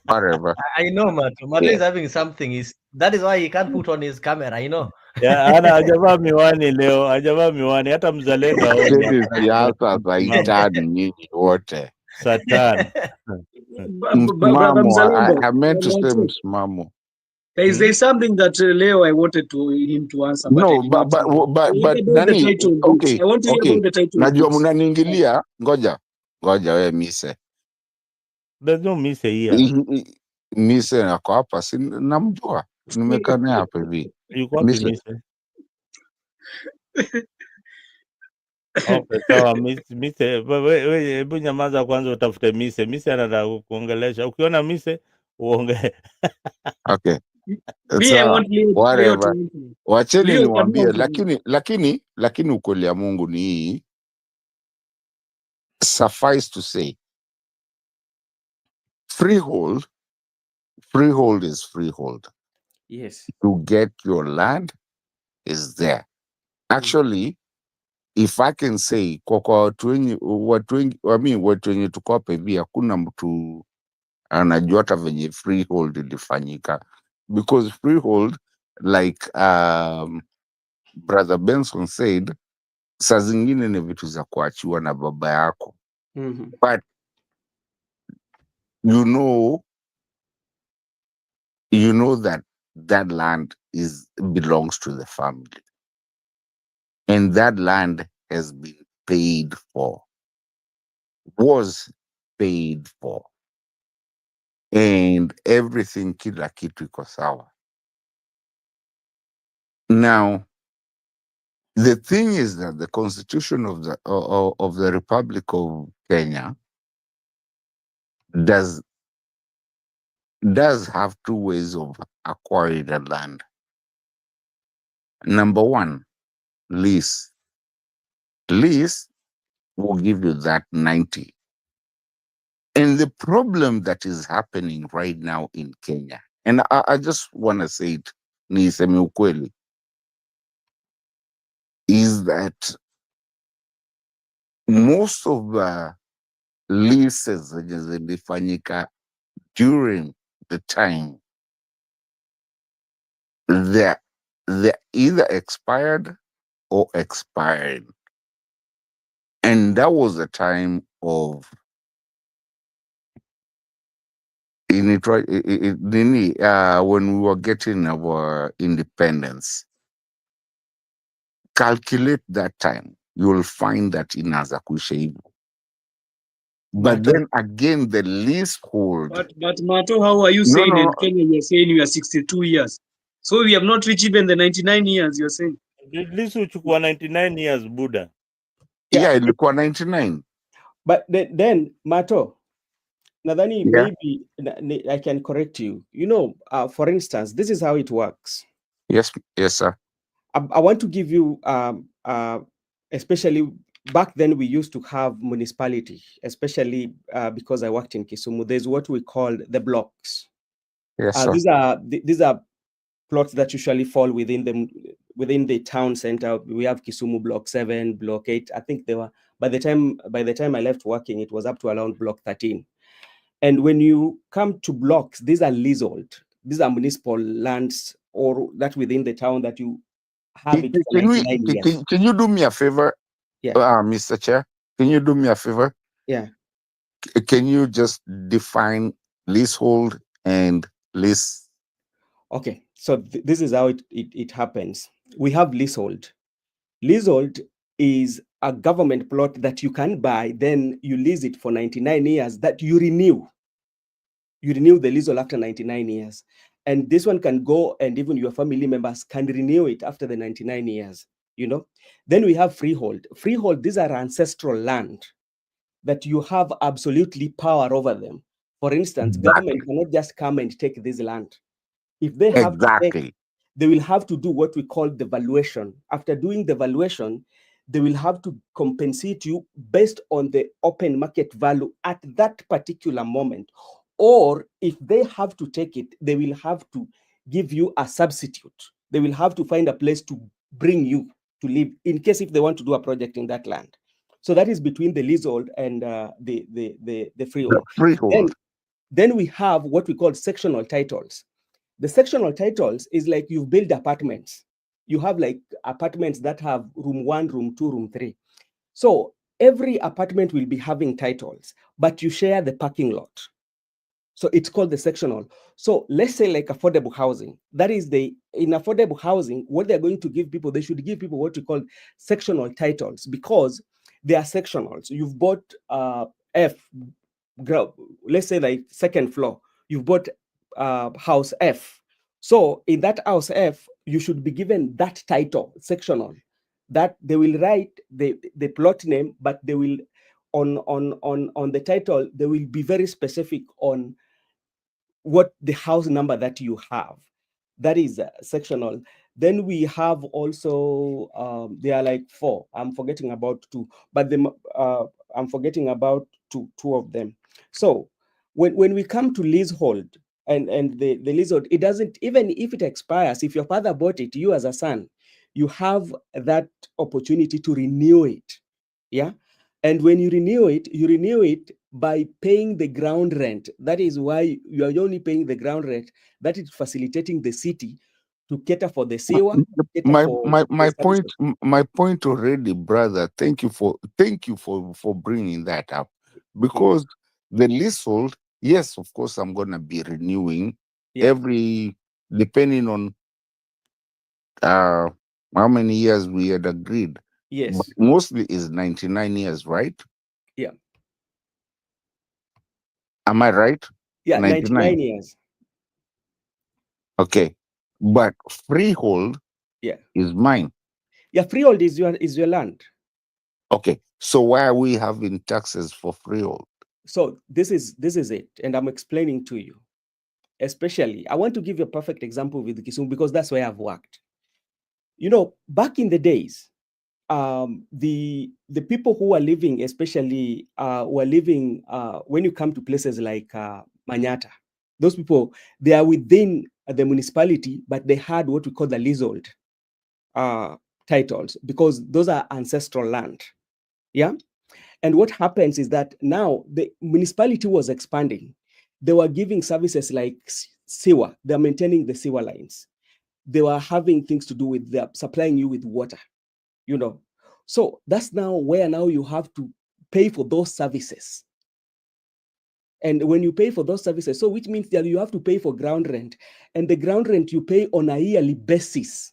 whatever. I know, Mato is having something. That is why he can't put on his camera. I know. Yeah, ana hajavaa miwani leo, hajavaa miwani. Hata Mzalendo haoni. Siasa za itani nyinyi wote. Satan. Msimamo, I meant to say Msimamo. There is something that Leo I wanted him to answer. No, but Nani, okay, I want to hear about the title. Najua mnaniingilia, ngoja wewe mise. There's no mise here. Mise ako hapa, si namjua. Nimekaa naye hapa hivi. Yuko wapi mise? Okay, sawa mise. Wewe hebu nyamaza kwanza utafute mise. Mise anataka kuongelesha. Ukiona mise uongee. Okay. Me, I want Leo to whatever. answer. Wacheni Leo, can you niwaambie, answer? lakini ukweli ya Mungu ni hii, suffice to say, freehold is freehold. Yes. To get your land is there. Actually, if I can say, kwa watu wenye tuko hapa hivi, hakuna mtu anajua hata venye freehold ilifanyika, because freehold, like Brother Benson said, saa zingine ni vitu za kuachiwa na baba yako. But you know that land belongs to the family, and that land has been paid for, was paid for, and everything, kila kitu iko sawa. Now, the thing is that the Constitution of the Republic of Kenya does have two ways of acquiring the land. Number one, lease. Lease will give you that 90. And the problem that is happening right now in Kenya, and I just want to say it, niseme ukweli, is that most of the leases zenye zilifanyika during the time, they're either expired or expired. And that was the time of when we were getting our independence. Calculate that time, you'll find that inaanza kuisha hivyo. But then again, the leasehold. But Mato, how are you saying in Kenya you're saying you are 62 years? So we have not reached even the 99 years, you're saying? Lease uchukua 99 years, Buddha. Yeah, ilikuwa 99. But then Mato, nadhani maybe I can correct you. You know, for instance, this is how it works. Yes, sir. I want to give you, especially back then we used to have municipality, especially because I worked in Kisumu. There's what we call the blocks. Yes, sir. These are plots that usually fall within the town center. We have Kisumu block 7, block 8. I think they were by the time I left working, it was up to around block 13. And when you come to blocks, these are leasehold. These are municipal lands or that within the town that you have it for 99 years. Can you do me a favor, Mr. Chair? Can you do me a favor? Yeah. Can you just define leasehold and lease? Okay, so this is how it happens. We have leasehold. Leasehold is a government plot that you can buy, then you lease it for 99 years that you renew. You renew the leasehold after 99 years. And this one can go, and even your family members can renew it after the 99 years, you know. Then we have freehold. Freehold, these are ancestral land that you have absolutely power over them. For instance, government cannot just come and take this land. If they have to take, they will have to do what we call the valuation. After doing the valuation, they will have to compensate you based on the open market value at that particular moment. Or if they have to take it, they will have to give you a substitute. They will have to find a place to bring you to live in case if they want to do a project in that land. So that is between the leasehold and the freehold. Then we have what we call sectional titles. The sectional titles is like you build apartments. You have like apartments that have room 1, room 2, room 3. So every apartment will be having titles, but you share the parking lot. So it's called the sectional. So let's say like affordable housing. That is in affordable housing, what they're going to give people, they should give people what we call sectional titles because they are sectionals. You've bought let's say like second floor, you've bought house F. So in that house F, you should be given that title, sectional, that they will write the plot name, but they will on the title, they will be very specific on what the house number that you have. That is sectional. Then we have also, there are like 4. I'm forgetting about 2, but I'm forgetting about two of them. So when we come to leasehold and the leasehold, it doesn't, even if it expires, if your father bought it, you as a son, you have that opportunity to renew it. Yeah. And when you renew it by paying the ground rent. That is why you are only paying the ground rent. That is facilitating the city to cater for the sewer, cater for My the point, services. my point already, brother. Thank you for bringing that up, because the leasehold, yes, of course, I'm gonna be renewing every, depending on how many years we had agreed. Yes. But mostly is 99 years, right? Yeah. Am I right? Yeah, 99. 99 years. Okay. But freehold is mine. Yeah, freehold is your land. Okay. So why are we having taxes for freehold? So this is it, and I'm explaining to you. Especially, I want to give you a perfect example with Kisumu because that's where I've worked. You know, back in the days, the people who are living, especially who are living when you come to places like Manyata, those people, they are within the municipality, but they had what we call the leasehold titles, because those are ancestral land. Yeah. And what happens is that now the municipality was expanding. They were giving services like sewer. They're maintaining the sewer lines. They were having things to do with supplying you with water, you know. So that's now where now you have to pay for those services. And when you pay for those services, so which means that you have to pay for ground rent, and the ground rent you pay on a yearly basis.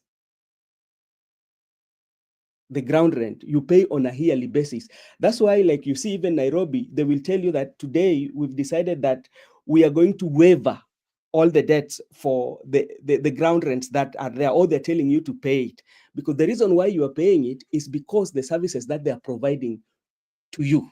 The ground rent you pay on a yearly basis. That's why, like you see, even Nairobi, they will tell you that today we've decided that we are going to waiver all the debts for the ground rents that are there, or they're telling you to pay it. Because the reason why you are paying it is because the services that they are providing to you.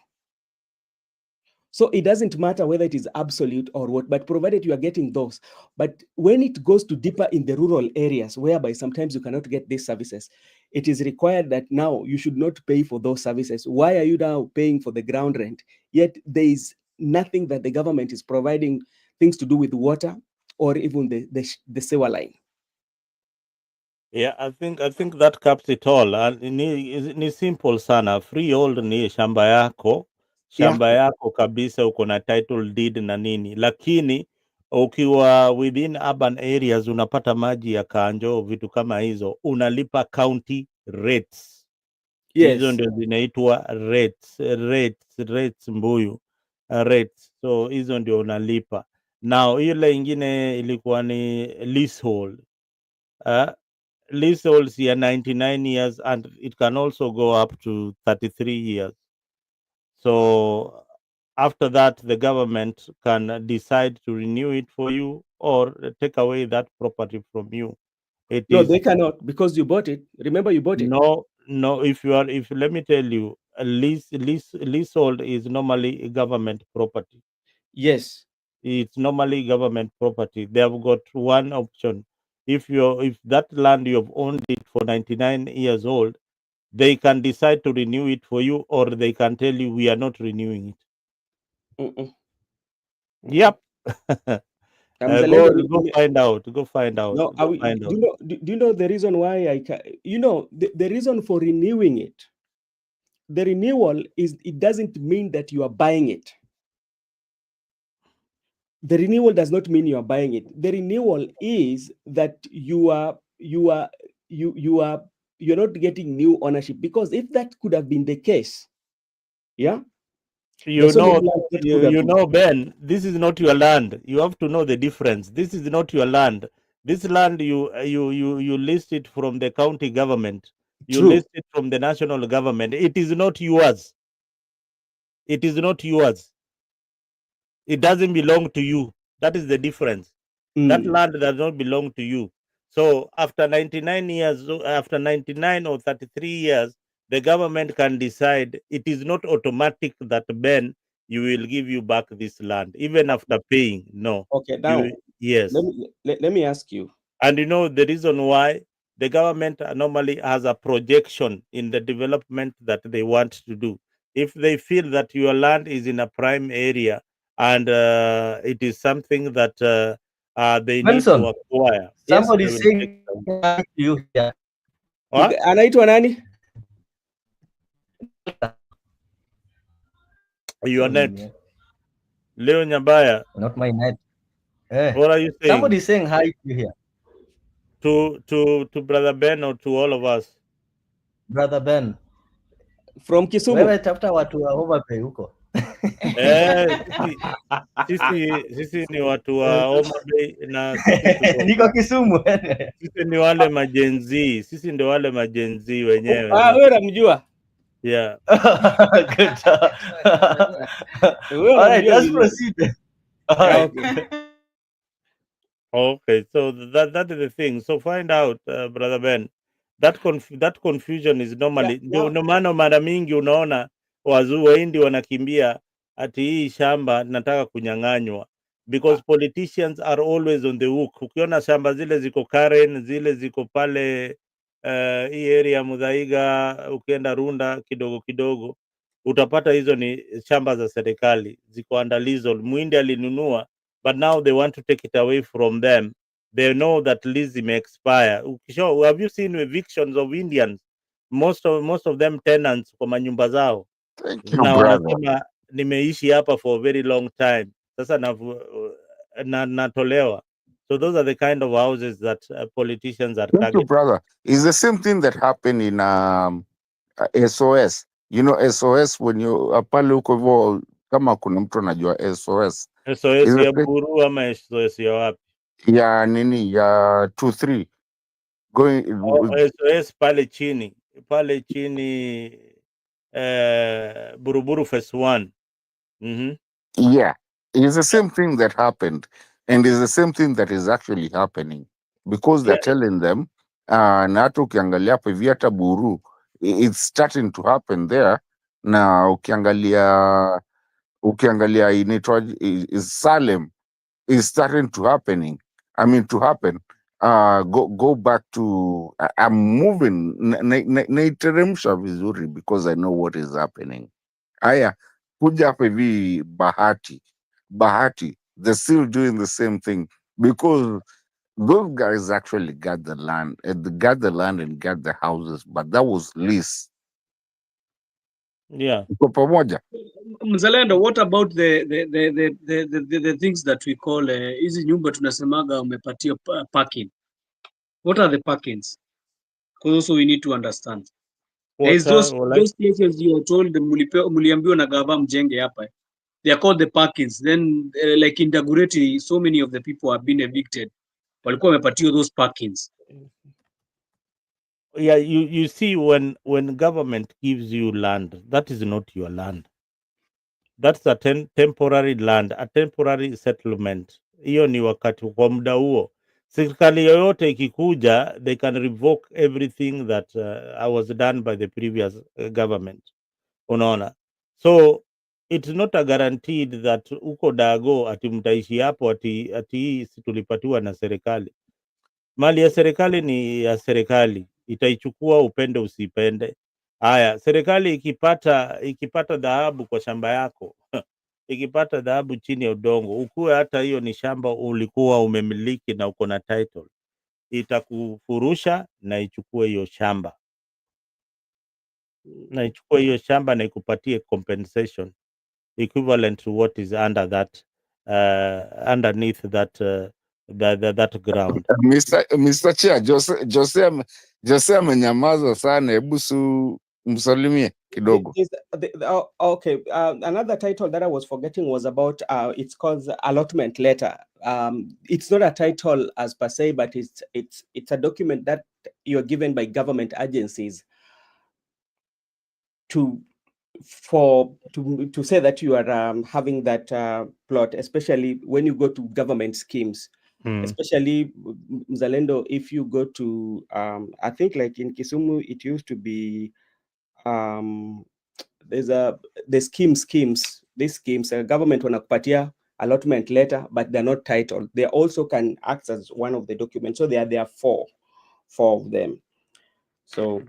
So it doesn't matter whether it is absolute or what, but provided you are getting those. But when it goes to deeper in the rural areas, whereby sometimes you cannot get these services, it is required that now you should not pay for those services. Why are you now paying for the ground rent? Yet there is nothing that the government is providing, things to do with water or even the sewer line. Yeah, I think that caps it all. And ni simple sana. Freehold ni shamba yako kabisa, uko na title deed na nini, lakini ukiwa within urban areas unapata maji ya kanjo, vitu kama hizo, unalipa county rates. Hizo ndio zinaitwa rates mbuyu, rates. So hizo ndio unalipa. Now ile ingine ilikuwa ni leasehold. Leaseholds here 99 years, and it can also go up to 33 years. So after that, the government can decide to renew it for you or take away that property from you. They cannot, because you bought it. Remember, you bought it. No. If let me tell you, a leasehold is normally government property. Yes, it's normally government property. They have got one option. If that land you have owned it for 99 years old, they can decide to renew it for you, or they can tell you we are not renewing it. Yep. Go find out. Go find out. No, do you know the reason why the reason for renewing it? The renewal is, it doesn't mean that you are buying it. The renewal does not mean you are buying it. The renewal is that you're not getting new ownership, because if that could have been the case, yeah. You know, Ben, this is not your land. You have to know the difference. This is not your land. This land you list it from the county government. You list it from the national government. It is not yours. It is not yours. It doesn't belong to you. That is the difference. That land does not belong to you. So after 99 years, after 99 or 33 years, the government can decide. It is not automatic that, Ben, you will give you back this land, even after paying. No. Okay, now yes. let me ask you. And you know the reason why? The government normally has a projection in the development that they want to do. If they feel that your land is in a prime area and it is something that they need to Benson, acquire, yes, somebody they will take saying them. hi to you here. What? Anaitwa nani? Your net. Leo Nyabaya, Not my net. Eh. what are you saying? Somebody saying hi to you here. To Brother Ben or to all of us? Brother Ben. From Kisumu. Wewe tafuta watu wa Homa Bay huko. Sisi ni watu wa Homa Bay na sisi Niko Kisumu. sisi ni wale majenzi, sisi ndio wale majenzi wenyewe. Wewe unamjua? Yeah. Good job. All right, let's proceed. All right. Okay, so that is the thing. So find out, Brother Ben, that confusion is normally ndio maana mara mingi unaona Wahindi wanakimbia ati hii shamba nataka kunyang'anywa, because politicians are always on the hook. Ukiona shamba zile ziko Karen, zile ziko pale hii area Muthaiga, ukienda Runda kidogo kidogo utapata hizo ni shamba za serikali ziko under leasehold. Muhindi alinunua, but now they want to take it away from them. They know that lease may expire. Have you seen evictions of Indians? Most of them tenants kwa manyumba zao. Thank you, Na brother. wanasema nimeishi hapa for a very long time. Sasa natolewa. So those are the kind of houses that politicians are Thank you, targeting. brother. It's the same thing that happened in SOS. You know SOS when you pale huko hivyo, kama kuna mtu anajua SOS. SOS ya Buru ama SOS ya wapi? Ya nini ya 2-3 going SOS pale chini Buruburu phase 1. Yeah, it's the same thing that happened, and it's the same thing that is actually happening because they're telling them na hata ukiangalia hapo hivi hata Buru it's starting to happen there. Na ukiangalia inaitwa Salem is starting to happen. Go back to I'm moving naiteremsha vizuri because I know what is happening. Aya, kuja hapa hivi Bahati, they're still doing the same thing because those guys actually got the land, and got the houses, but that was lease. Yeah. Uko pamoja? Mzalendo, what about the things that we call hizi nyumba tunasemaga umepatia parking? What are the parkings? Because also we need to understand. Is those places you are told muliambiwa na gava mjenge hapa. They are called the parkings. Then like in Dagoretti, so many of the people have been evicted. Walikuwa wamepatiwa those parkings. Yeah, you see when government gives you land, that is not your land. That's a temporary land, a temporary settlement. Hiyo ni wakati kwa muda huo. Serikali yoyote ikikuja, they can revoke everything that was done by the previous government. Unaona? So it's not a guaranteed that uko Dago ati mtaishi hapo ati tulipatiwa na serikali. Mali ya serikali ni ya serikali, itaichukua upende usipende. Haya, serikali ikipata dhahabu kwa shamba yako ikipata dhahabu chini ya udongo, ukuwe hata hiyo ni shamba ulikuwa umemiliki na uko na title, itakufurusha na ichukue hiyo shamba na ikupatie compensation equivalent to what is under that underneath that ground. Mr. Chair, Jose amenyamaza sana, hebu msalimie kidogo. Okay, another title that I was forgetting was about it's called allotment letter. It's not a title as per se, but it's a document that you're given by government agencies to say that you are having that plot, especially when you go to government schemes. Especially Mzalendo, if you go to I think like in Kisumu it used to be the schemes, these schemes government wanakupatia allotment letter, but they're not titled. They also can act as one of the documents. So there are four of them. So,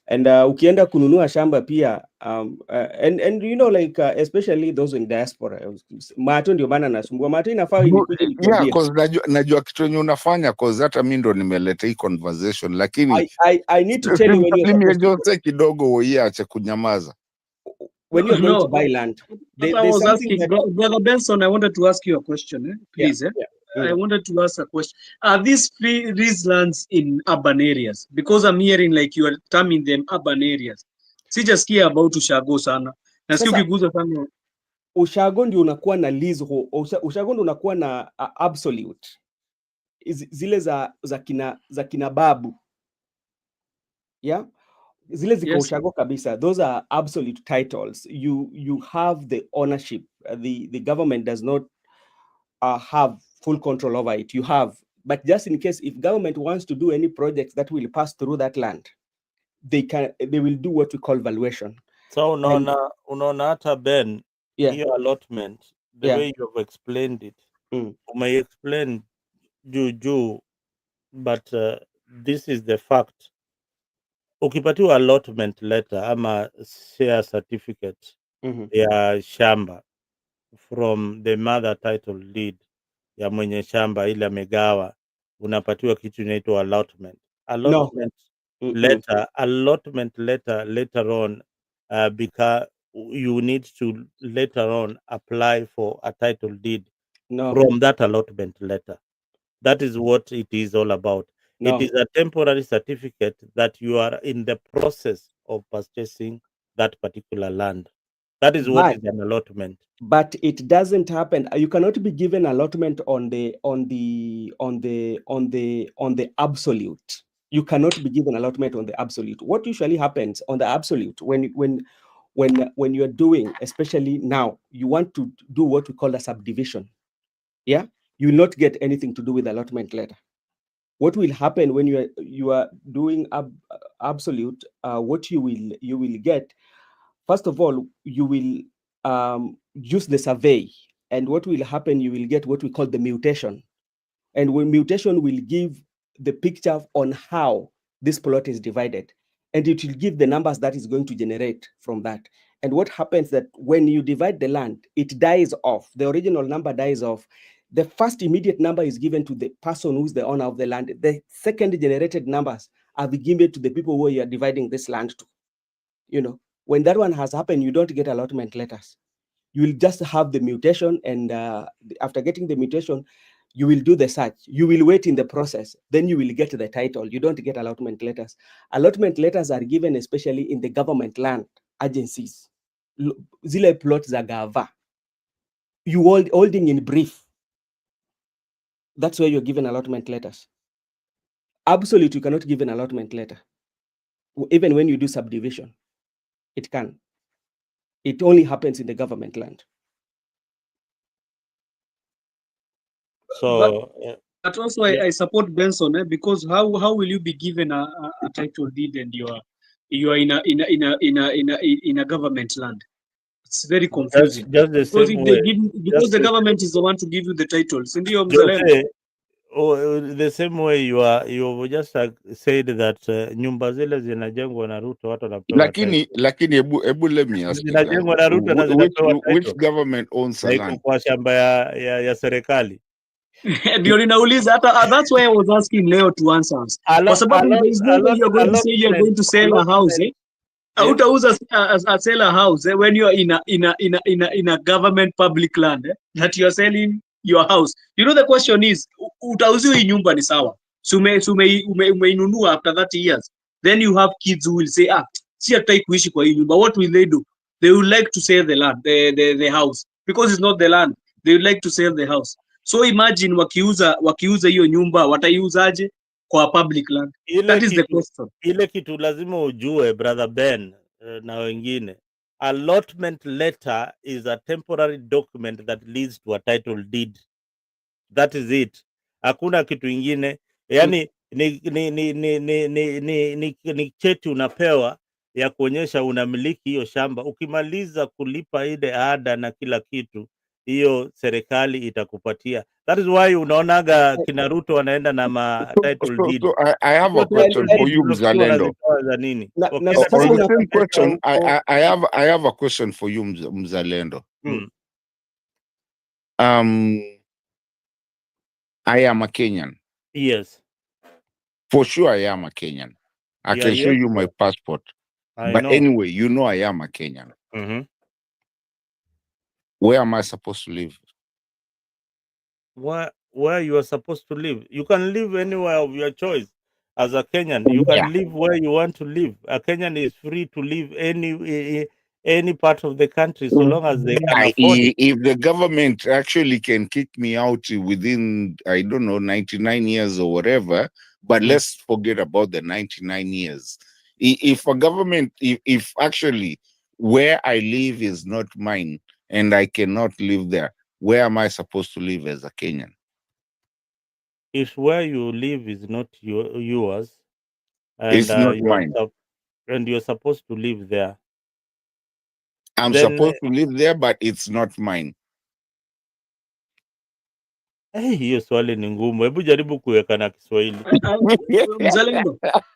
and ukienda kununua shamba pia, and you know, like especially those in diaspora, Mato ndio maana nasumbua. Mato inafaa nikuje Yeah, nikwambie. cause najua kitu yenye unafanya, cause hata mimi ndo nimeleta hii conversation, lakini I need to tell you when you're supposed to kidogo iache kunyamaza. When you're going to buy land. I was asking, Brother Benson, I wanted to ask you a question, please. I wanted to ask a question. Are these lands in urban areas? Because I'm hearing like you are terming them urban areas. Sijasikia about Ushago sana. Nasikia ukiguza sana. Ushago ndio unakuwa na leasehold. Ushago ndio unakuwa na absolute. Zile za kina babu. Yeah? Zile ziko Ushago kabisa. Those are absolute titles. You have the ownership. The government does not have full control over it. You have, but just in case if government wants to do any projects that will pass through that land, they will do what we call valuation. So unaona hata Ben, your allotment, the way you have explained it, you may explain juu, but this is the fact. Ukipatiwa allotment letter ama share certificate ya shamba from the mother title deed ya mwenye shamba ile amegawa, unapatiwa kitu inaitwa allotment letter later on, because you need to later on apply for a title deed from that allotment letter. That is what it is all about. It is a temporary certificate that you are in the process of purchasing that particular land. That is what is an allotment. But it doesn't happen. You cannot be given allotment on the absolute. You cannot be given allotment on the absolute. What usually happens on the absolute when you're doing, especially now, you want to do what we call a subdivision. Yeah, you will not get anything to do with allotment letter. What will happen when you are doing absolute? What you will get, first of all, you will use the survey, and what will happen, you will get what we call the mutation, and when mutation will give the picture on how this plot is divided, and it will give the numbers that is going to generate from that. And what happens that when you divide the land, it dies off. The original number dies off. The first immediate number is given to the person who's the owner of the land. The second generated numbers are given to the people who you are dividing this land to. You know, when that one has happened, you don't get allotment letters. You will just have the mutation, and after getting the mutation, you will do the search. You will wait in the process. Then you will get the title. You don't get allotment letters. Allotment letters are given especially in the government land agencies. Zile plot za gava. You holding in brief. That's where you're given allotment letters. Absolute, you cannot give an allotment letter. Even when you do subdivision, it can. It only happens in the government land. So, but also I support Benson, because how will you be given a title deed and you are in a government land? It's very confusing. Just the because same way, because the government is the one to give you the titles. Ndio Mzalendo. The same way you just said that nyumba zile zinajengwa na Ruto watu wanapewa lakini hebu let me ask you, zinajengwa na Ruto na zinapewa which government owns the land? Kwa shamba ya serikali. Ndio ninauliza hata, that's why I was asking Leo to answer us. Kwa sababu there is no way you're going to say you're going to sell a house, Hautauza sell a house when you are in a government public land that you are selling your house. You know, the question is, utauziwa hii nyumba ni sawa. So umeinunua after 30 years. Then you have kids who will say, si hataki kuishi kwa hii nyumba. What will they do? They would like to sell the land, the house, because it's not the land. They would like to sell the house. So imagine wakiuza hiyo nyumba, wataiuzaje kwa public land? That is the question. Ile kitu lazima ujue, brother Ben na wengine. Allotment letter is a temporary document that leads to a title deed. That is it. Hakuna kitu ingine. Yani ni cheti unapewa ya kuonyesha unamiliki hiyo shamba. Ukimaliza kulipa ile ada na kila kitu, hiyo serikali itakupatia. That is why unaonaga kina Ruto wanaenda na ma title deed. So I have a question for you, Mzalendo. Za nini? On the same question, I have a question for you, Mzalendo. I am a Kenyan. Yes. For sure, I am a Kenyan. I can show you my passport. But anyway, you know I am a Kenyan. Where am I supposed to live? Where you are supposed to live? You can live anywhere of your choice. As a Kenyan, you can live where you want to live. A Kenyan is free to live any part of the country so long as they can afford it. If the government actually can kick me out within, I don't know, 99 years or whatever, but let's forget about the 99 years. If a government, if actually where I live is not mine and I cannot live there, where am I supposed to live as a Kenyan? If where you live is not yours, and it's not mine, and you're supposed to live there, I'm supposed to live there, but it's not mine. Hiyo swali ni ngumu. Hebu jaribu kuweka na Kiswahili.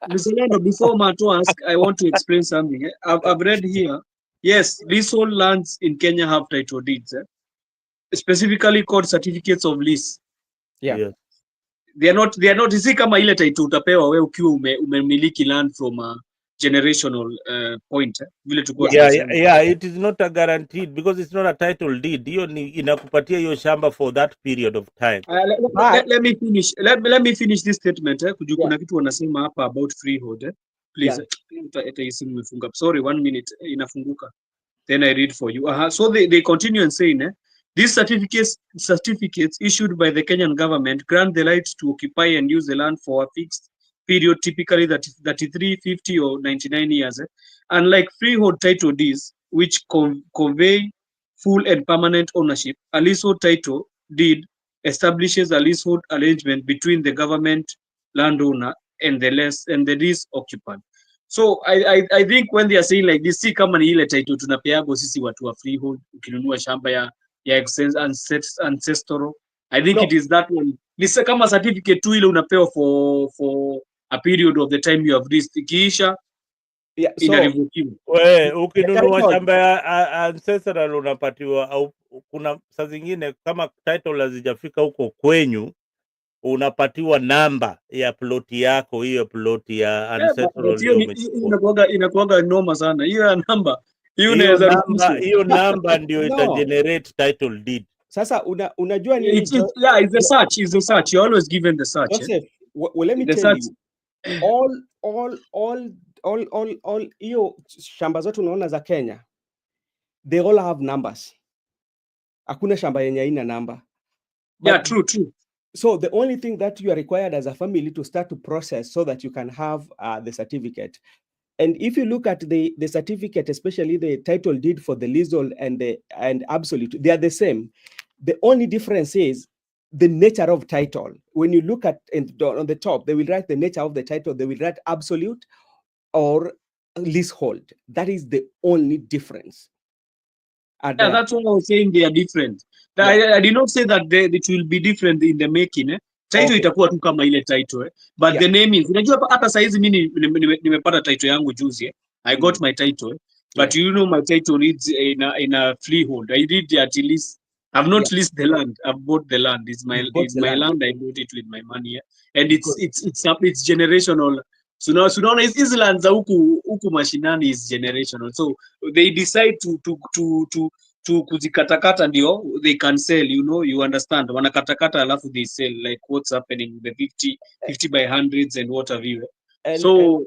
Mzalendo, before Mato ask, I want to explain something. I've read here. Yes, leasehold lands in Kenya have title deeds, specifically called certificates of lease. Yeah. Yes. They are not isi kama ile title utapewa wewe ukiwa umemiliki land from a generational point. Yeah, it is not a guaranteed because it's not a title deed. Hiyo ni inakupatia hiyo shamba for that period of time. Let me finish. Let me finish this statement. Kuna kitu wanasema hapa about freehold. Please, sorry, 1 minute inafunguka. Then I read for you. So they continue and saying, these certificates issued by the Kenyan government grant the right to occupy and use the land for a fixed period, typically 33, 50, or 99 years. Unlike freehold title deeds, which convey full and permanent ownership, a leasehold title deed establishes a leasehold arrangement between the government landowner and the lease occupant. So I think when they are saying like this, si kama ni ile title tunapeago sisi watu wa freehold ukinunua shamba ya ancestral. I think it is that one. Ni kama certificate tu ile unapewa for a period of the time you have leased. Ikiisha ukinunua shamba ya ancestral unapatiwa, au kuna saa zingine kama title hazijafika huko kwenyu unapatiwa namba ya ploti yako, hiyo ploti ya ancestral inakuaga noma sana hiyo namba. Hiyo namba ndio ita generate title deed. Sasa unajua nini? It's a search. You're always given the search. Joseph, well, let me tell you, all hiyo shamba zote unaona za Kenya, they all have numbers. Hakuna shamba yenye haina number. Yeah, true. So the only thing that you are required as a family to start to process so that you can have the certificate. And if you look at the certificate, especially the title deed for the leasehold and absolute, they are the same. The only difference is the nature of title. When you look at on the top, they will write the nature of the title. They will write absolute or leasehold. That is the only difference. Yeah, that's what I was saying. They are different. I did not say that it will be different in the making. Title itakuwa tu kama ile title, but the name is. Unajua hata saizi mimi nimepata title yangu juzi. I got my title, but you know my title is in a freehold. I did at least. I've not leased the land. I've bought the land. It's my land. I bought it with my money, and it's generational. So now hizi land za huku mashinani is generational. So they decide to kuzikatakata ndio they can sell, you understand. Wanakatakata alafu they sell, like what's happening, the 50 by hundreds and what have you. So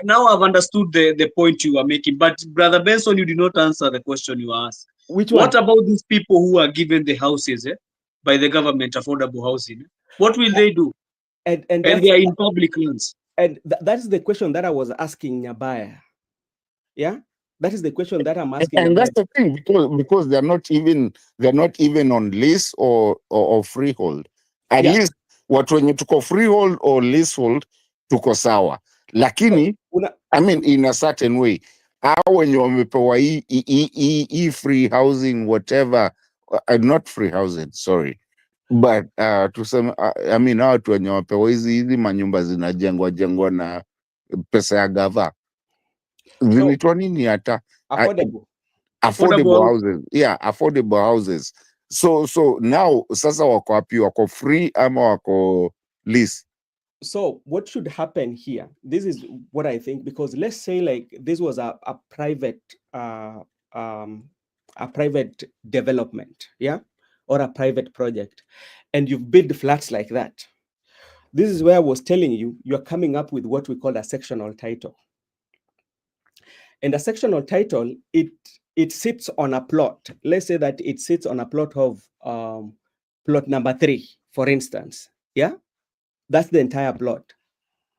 now I've understood the point you are making. But Brother Benson, you did not answer the question you asked. What about these people who are given the houses by the government, affordable housing? What will they do? And they are in public lands. And that is the question that I was asking Nyabaya. Yeah, that is the question that I'm asking. And that's the thing, because they're not even on lease or freehold. At least watu wenye tuko freehold or leasehold tuko sawa. Lakini I mean in a certain way, hao wenye wamepewa hii free housing whatever not free housing, sorry, but tuseme I mean watu wenye wapewa hizi manyumba zinajengwa na pesa ya gava zinaitwa nini hata affordable houses. Yeah, affordable houses. So now sasa wako wapi? Wako free ama wako lease? So what should happen here? This is what I think, because let's say like this was a private development, yeah, or a private project, and you've built flats like that. This is where I was telling you, you're coming up with what we call a sectional title. And a sectional title, it sits on a plot. Let's say that it sits on a plot of plot number 3, for instance. Yeah, that's the entire plot.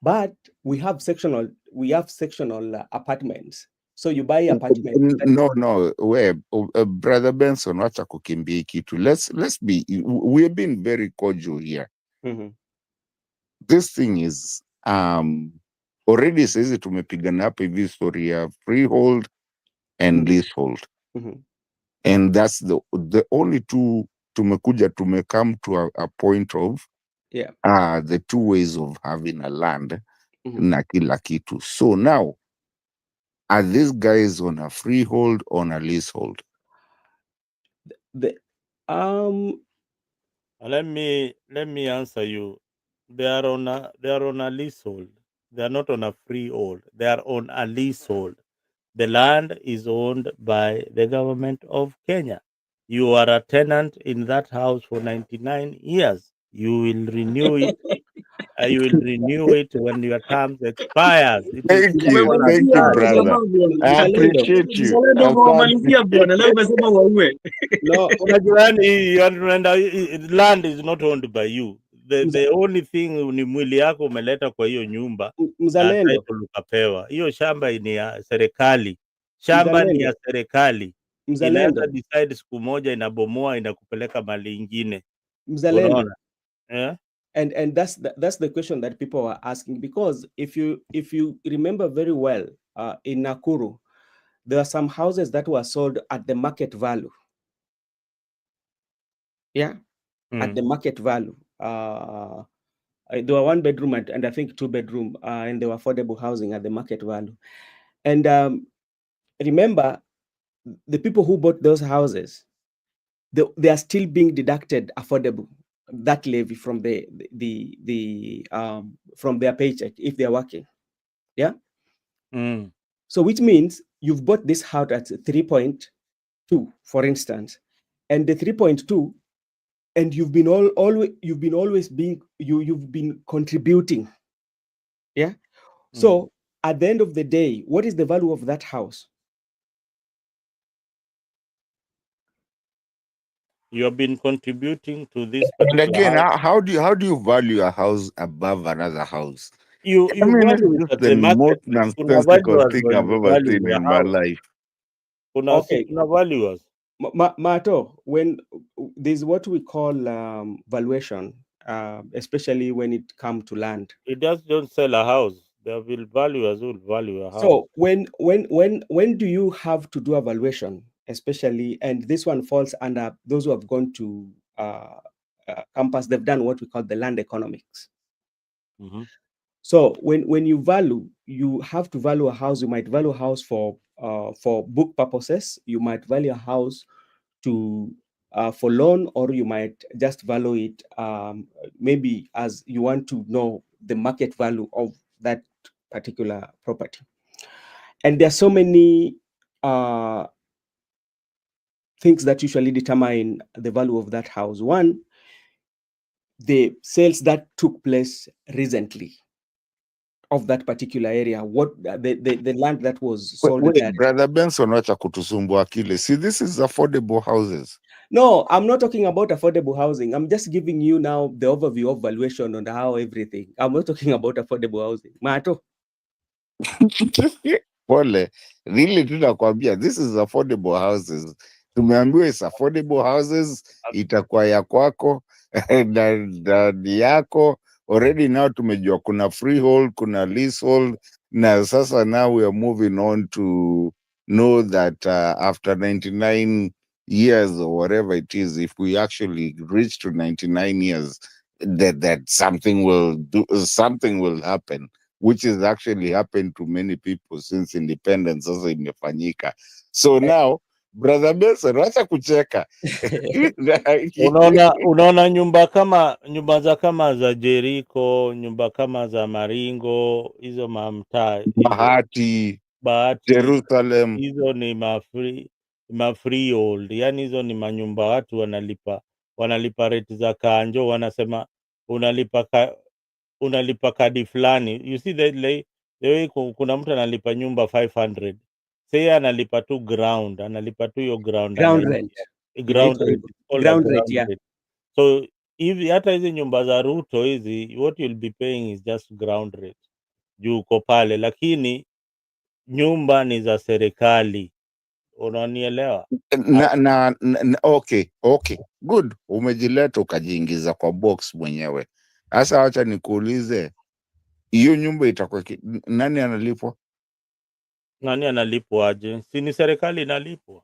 But we have sectional apartments. So you buy apartments. No, where Brother Benson, wacha kukimbia kitu. Let's be. We have been very cordial here. Mm-hmm. This thing is already says tumepigana hapa hivi story ya freehold and leasehold. Mm-hmm. And that's the only two tume come to a point of the two ways of having a land na kila kitu. So now, are these guys on a freehold or on a leasehold? Let me answer you. They are on a leasehold. They are not on a freehold. They are on a leasehold. The land is owned by the government of Kenya. You are a tenant in that house for 99 years. You will renew it. You will renew it when your terms expires. Thank you, brother. I appreciate you. Land is not owned by you. The only thing ni mwili yako umeleta kwa hiyo nyumba. Mzalendo. Ukapewa. Hiyo shamba ni ya serikali. Shamba ni ya serikali. Inaweza decide siku moja inabomoa inakupeleka mali ingine. Mzalendo. Yeah? And that's the question that people are asking, because if you remember very well, in Nakuru, there are some houses that were sold at the market value. Yeah, at the market value. There were 1 bedroom and I think 2 bedroom, and they were affordable housing at the market value. And remember, the people who bought those houses, they are still being deducted affordable, that levy from from their paycheck if they are working. Yeah. So which means you've bought this house at 3.2, for instance, and the 3.2, and you've been contributing. Yeah. So at the end of the day, what is the value of that house? You have been contributing to this. And again, how do you value a house above another house? You value it at the most nonsensical thing I've ever seen in my life. Okay. Valuers. Mato, when there's what we call valuation, especially when it comes to land. It just don't sell a house. There will valuers who will value a house. So when do you have to do a valuation, especially, and this one falls under those who have gone to campus, they've done what we call the land economics. So when you value, you have to value a house. You might value a house for book purposes. You might value a house for loan, or you might just value it maybe as you want to know the market value of that particular property. And there are so many things that usually determine the value of that house. One, the sales that took place recently of that particular area, what the land that was sold. Wait, Brother Benson, wacha kutusumbua akili. See, this is affordable houses. No, I'm not talking about affordable housing. I'm just giving you now the overview of valuation on how everything. I'm not talking about affordable housing. Mato. Pole, really tunakwambia, this is affordable houses. Tumeambiwa is affordable houses, itakuwa ya kwako na yako. Already now tumejua kuna freehold, kuna leasehold, na sasa now we are moving on to know that after 99 years or whatever it is, if we actually reach to 99 years, that something will happen, which has actually happened to many people since independence also imefanyika. So now, brother Benson, wacha kucheka. Unaona nyumba za Jericho, nyumba kama za Maringo, hizo mamtaa hizo Bahati, Jerusalem. hizo ni freehold, yani hizo ni manyumba watu wanalipa rate za kanjo, wanasema unalipa kadi fulani. You see the way kuna mtu analipa nyumba 500, say analipa tu ground, analipa tu hiyo ground Ground rate, yeah. rate. So hivi hata hizi nyumba za Ruto hizi, what you'll be paying is just ground rate juu uko pale, lakini nyumba ni za serikali, unanielewa? Okay, good, umejileta ukajiingiza kwa box mwenyewe. Sasa wacha nikuulize, hiyo nyumba itakuwa nani analipwa? Nani analipwa aje? Si ni serikali inalipwa?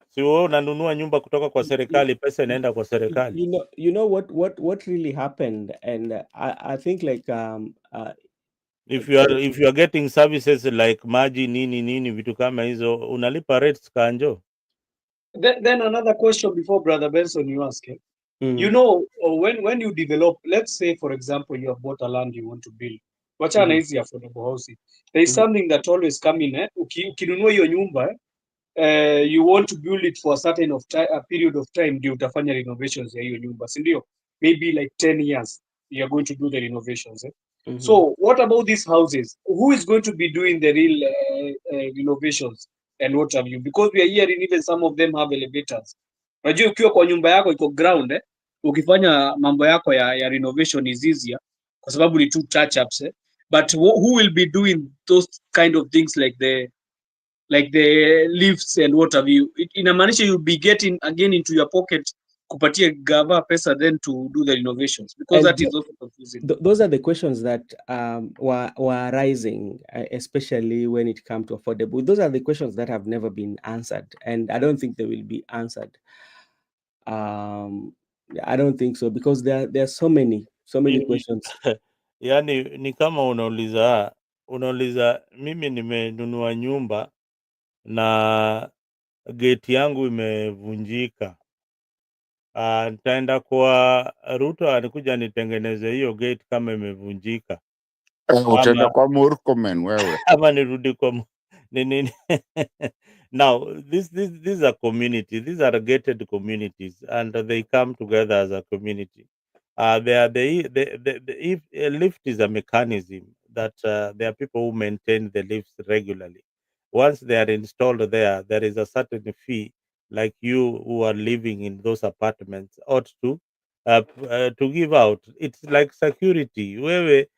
Si wewe unanunua nyumba kutoka kwa serikali, pesa inaenda kwa serikali. You know what really happened, and I think like if you are getting services like maji nini vitu kama hizo, unalipa rates kanjo. Then another question before Brother Benson you ask. You know, when you develop, let's say for example you have bought a land you want to build, wachana hizi affordable housing, there is something that always come in, ukinunua hiyo nyumba you want to build it for a certain a period of time, ndio utafanya renovations ya hiyo nyumba, si ndio? Maybe like 10 years you are going to do the renovations. So what about these houses? Who is going to be doing the real renovations and what have you? Because we are hearing even some of them have elevators. Unajua ukiwa kwa nyumba yako iko ground, ukifanya mambo yako ya renovation is easier kwa sababu ni two touch ups, but who will be doing those kind of things like the lifts and what have you? Inamaanisha you'll be getting again into your pocket kupatia gava pesa then to do the renovations, because and that is also confusing. Those are the questions that were rising, especially when it comes to affordable. Those are the questions that have never been answered, and I don't think they will be answered. I don't think so, because there are so many questions. Yani ni kama unauliza mimi nimenunua nyumba na gate yangu imevunjika, nitaenda kwa Ruto anikuja nitengeneze hiyo gate kama imevunjika, utaenda kwa Murkomen wewe ama nirudi kwa nini? Now these are community, these are gated communities, and they come together as a community. If a lift is a mechanism that there are people who maintain the lifts regularly. Once they are installed there is a certain fee, like you who are living in those apartments ought to give out. It's like security. Wewe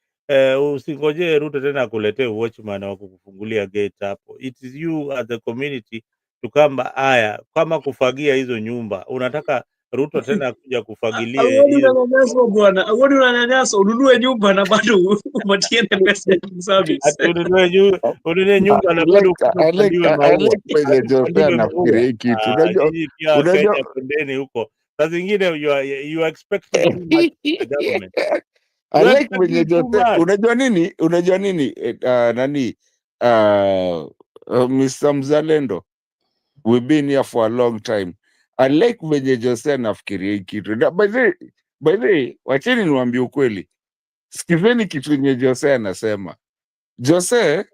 usingoje Ruto tena akuletee watchman wa kukufungulia gate hapo. It is you as a community to come. Haya, kama kufagia hizo nyumba, unataka Ruto tena kuja kufagilia hiyo bwana? Unanyanyasa, ununue nyumba na bado upatie pesa ya service. Ununue nyumba na bado upandiwe maua. Nafikiria kitu unajua pendeni huko. Saa zingine you are expecting too much from the government. Unajua nini nani Mr. Mzalendo, we've been here for a long time. I like venye Jose nafikiria kitu. By the way, wacheni niwaambie ukweli. Sikizeni kitu yenye Jose anasema. Jose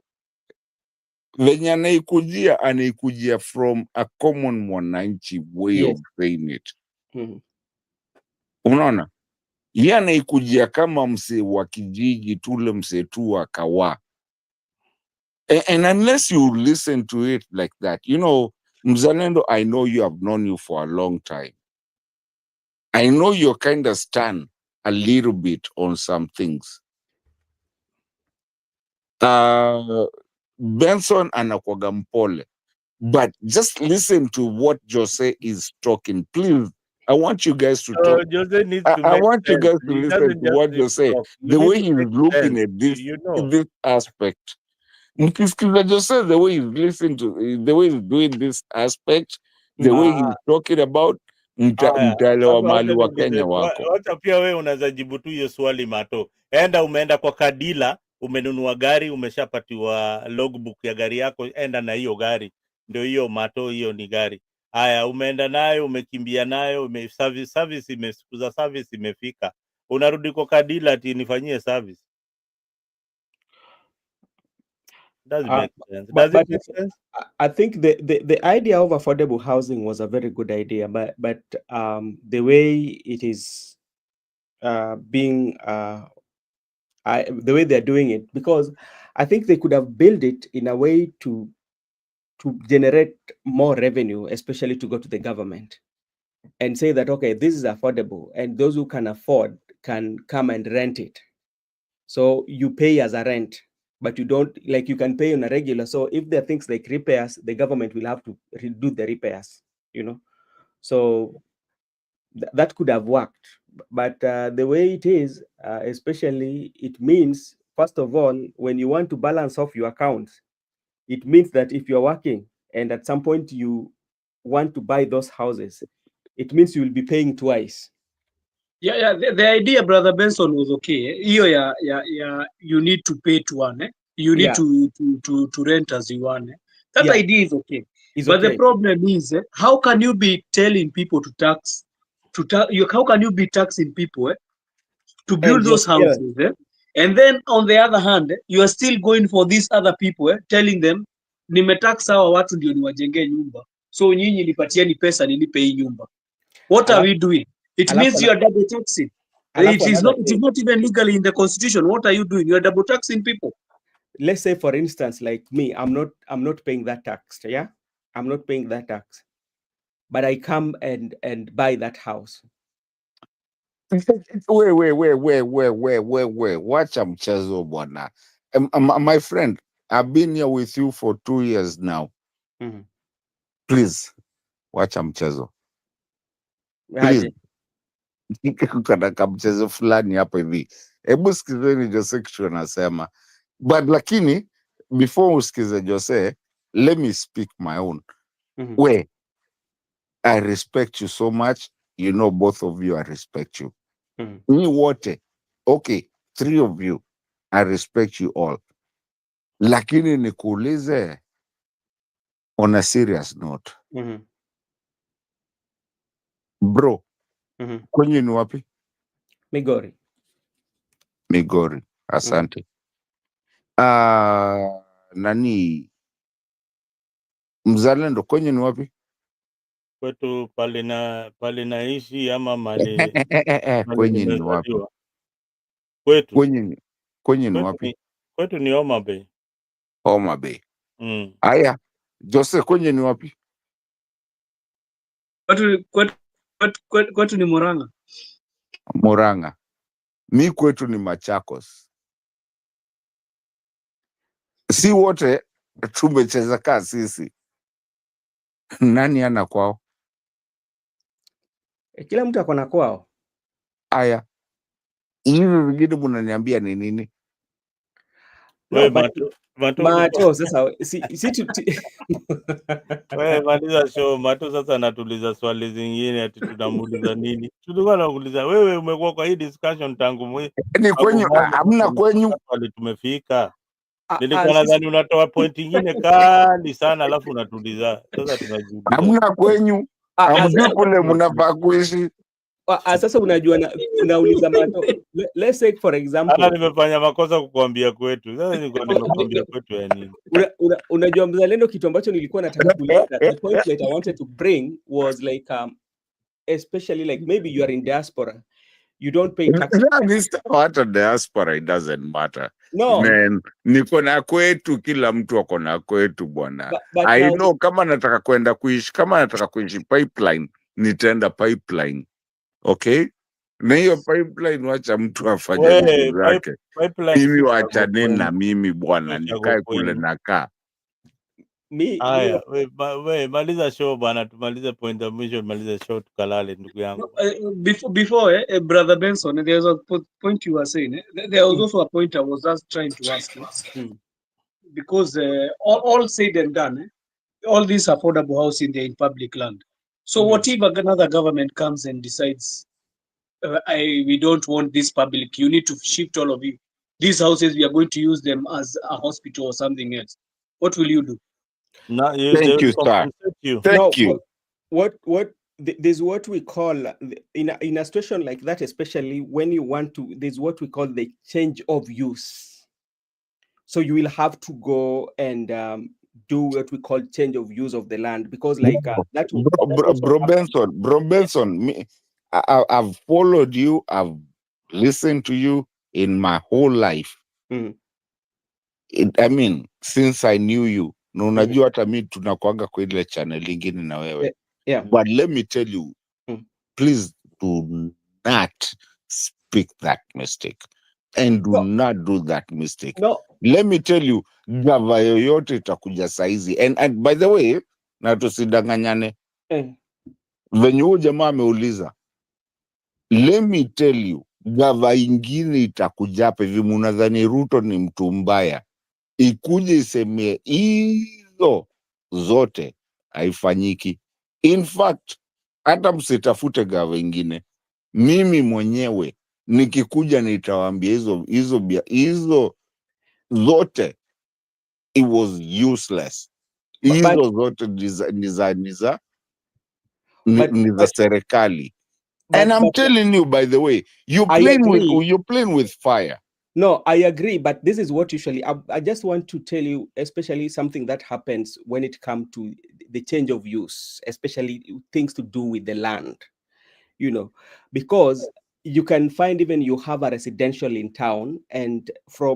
venye anaikujia from a common mwananchi way of saying it. Unaona? Yeye anaikujia kama msee wa kijiji, tule msee tu wa kawa. And unless you listen to it like that, you know, Mzalendo, I know you have known you for a long time. I know you're kind of stand a little bit on some things. Benson anakwaga mpole, but just listen to what Jose is talking. Please, I want you guys to talk. Jose needs to I want sense. You guys to listen to what Jose, the way he's looking at this, this aspect. Mkisikiza Jose, the way he's listening to, the way he's doing this aspect, The way he's talking about, mtaelewa mali wa Kenya wako. Wacha pia wewe unaweza jibu tu hiyo swali Mato. Umeenda kwa kadila, umenunua gari, umeshapatiwa logbook ya gari yako, enda na hiyo gari. Ndio hiyo Mato, hiyo ni gari. Haya, umeenda nayo, umekimbia nayo, service siku za service imefika. Unarudi kwa kadila ati nifanyie service. Does it make sense? Does it make sense? I think the idea of affordable housing was a very good idea, but the way it is being the way they're doing it, because I think they could have built it in a way to generate more revenue, especially to go to the government and say that, okay, this is affordable, and those who can afford can come and rent it. So you pay as a rent, but you don't, like, you can pay on a regular. So if there are things like repairs, the government will have to do the repairs, you know. So that could have worked. But the way it is, especially, it means, first of all, when you want to balance off your accounts, it means that if you're working and at some point you want to buy those houses, it means you will be paying twice. Yeah. The idea, Brother Benson, was okay. Yeah. You need to pay to one. You need to rent as you want. That idea is okay. But the problem is, how can you be telling people to tax? How can you be taxing people to build those houses? And then on the other hand, you are still going for these other people, telling them, nimetax hawa watu ndio niwajengee nyumba. So nyinyi nipatieni pesa nilipe hii nyumba. What are we doing? It means you are double taxing. It is not even legally in the constitution. What are you doing? You are double taxing people. Let's say, for instance, like me, I'm not paying that tax. Yeah, I'm not paying that tax, but I come and buy that house. Wait. Wacha mchezo bwana. My friend, I've been here with you for 2 years now. Mm-hmm. Please, wacha mchezo. Please. Kuna kamchezo fulani hapo hivi. Hebu sikizeni Jose kitu anasema. But lakini, before usikize Jose, let me speak my own. Mm-hmm. Where I respect you so much. You know, both of you, I respect you. Mm-hmm. Me wote. Okay, 3 of you. I respect you all. Lakini nikuulize on a serious note. Mm-hmm. Bro, mm-hmm. Kwenye ni wapi? Migori. Asante. Nani? Mzalendo, kwenye ni wapi? Kwetu pale naishi ama mali Kwenye ni wapi? Kwetu. Kwenye ni wapi? Kwetu ni Homa Bay. Homa Bay. Aya, Jose, kwenye ni wapi? Kwetu ni Murang'a. Murang'a. Mi kwetu ni Machakos. Si wote tumecheza kaa sisi. Nani ana kwao? Kila mtu akona kwao. Aya. Hivi vingine mnaniambia ni nini? Mato sasa wewe maliza show. Mato sasa anatuliza swali zingine ati tunamuuliza nini? Tulikuwa nakuuliza wewe umekuwa kwa hii discussion tangu ni kwenyu, hamna kwenyu swali tumefika. Nilikuwa nadhani unatoa point nyingine kali sana alafu unatuliza. Sasa tunajiuliza. Hamna kwenyu. Hamjui kule mnafaa kuishi. Sasa unajua unauliza Mato. Let's say for example, nimefanya makosa kukuambia kwetu. Sasa nilikuwa nimekuambia kwetu ya nini? Unajua Mzalendo, kitu ambacho nilikuwa nataka kuleta, the point that I wanted to bring was like especially like maybe you are in diaspora, you don't pay tax. Hata diaspora, it doesn't matter. No. Man, niko na kwetu, kila mtu ako na kwetu bwana. I know kama nataka kwenda kuishi, pipeline, nitaenda pipeline. Okay? Na hiyo pipeline wacha mtu afanye vitu zake. Mimi wacha nena mimi bwana, nikae kule nakaa. Aya, we maliza show bwana, tumalize point of mwisho, malize show tukalale ndugu yangu. Before Brother Benson, there's a point you were saying. There was also a point I was just trying to ask you. Because all said and done, all these affordable housing, they're in public land. So what if another government comes and decides, we don't want this public, you need to shift all of you. These houses, we are going to use them as a hospital or something else. What will you do? No, they Thank you, will sir. compensate you. Now, Thank you. there's what we call in a situation like that, especially when you want to, there's what we call the change of use. So you will have to go and do what we call change of use of the land, because like that will Bro Benson, I've followed you, I've listened to you in my whole life. I mean, since I knew you, na unajua hata mi tunakuanga kwa ile channel ingine na wewe. Yeah. But let me tell you, please do not speak that mistake. And do not do that mistake. No. Let me tell you, gava yoyote itakuja saizi. And by the way, na tusidanganyane, venye huyu jamaa ameuliza, let me tell you, gava ingine itakuja hapa hivi, munadhani Ruto ni mtu mbaya, ikuje isemee hizo zote haifanyiki. In fact, hata msitafute gava ingine, mimi mwenyewe nikikuja nitawaambia hizo zote it was useless. Hizo zote ni za serikali. And I'm telling you, by the way, you're playing with fire. No, I agree, but this is what usually, I just want to tell you, especially something that happens when it comes to the change of use, especially things to do with the land, you know, because you can find even you have a residential in town, and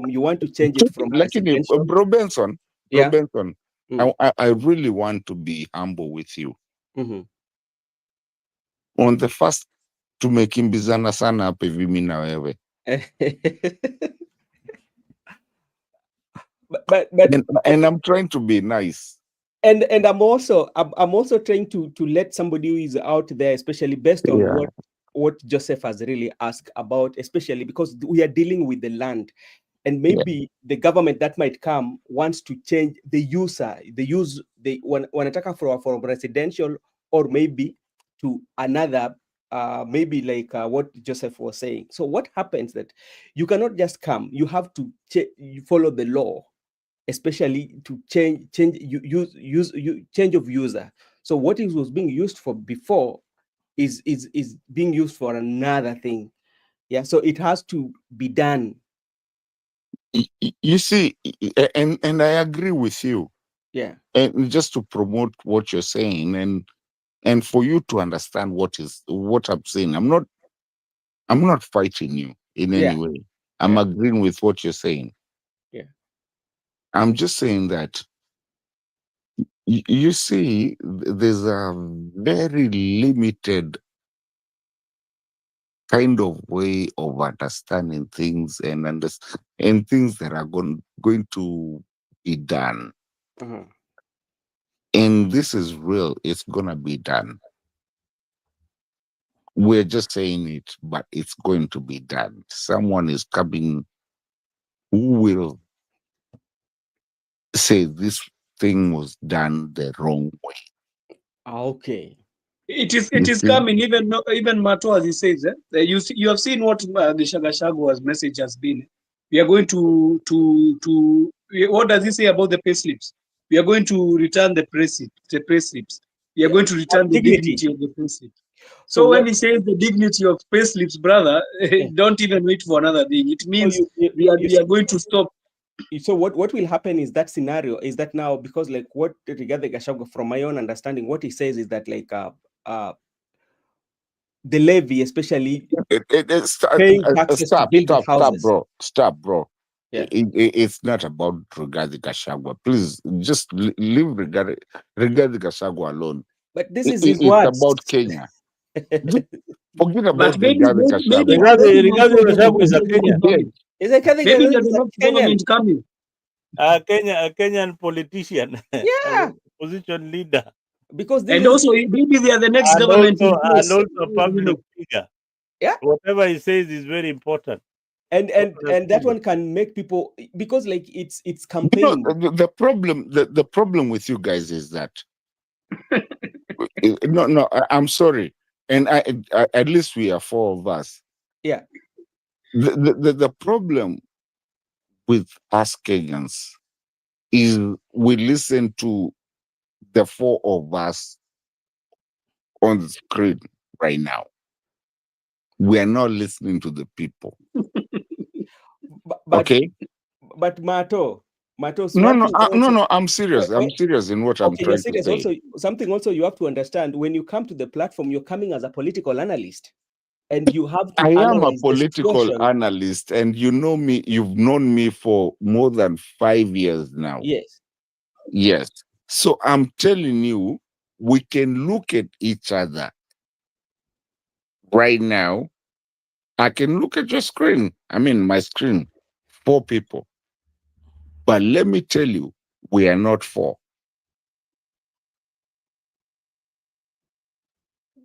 you want to change it from residential. Bro Benson, I really want to be humble with you. On the first, tumekimbizana sana hapa hivi mimi na wewe. And I'm trying to be nice. And I'm also trying to let somebody who is out there, especially based on what Joseph has really asked about, especially because we are dealing with the land, and maybe the government that might come wants to change the user, wanataka from residential or maybe to another, maybe like what Joseph was saying. So what happens that you cannot just come, you have to follow the law, especially to change of user. So what it was being used for before is being used for another thing. Yeah, so it has to be done. You see, and I agree with you. Yeah. And just to promote what you're saying, and for you to understand what I'm saying, I'm not fighting you in any way. I'm agreeing with what you're saying. Yeah. I'm just saying that you see, there's a very limited kind of way of understanding things and things that are going to be done. And this is real. It's gonna be done. We're just saying it, but it's going to be done. Someone is coming who will say this thing was done the wrong way. Okay. It is coming, even Mato, as he says. You have seen what the Shagashagwa's message has been. We are going to what does he say about the pay slips? We are going to return the pay slips. We are going to return the dignity of the pay slips. So when he says the dignity of pay slips, brother, don't even wait for another thing. It means we are going to stop. So what will happen is that scenario is that now, because like what Rigathi Gachagua, from my own understanding, what he says is that like the levy, especially paying taxes to build the houses. Stop, bro. Yeah. It's not about Rigathi Gachagua. Please just leave Rigathi Gachagua alone. But this is his words. It's about Kenya. Forget about Rigathi Gachagua is a Kenyan. Is a government coming? A Kenyan politician. Yeah. Opposition leader. Because also maybe they are the next government. And also public figure. Yeah. Whatever he says is very important. and that one can make people, because like it's You know, campaign. the problem with you guys is that no, I'm sorry, and I at least we are four of us. Yeah. The problem with us Kenyans is we listen to the four of us on the screen right now. We are not listening to the people. But Okay? Mato, No, I'm serious. I'm serious in what I'm okay, you're trying to serious. say. Also, something also you have to understand, when you come to the platform, you're coming as a political analyst, and you have to I am a analyze the political situation. analyst, and you know me, you've known me for more than 5 years now. Yes. Yes. So I'm telling you, we can look at each other right now. I can look at your screen. I mean, my screen, 4 people. But let me tell you, we are not 4.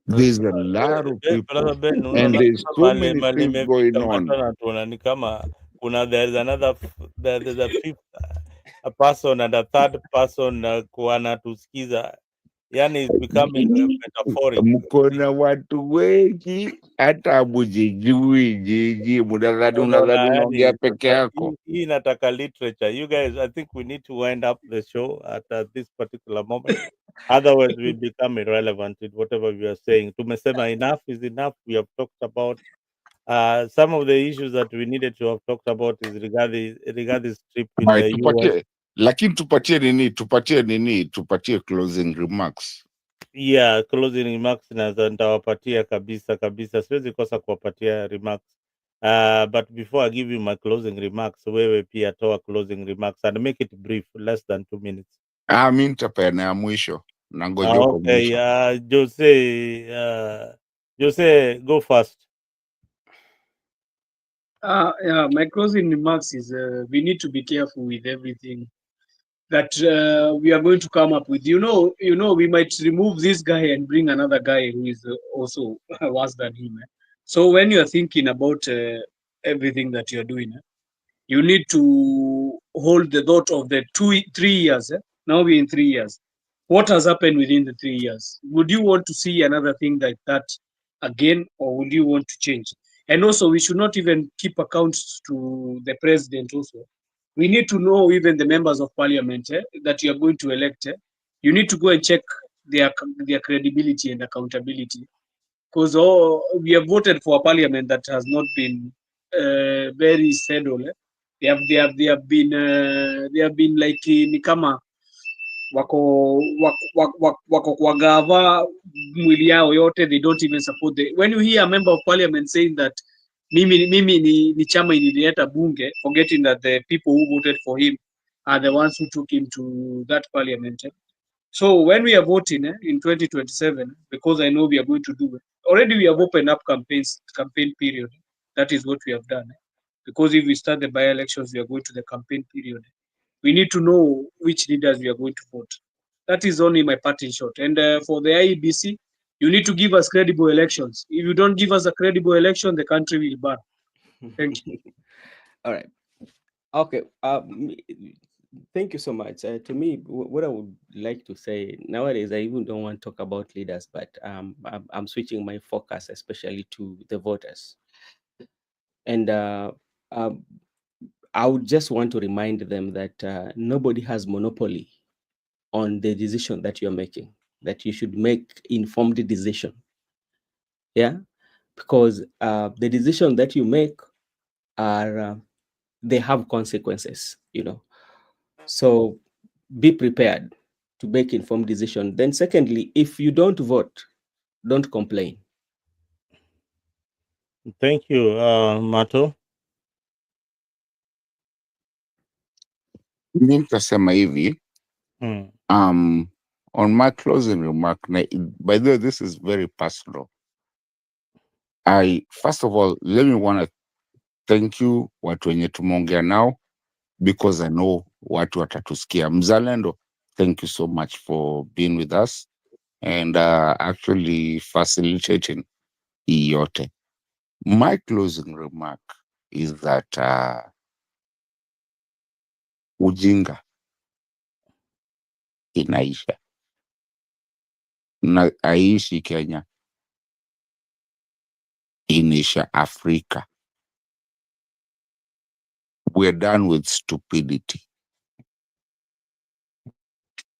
There's a lot of people, and there's so many things going on. Tuona ni kama there's another there's a fifth a person and a third person kuanatusikiza, yani is becoming metaphoric. Mkona watu wengi hata mujijui jiji, unadhani unaongea peke yako. Hii inataka literature. You guys, I think we need to wind up the show at this particular moment. Otherwise, we become irrelevant in whatever we are saying. Tumesema enough is enough. We have talked about some of the issues that we needed to have talked about is Rigathi's trip in the US. Lakini tupatie closing remarks. Yeah, closing remarks na nitawapatia kabisa. Siwezi kosa kuwapatia remarks. But before I give you my closing remarks, wewe pia toa closing remarks and make it brief, less than 2 minutes. Mi nitapeana ya mwisho. Nangoja uko Okay, mwisho. Jose, go first. Yeah, my closing remarks is we need to be careful with everything that we are going to come up with. You know, we might remove this guy and bring another guy who is also worse than him. So when you are thinking about everything that you are doing, you need to hold the thought of the 3 years. Now we're in 3 years. What has happened within the 3 years? Would you want to see another thing like that again, or would you want to change? And also, we should not even keep accounts to the president also. We need to know even the members of parliament that you are going to elect. You need to go and check their credibility and accountability, because we have voted for a parliament that has not been very settled. They have been like ni kama wako kwa gava mwili yao yote. They don't even support when you hear a member of parliament saying that mimi ni chama ilileta bunge, forgetting that the people who voted for him are the ones who took him to that parliament. So when we are voting in 2027, because I know we are going to do it, already we have opened up campaign period. That is what we have done. Because if we start the by-elections, we are going to the campaign period. We need to know which leaders we are going to vote. That is only my part in short. And for the IEBC, you need to give us credible elections. If you don't give us a credible election, the country will burn. Thank you. All right. Okay. Thank you so much. To me, what I would like to say nowadays, I even don't want to talk about leaders, but I'm switching my focus, especially to the voters. And I would just want to remind them that nobody has monopoly on the decision that you're making, that you should make informed decision. Yeah, because the decision that you make are they have consequences, So be prepared to make informed decision. Then secondly, if you don't vote, don't complain. Thank you, Mato. Mi nitasema hivi. On my closing remark, by the way, this is very personal. First of all, let me want to thank you watu wenye tumeongea nao, because I know watu watatusikia. Mzalendo, thank you so much for being with us and actually facilitating yote. My closing remark is that ujinga inaisha na aishi Kenya, inaisha Africa. We're done with stupidity.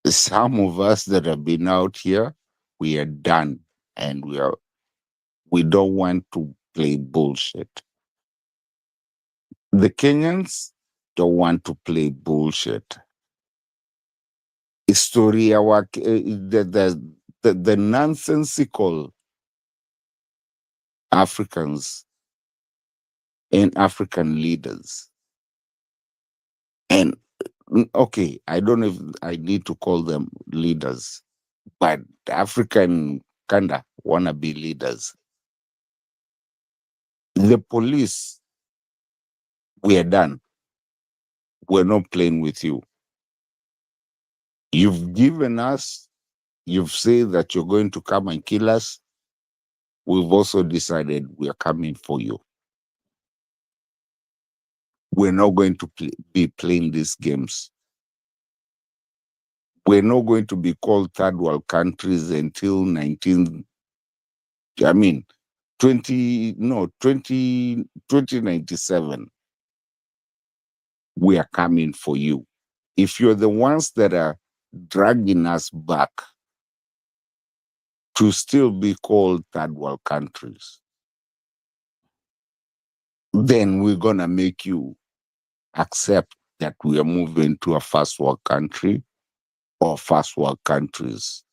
Some of us that have been out here, we are done, and we don't want to play bullshit. The Kenyans don't want to play bullshit. Historia the nonsensical Africans and African leaders. And okay, I don't know if I need to call them leaders, but African kinda wanna be leaders. The police, we are done. We're not playing with you. You've given us, you've said that you're going to come and kill us. We've also decided we are coming for you. We're not going to be playing these games. We're not going to be called third world countries until 2097. We are coming for you. If you're the ones that are dragging us back to still be called third world countries, then we're going to make you accept that we are moving to a first world country or first world countries.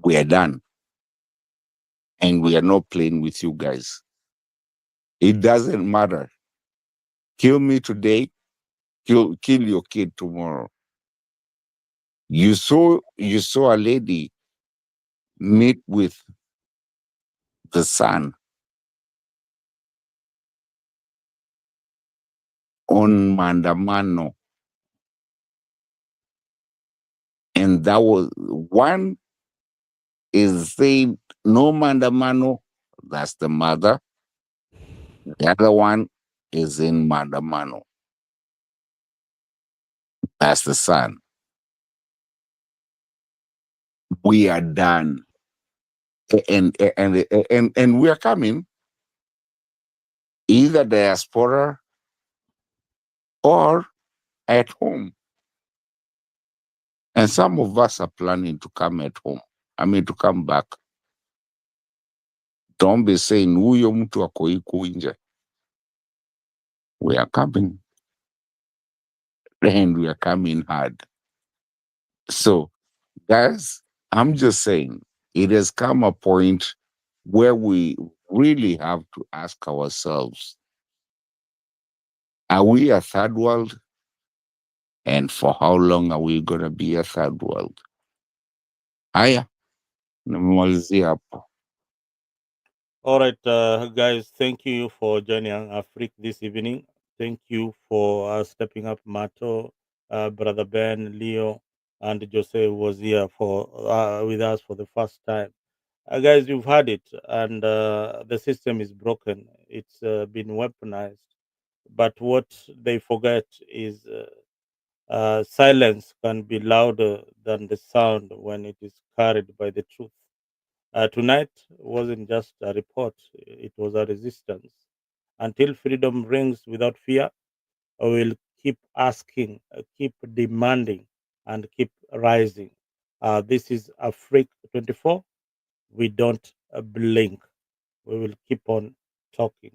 We are done. And we are not playing with you guys. It doesn't matter. Kill me today, kill your kid tomorrow. You saw a lady meet with the son on maandamano. And that was one is saying no maandamano, that's the mother. The other one is in maandamano, that's the son. We are done. And we are coming, either diaspora or at home. And some of us are planning to come at home. To come back. Don't be saying, huyo mtu ako huku nje. We are coming. And we are coming hard. So, guys, I'm just saying, it has come a point where we really have to ask ourselves, are we a third world? And for how long are we going to be a third world? Haya, nimemalizia hapo. All right, guys, thank you for joining AFRIQ this evening. Thank you for stepping up, Mato, Brother Ben, Leo, and Jose was here for with us for the first time. Guys, you've heard it, and the system is broken. It's been weaponized. But what they forget is silence can be louder than the sound when it is carried by the truth. Tonight wasn't just a report, it was a resistance. Until freedom rings without fear, we will keep asking, keep demanding, and keep rising. This is AFRIQ 24. We don't blink. We will keep on talking.